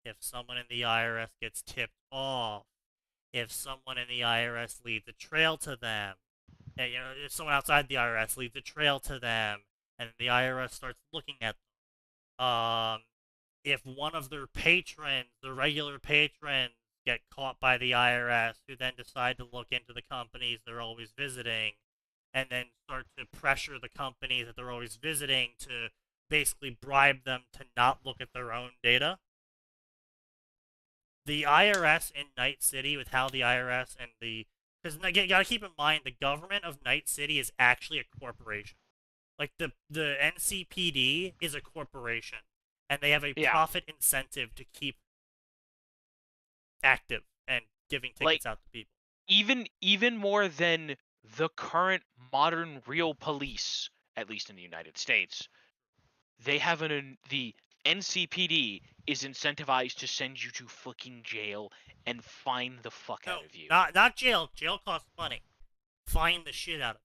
A: if someone in the IRS gets tipped off, if someone in the IRS leaves a trail to them, and, if someone outside the IRS leaves a trail to them, and the IRS starts looking at them, if one of their patrons, the regular patrons, get caught by the IRS, who then decide to look into the companies they're always visiting, and then start to pressure the companies that they're always visiting to basically bribe them to not look at their own data. The IRS in Night City, with how the IRS and because you gotta keep in mind, the government of Night City is actually a corporation. Like the NCPD is a corporation, and they have a profit incentive to keep active and giving tickets out to people.
C: Even more than the current modern real police, at least in the United States, they have the NCPD is incentivized to send you to fucking jail and fine the fuck out of you.
A: Not jail. Jail costs money. Fine the shit out of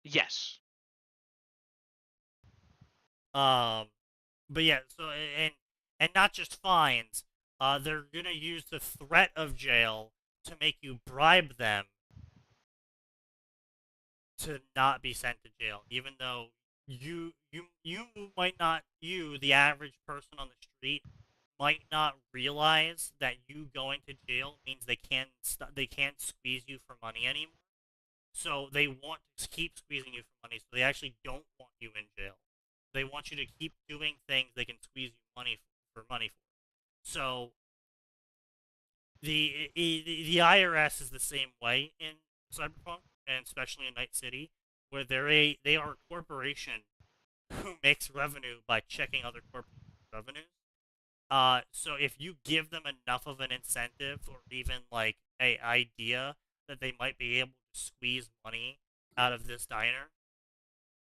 C: you. Yes.
A: But yeah, so and not just fines. They're gonna use the threat of jail to make you bribe them to not be sent to jail, even though you might not, the average person on the street, might not realize that you going to jail means they can't squeeze you for money anymore. So they want to keep squeezing you for money, so they actually don't want you in jail. They want you to keep doing things they can squeeze you money for. So the IRS is the same way in Cyberpunk, and especially in Night City, where they are a corporation who makes revenue by checking other corporate revenues. So if you give them enough of an incentive, or even like an idea that they might be able to squeeze money out of this diner,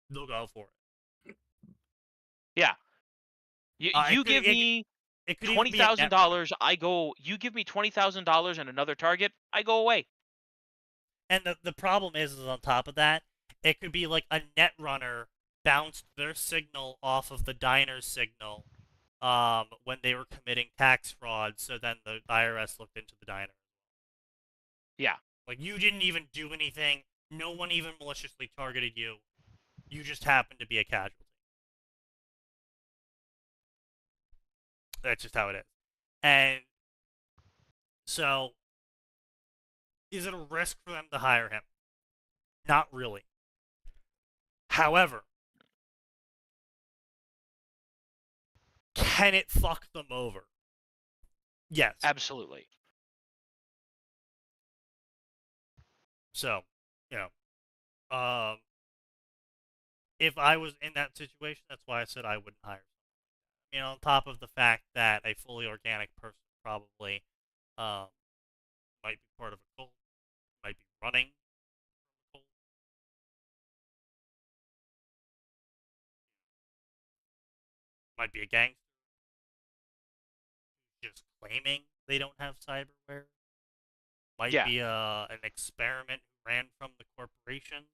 A: they'll go for it.
C: Yeah. You give me $20,000, I go. You give me $20,000 and another target, I go away.
A: And the problem is on top of that, it could be like a net runner bounced their signal off of the diner's signal when they were committing tax fraud, so then the IRS looked into the diner.
C: Yeah.
A: Like, you didn't even do anything, no one even maliciously targeted you, you just happened to be a casualty. That's just how it is. And so, is it a risk for them to hire him? Not really. However, can it fuck them over? Yes.
C: Absolutely.
A: So, you know, if I was in that situation, that's why I said I wouldn't hire someone. You know, on top of the fact that a fully organic person probably um, might be part of a cult, might be running from a cult. Might be a gangster just claiming they don't have cyberware. Might be an experiment ran from the corporation.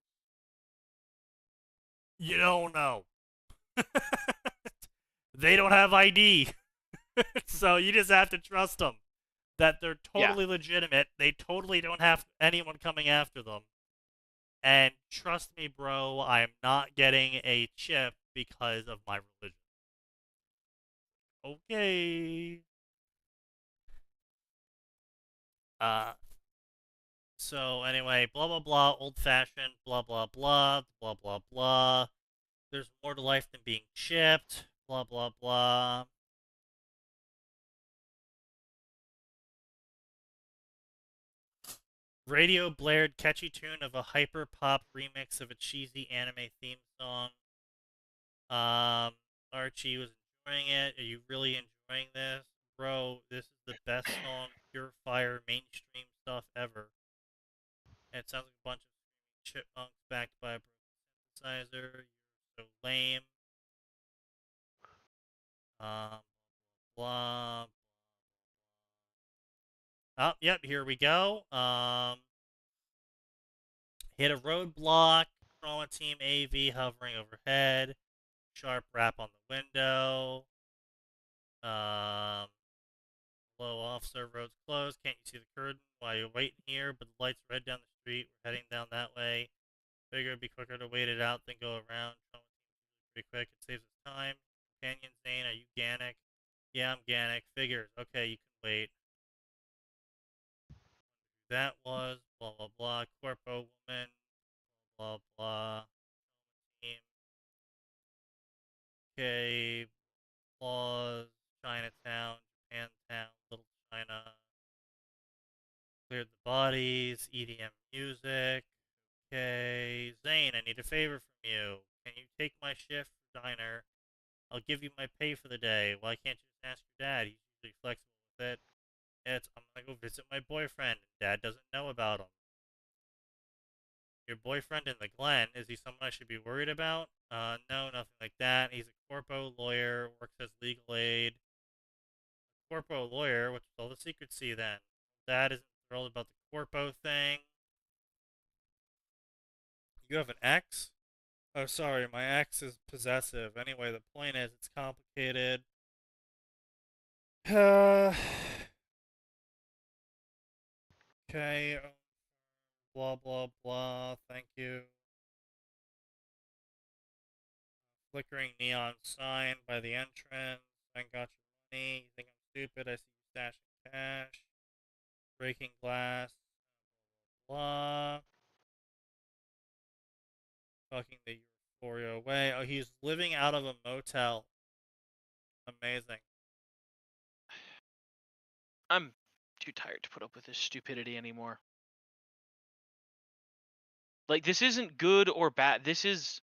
A: You don't know. They don't have ID. So you just have to trust them that they're totally legitimate. They totally don't have anyone coming after them. And trust me, bro, I am not getting a chip because of my religion. Okay. So anyway, blah blah blah, old fashioned, blah blah blah, blah blah blah. There's more to life than being chipped, blah blah blah. Radio blared catchy tune of a hyper pop remix of a cheesy anime theme song. Archie was enjoying it. Are you really enjoying this? Bro, this is the best song, pure fire, mainstream stuff ever. And it sounds like a bunch of chipmunks backed by a broken synthesizer. You're so lame. Blah. Oh, yep, here we go. Hit a roadblock. Trauma Team AV hovering overhead. Sharp rap on the window. Hello, officer. Road's closed. Can't you see the curtain while you're waiting here? But the lights are red down the street. We're heading down that way. Figure it'd be quicker to wait it out than go around. Trauma Team pretty quick. It saves us time. Companion Zane, are you Ganic? Yeah, I'm Ganic. Figures. Okay, you can wait. That was blah blah blah. Corpo woman. Blah blah. Team. Okay. Applause. Chinatown. Japantown. Little China. Cleared the bodies. EDM music. Okay. Zane, I need a favor from you. Can you take my shift for diner? I'll give you my pay for the day. Why can't you just ask your dad? He's usually flexible with it. I'm gonna go visit my boyfriend, and Dad doesn't know about him. Your boyfriend in the Glen, is he someone I should be worried about? No, nothing like that. He's a corpo lawyer, works as legal aid. A corpo lawyer? What's all the secrecy then? Dad isn't thrilled about the corpo thing. You have an ex? Oh, sorry, my ex is possessive. Anyway, the point is, it's complicated. Okay. Blah, blah, blah. Thank you. Flickering neon sign by the entrance. I got your money. You think I'm stupid? I see you stashing cash. Breaking glass. Blah, blah. Fucking the euphoria away. Oh, he's living out of a motel. Amazing.
C: I'm too tired to put up with this stupidity anymore. Like, this isn't good or bad. This is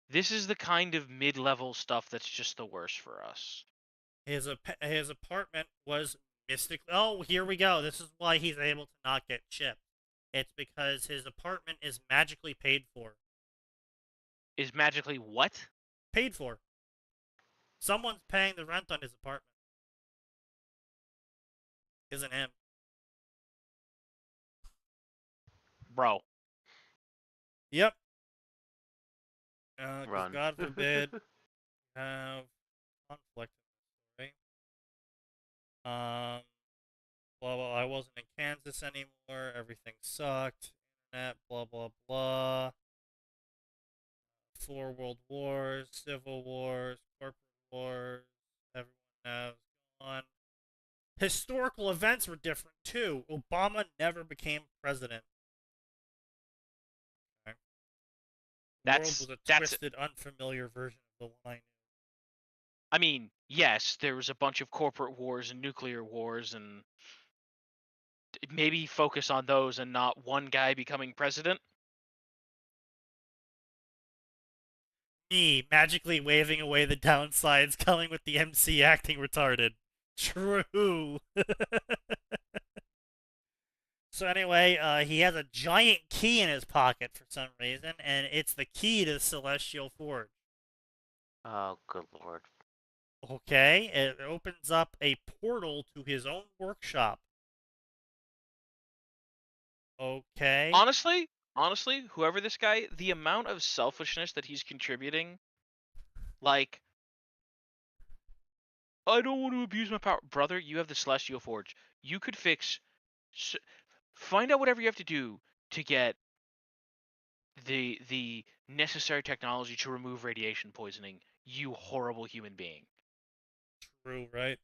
C: the kind of mid-level stuff that's just the worst for us.
A: His apartment was mystically... Oh, here we go. This is why he's able to not get chipped. It's because his apartment is magically paid for.
C: Is magically what?
A: Paid for. Someone's paying the rent on his apartment. Isn't him.
C: Bro.
A: Yep. 'Cause
E: Run.
A: God forbid have conflict in this story. Blah, blah, I wasn't in Kansas anymore. Everything sucked. Internet, blah, blah, blah. 4 world wars, civil wars, corporate wars. Everyone knows. Gone. Historical events were different too. Obama never became president. Okay. The world was a twisted, unfamiliar version of the one I knew.
C: I mean, yes, there was a bunch of corporate wars and nuclear wars and maybe focus on those and not one guy becoming president.
A: Me magically waving away the downsides, coming with the MC acting retarded. True. So anyway, he has a giant key in his pocket for some reason, and it's the key to the Celestial Forge.
E: Oh, good lord.
A: Okay, it opens up a portal to his own workshop. Okay.
C: Honestly, whoever this guy, the amount of selfishness that he's contributing, like, I don't want to abuse my power. Brother, you have the Celestial Forge. You could find out whatever you have to do to get the necessary technology to remove radiation poisoning, you horrible human being.
A: True, right?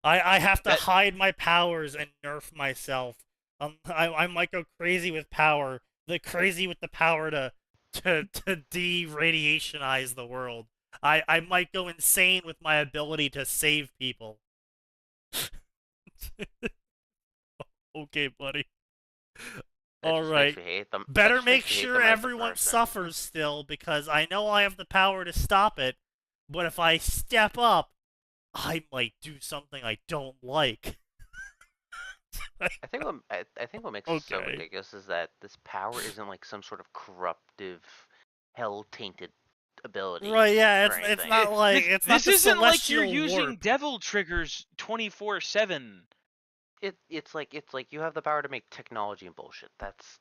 A: I have to hide my powers and nerf myself. I might go crazy with power. Crazy with the power to de-radiationize the world. I might go insane with my ability to save people. Okay, buddy. All right. Better make sure everyone suffers still, because I know I have the power to stop it, but if I step up, I might do something I don't like.
E: I think what makes it so ridiculous is that this power isn't like some sort of corruptive, hell-tainted ability.
A: Right? Yeah, it's not like
C: this isn't like you're
A: warp.
C: using devil triggers 24/7.
E: It's like you have the power to make technology and bullshit. That's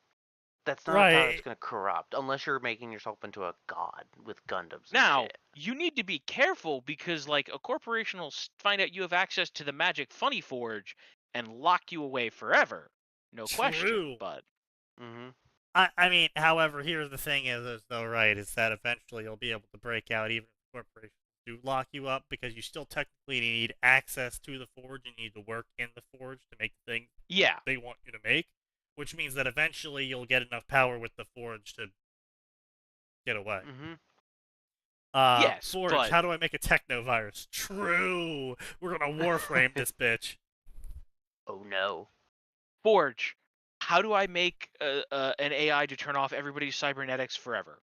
E: not
A: right.
E: a power that's gonna corrupt, unless you're making yourself into a god with Gundams.
C: Now,
E: and shit.
C: You need to be careful, because like a corporation will find out you have access to the Magic Funny Forge and lock you away forever. No question, but.
A: I mean, however, here's the thing is though, right, is that eventually you'll be able to break out even if corporations do lock you up, because you still technically need access to the forge and you need to work in the forge to make the thing they want you to make, which means that eventually you'll get enough power with the forge to get away.
C: Yes,
A: Forge,
C: but...
A: how do I make a techno-virus? True! We're gonna warframe this bitch.
E: Oh no.
C: Forge, how do I make an AI to turn off everybody's cybernetics forever?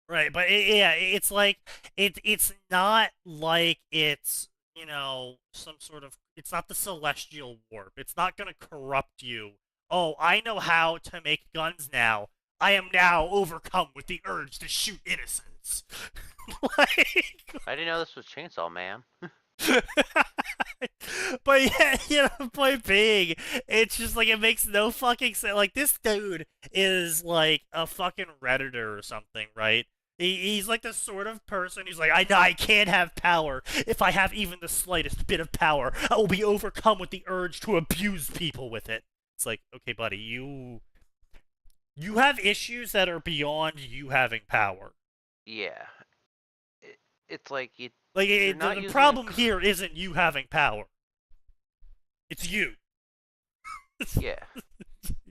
A: Right, but it's like it's not like it's, you know, some sort of, it's not the celestial warp. It's not gonna corrupt you. Oh, I know how to make guns now. I am now overcome with the urge to shoot innocents. Like,
E: I didn't know this was Chainsaw Man.
A: But yeah, you know, point being, it's just like, it makes no fucking sense. Like, this dude is like a fucking Redditor or something, right? He's like the sort of person who's like, I can't have power. If I have even the slightest bit of power, I will be overcome with the urge to abuse people with it. It's like, okay, buddy, you have issues that are beyond you having power.
E: Yeah. It's like
A: the problem here isn't you having power. It's you.
E: Yeah.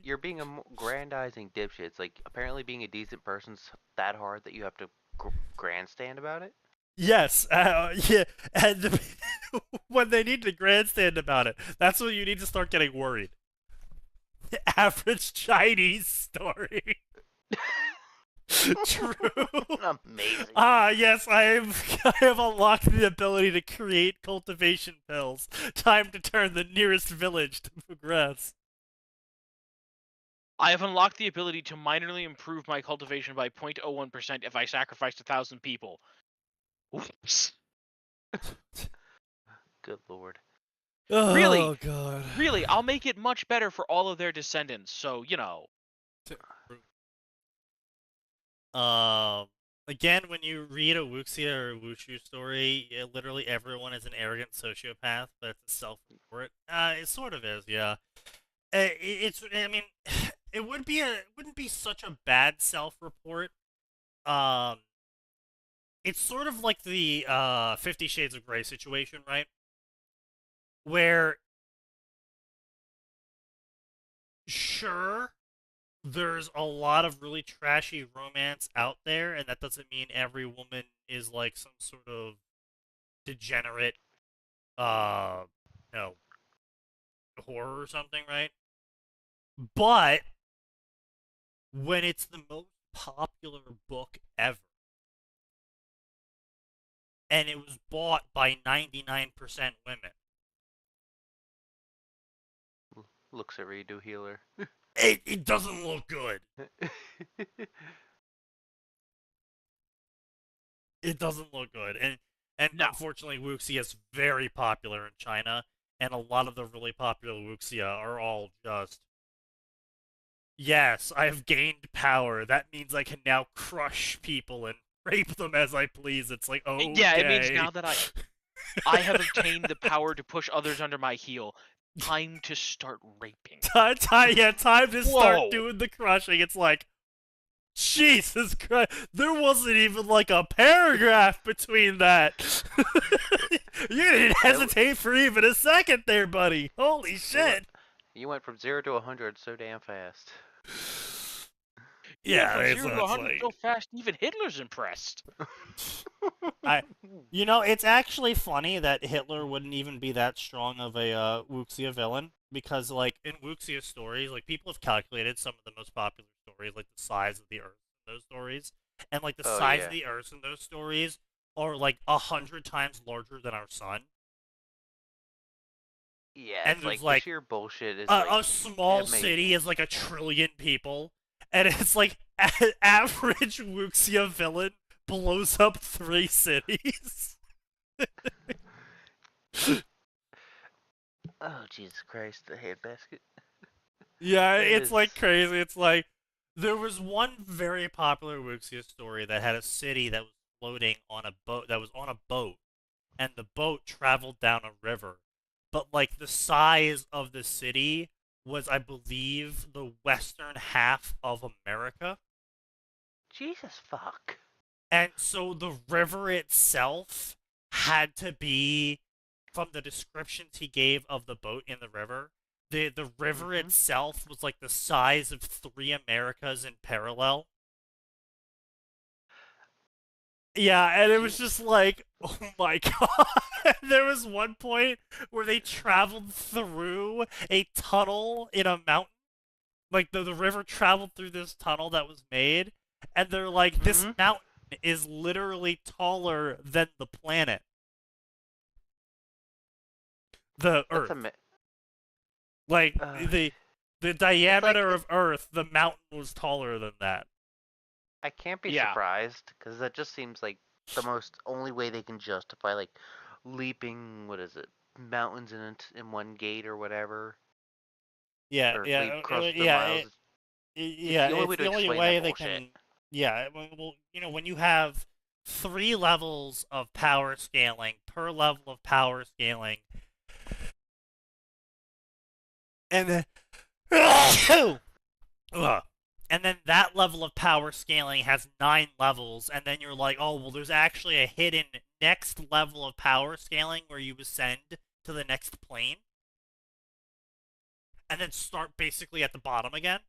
E: You're being a grandizing dipshit. It's like, apparently being a decent person's that hard that you have to grandstand about it?
A: Yes. Yeah. And when they need to grandstand about it, that's when you need to start getting worried. Average Chinese story. True.
E: Amazing.
A: Yes, I have unlocked the ability to create cultivation pills. Time to turn the nearest village to progress.
C: I have unlocked the ability to minorly improve my cultivation by 0.01% if I sacrificed 1,000 people. Oops.
E: Good lord.
A: Oh,
C: really,
A: God.
C: Really, I'll make it much better for all of their descendants, so, you know.
A: Again, when you read a Wuxia or a Wushu story, literally everyone is an arrogant sociopath, but it's a self-report. It sort of is, yeah. I mean, it wouldn't be such a bad self-report. It's sort of like the 50 Shades of Grey situation, right? Where, sure, there's a lot of really trashy romance out there, and that doesn't mean every woman is like some sort of degenerate, horror or something, right? But when it's the most popular book ever, and it was bought by 99% women.
E: Looks a redo healer.
A: It doesn't look good. It doesn't look good. And
C: No.
A: Unfortunately, Wuxia is very popular in China, and a lot of the really popular Wuxia are all just, yes, I have gained power. That means I can now crush people and rape them as I please. It's like, okay.
C: Yeah, it means now that I have obtained the power to push others under my heel, time to start raping.
A: Time to start doing the crushing. It's like, Jesus Christ, there wasn't even like a paragraph between that. You didn't hesitate for even a second there, buddy. Holy shit.
E: You went from 0 to 100 so damn fast.
A: Yeah,
C: from
A: it's
C: 0 to 100
A: like...
C: so fast, even Hitler's impressed.
A: It's actually funny that Hitler wouldn't even be that strong of a Wuxia villain, because, like, in Wuxia stories, like, people have calculated some of the most popular stories, like the size of the Earth in those stories, and, like, the size of the Earth in those stories are, like, 100 times larger than our sun.
E: Yeah,
A: and
E: it's like sheer bullshit is like,
A: a small city is like 1 trillion people, and it's like average Wuxia villain blows up 3 cities.
E: Oh, Jesus Christ, the handbasket.
A: Yeah, it's like crazy. It's like, there was one very popular Wuxia story that had a city that was floating on a boat, and the boat traveled down a river. But, like, the size of the city was, I believe, the western half of America.
E: Jesus fuck.
A: And so the river itself had to be, from the descriptions he gave of the boat in the river, the river itself was like the size of 3 Americas in parallel. Yeah, and it was just like, oh my god. There was one point where they traveled through a tunnel in a mountain. Like, the river traveled through this tunnel that was made, and they're like, this mountain is literally taller than the planet. The Earth. Like, the diameter of Earth, the mountain was taller than that.
E: I can't be surprised, because that just seems like the only way they can justify, like, leaping, mountains in one gate or whatever.
A: Yeah,
E: or
A: yeah,
E: leap across the
A: yeah,
E: miles.
A: it's the only way they can... Yeah, well, you know, when you have 3 levels of power scaling per level of power scaling, and then... And then that level of power scaling has 9 levels, and then you're like, oh, well, there's actually a hidden next level of power scaling where you ascend to the next plane, and then start basically at the bottom again.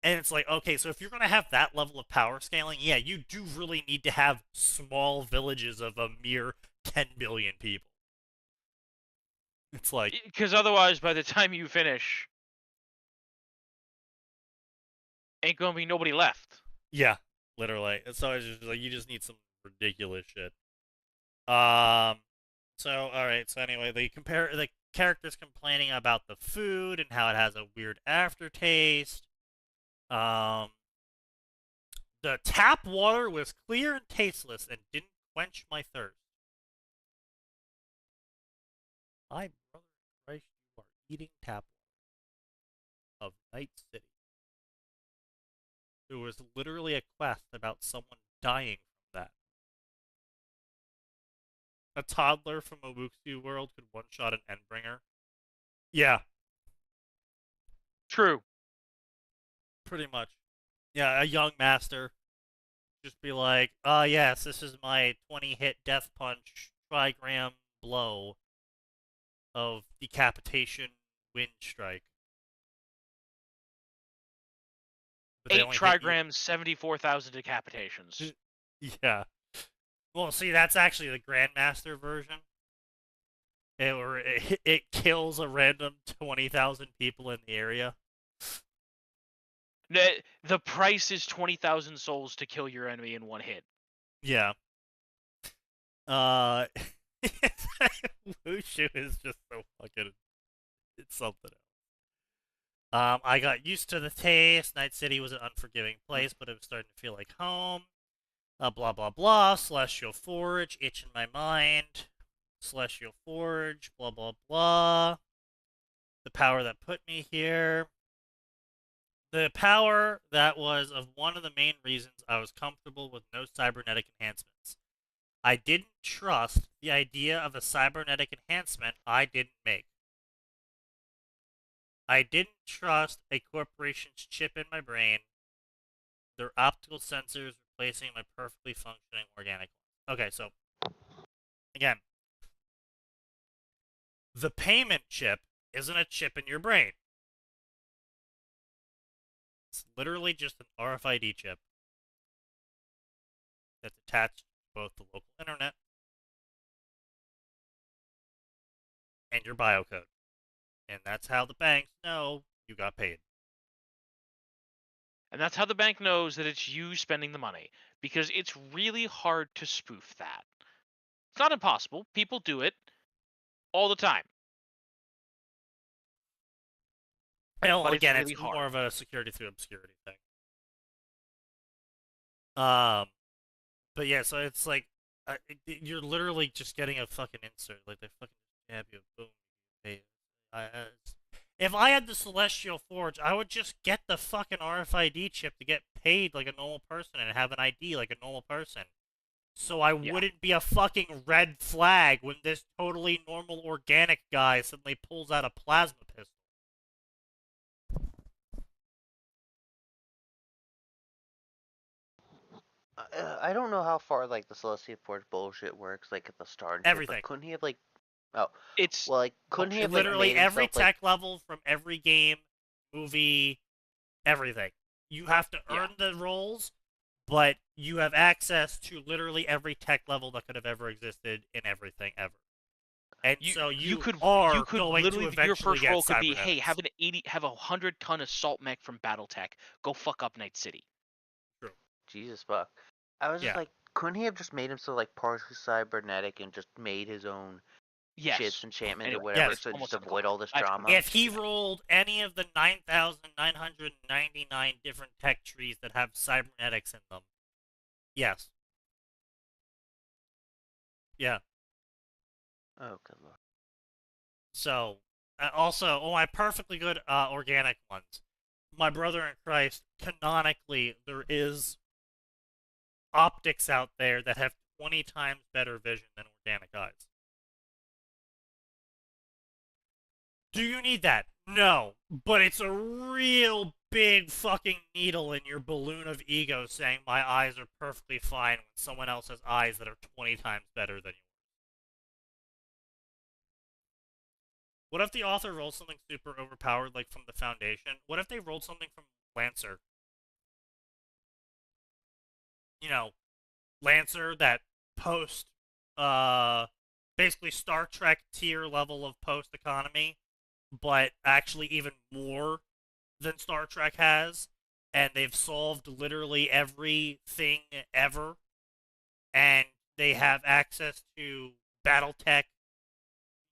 A: And it's like, okay, so if you're going to have that level of power scaling, yeah, you do really need to have small villages of a mere 10 billion people. It's like...
C: Because otherwise, by the time you finish, ain't gonna be nobody left.
A: Yeah, literally. So it's just like, you just need some ridiculous shit. So, alright, so anyway, the characters complaining about the food and how it has a weird aftertaste. The tap water was clear and tasteless and didn't quench my thirst. My brother Christ, you are eating tap water of Night City. There was literally a quest about someone dying from that. A toddler from a Wuxia world could one-shot an Endbringer. Yeah.
C: True.
A: Pretty much. Yeah, a young master. Just be like, yes, this is my 20-hit death punch, trigram blow of decapitation wind strike.
C: 8 trigrams, 74,000 decapitations.
A: Yeah. Well, see, that's actually the Grandmaster version. it kills a random 20,000 people in the area.
C: The price is 20,000 souls to kill your enemy in one hit.
A: Yeah. Wushu is just so fucking... It's something else. I got used to the taste. Night City was an unforgiving place, but it was starting to feel like home. Blah, blah, blah. Celestial Forge, itch in my mind. Celestial Forge, blah, blah, blah. The power that put me here. The power that was of one of the main reasons I was comfortable with no cybernetic enhancements. I didn't trust the idea of a cybernetic enhancement I didn't make. I didn't trust a corporation's chip in my brain, their optical sensors replacing my perfectly functioning organic one. Okay, so, again, the payment chip isn't a chip in your brain. It's literally just an RFID chip that's attached to both the local internet and your biocode. And that's how the banks know you got paid.
C: And that's how the bank knows that it's you spending the money. Because it's really hard to spoof that. It's not impossible. People do it all the time.
A: Well,
C: but
A: again,
C: it's,
A: it's
C: really
A: more
C: hard.
A: of a security through obscurity thing. But yeah, so it's like you're literally just getting a fucking insert. Like they fucking jab you, boom, pay. If I had the Celestial Forge, I would just get the fucking RFID chip to get paid like a normal person and have an ID like a normal person. So I wouldn't be a fucking red flag when this totally normal organic guy suddenly pulls out a plasma pistol.
E: I don't know how far like the Celestial Forge bullshit works, like at the start.
A: Everything.
E: But couldn't he have like? Oh,
C: it's
E: well, like couldn't he have like
A: literally
E: made
A: every
E: himself,
A: tech level from every game, movie, everything. You have to earn the roles, but you have access to literally every tech level that could have ever existed in everything ever. And so you could going
C: literally,
A: to eventually
C: your first
A: get
C: role could be,
A: cybernetics.
C: hey, have a 100-ton assault mech from BattleTech. Go fuck up Night City.
A: True.
E: Jesus fuck. I was just like, couldn't he have just made himself like partially cybernetic and just made his own shits, enchantment, or whatever, so just avoid all this drama?
A: If he rolled any of the 9,999 different tech trees that have cybernetics in them, yes. Yeah.
E: Oh, good lord.
A: So, also, my perfectly good organic ones. My brother in Christ, canonically, there is optics out there that have 20 times better vision than organic eyes. Do you need that? No. But it's a real big fucking needle in your balloon of ego saying my eyes are perfectly fine when someone else has eyes that are 20 times better than yours. What if the author rolls something super overpowered, like from the Foundation? What if they rolled something from Lancer? You know, Lancer, that post, basically Star Trek tier level of post economy, but actually even more than Star Trek has, and they've solved literally everything ever, and they have access to BattleTech,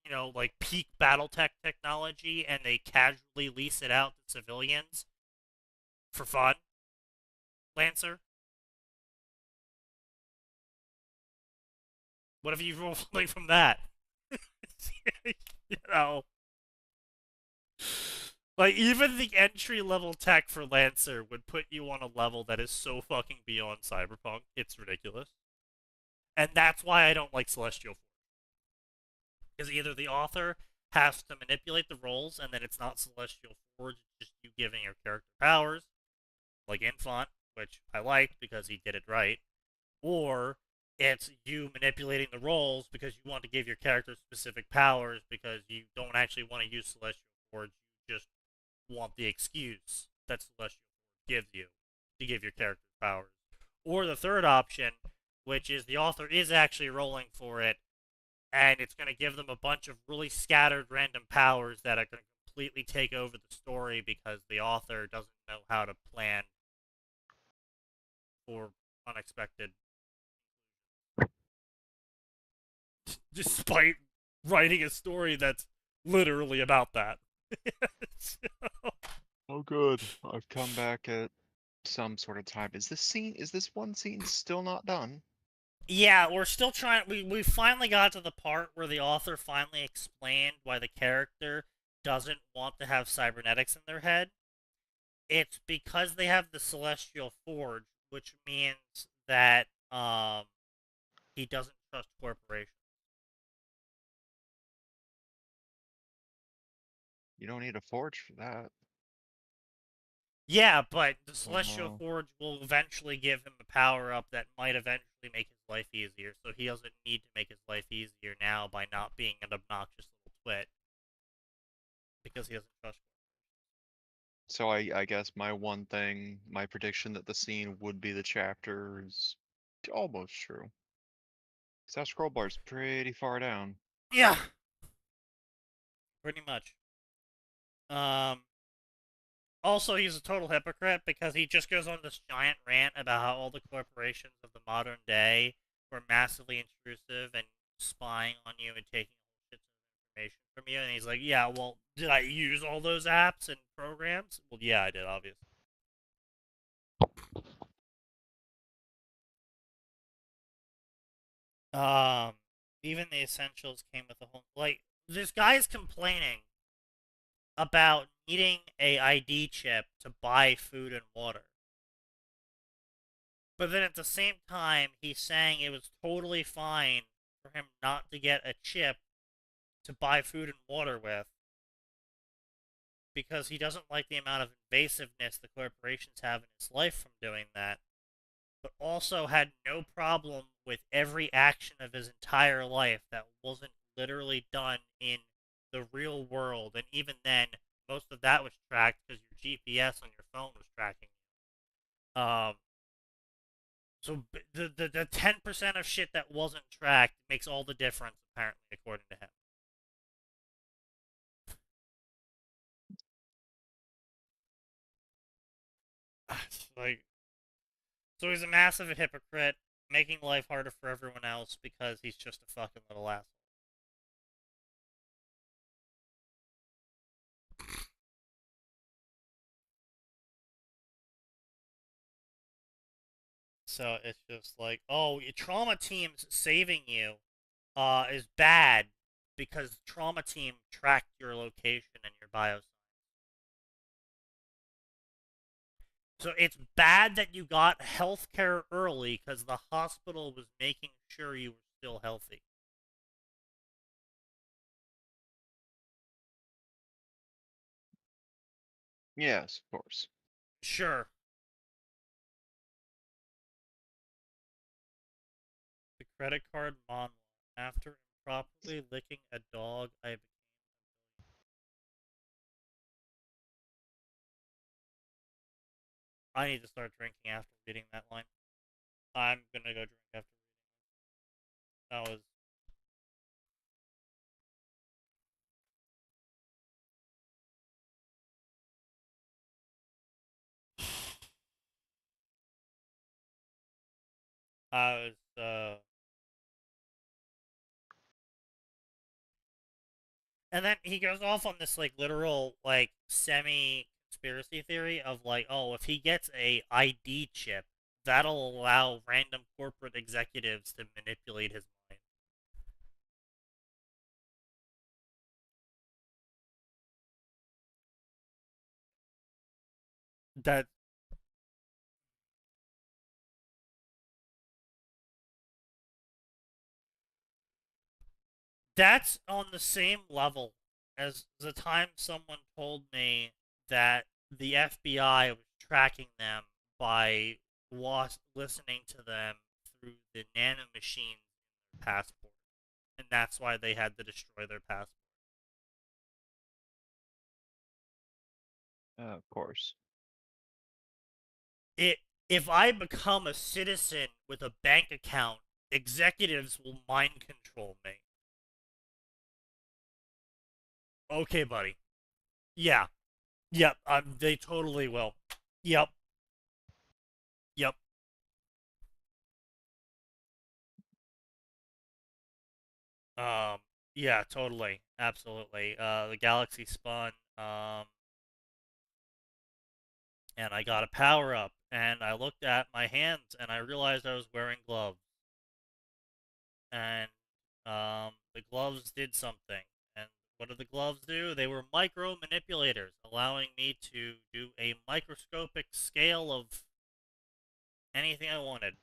A: you know, like peak BattleTech technology, and they casually lease it out to civilians for fun. Lancer? What if you roll something from that? You know? Like, even the entry-level tech for Lancer would put you on a level that is so fucking beyond Cyberpunk, it's ridiculous. And that's why I don't like Celestial Forge. Because either the author has to manipulate the roles, and then it's not Celestial Forge, it's just you giving your character powers, like Infant, which I liked because he did it right, or it's you manipulating the roles because you want to give your character specific powers because you don't actually want to use Celestial Forge, you just want the excuse that Celestial Forge gives you to give your character powers. Or the third option, which is the author is actually rolling for it, and it's going to give them a bunch of really scattered random powers that are going to completely take over the story because the author doesn't know how to plan for unexpected. Despite writing a story that's literally about that. So...
B: Oh, good. I've come back at some sort of time. Is this one scene still not done?
A: Yeah, we're still trying. We finally got to the part where the author finally explained why the character doesn't want to have cybernetics in their head. It's because they have the Celestial Forge, which means that he doesn't trust corporations.
B: You don't need a forge for that.
A: Yeah, but the Celestial Forge will eventually give him a power up that might eventually make his life easier, so he doesn't need to make his life easier now by not being an obnoxious little twit. Because he doesn't trust.
B: So I guess my prediction that the scene would be the chapter is almost true. Because that scroll bar is pretty far down.
A: Yeah. Pretty much. Also, he's a total hypocrite because he just goes on this giant rant about how all the corporations of the modern day were massively intrusive and spying on you and taking shit information from you. And he's like, yeah, well, did I use all those apps and programs? Well, yeah, I did, obviously. Even the essentials came with a whole... Like, this guy's complaining about needing a ID chip to buy food and water. But then at the same time, he's saying it was totally fine for him not to get a chip to buy food and water with because he doesn't like the amount of invasiveness the corporations have in his life from doing that, but also had no problem with every action of his entire life that wasn't literally done in the real world, and even then, most of that was tracked because your GPS on your phone was tracking you. So the 10% of shit that wasn't tracked makes all the difference, apparently, according to him. Like, so he's a massive hypocrite, making life harder for everyone else because he's just a fucking little asshole. So it's just like, oh, your trauma team's saving you is bad because trauma team tracked your location and your bios. So it's bad that you got health care early because the hospital was making sure you were still healthy.
B: Yes, of course.
A: Sure. The credit card monologue. After improperly licking a dog, I became... I need to start drinking after reading that line. I'm gonna go drink after reading. That was... I was, And then he goes off on this, like, literal, like, semi-conspiracy theory of, like, oh, if he gets a ID chip, that'll allow random corporate executives to manipulate his mind. That's on the same level as the time someone told me that the FBI was tracking them by listening to them through the nanomachines in their passport, and that's why they had to destroy their passport.
B: Of course.
A: If I become a citizen with a bank account, executives will mind control me. Okay, buddy. Yeah. Yep. They totally will. Yep. Yep. Yeah, totally. Absolutely. The galaxy spun, and I got a power up, and I looked at my hands, and I realized I was wearing gloves. And, the gloves did something. And what did the gloves do? They were micro manipulators, allowing me to do a microscopic scale of anything I wanted.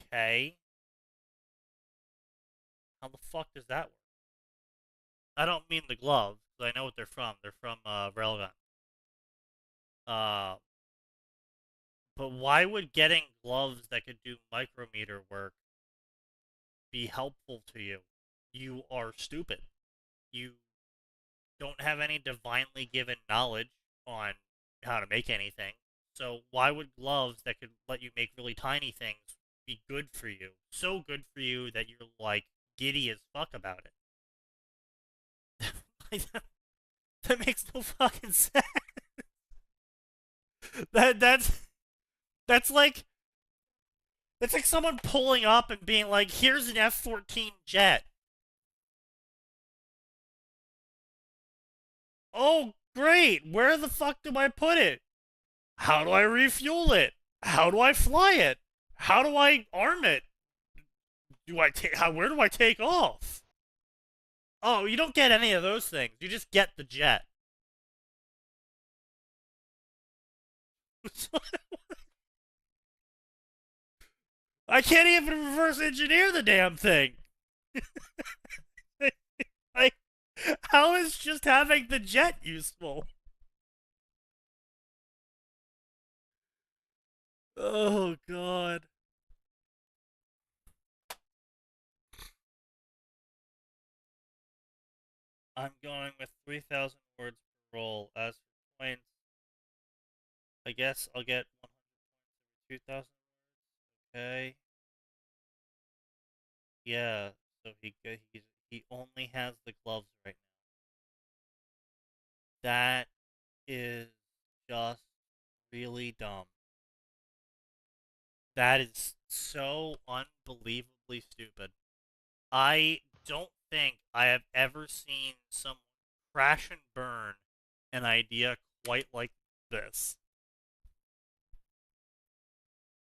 A: Okay. How the fuck does that work? I don't mean the gloves, because I know what they're from. They're from, Railgun. Uh, but why would getting gloves that could do micrometer work be helpful to you? You are stupid. You don't have any divinely given knowledge on how to make anything. So why would gloves that could let you make really tiny things be good for you? So good for you that you're like giddy as fuck about it. That makes no fucking sense. That's like someone pulling up and being like, "Here's an F-14 jet." Oh, great. Where the fuck do I put it? How do I refuel it? How do I fly it? How do I arm it? Where do I take off? Oh, you don't get any of those things. You just get the jet. I can't even reverse engineer the damn thing. Like, how is just having the jet useful? Oh, God. I'm going with 3,000 words per roll. As for points, I guess I'll get 100 points every 2,000 words. Okay. Yeah, so he only has the gloves right now. That is just really dumb. That is so unbelievably stupid. I don't think I have ever seen someone crash and burn an idea quite like this.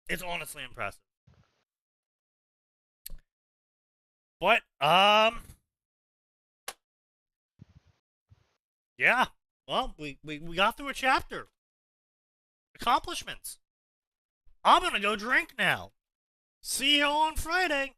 A: It's honestly impressive. But, yeah. Well, we got through a chapter. Accomplishments. I'm gonna go drink now. See you on Friday.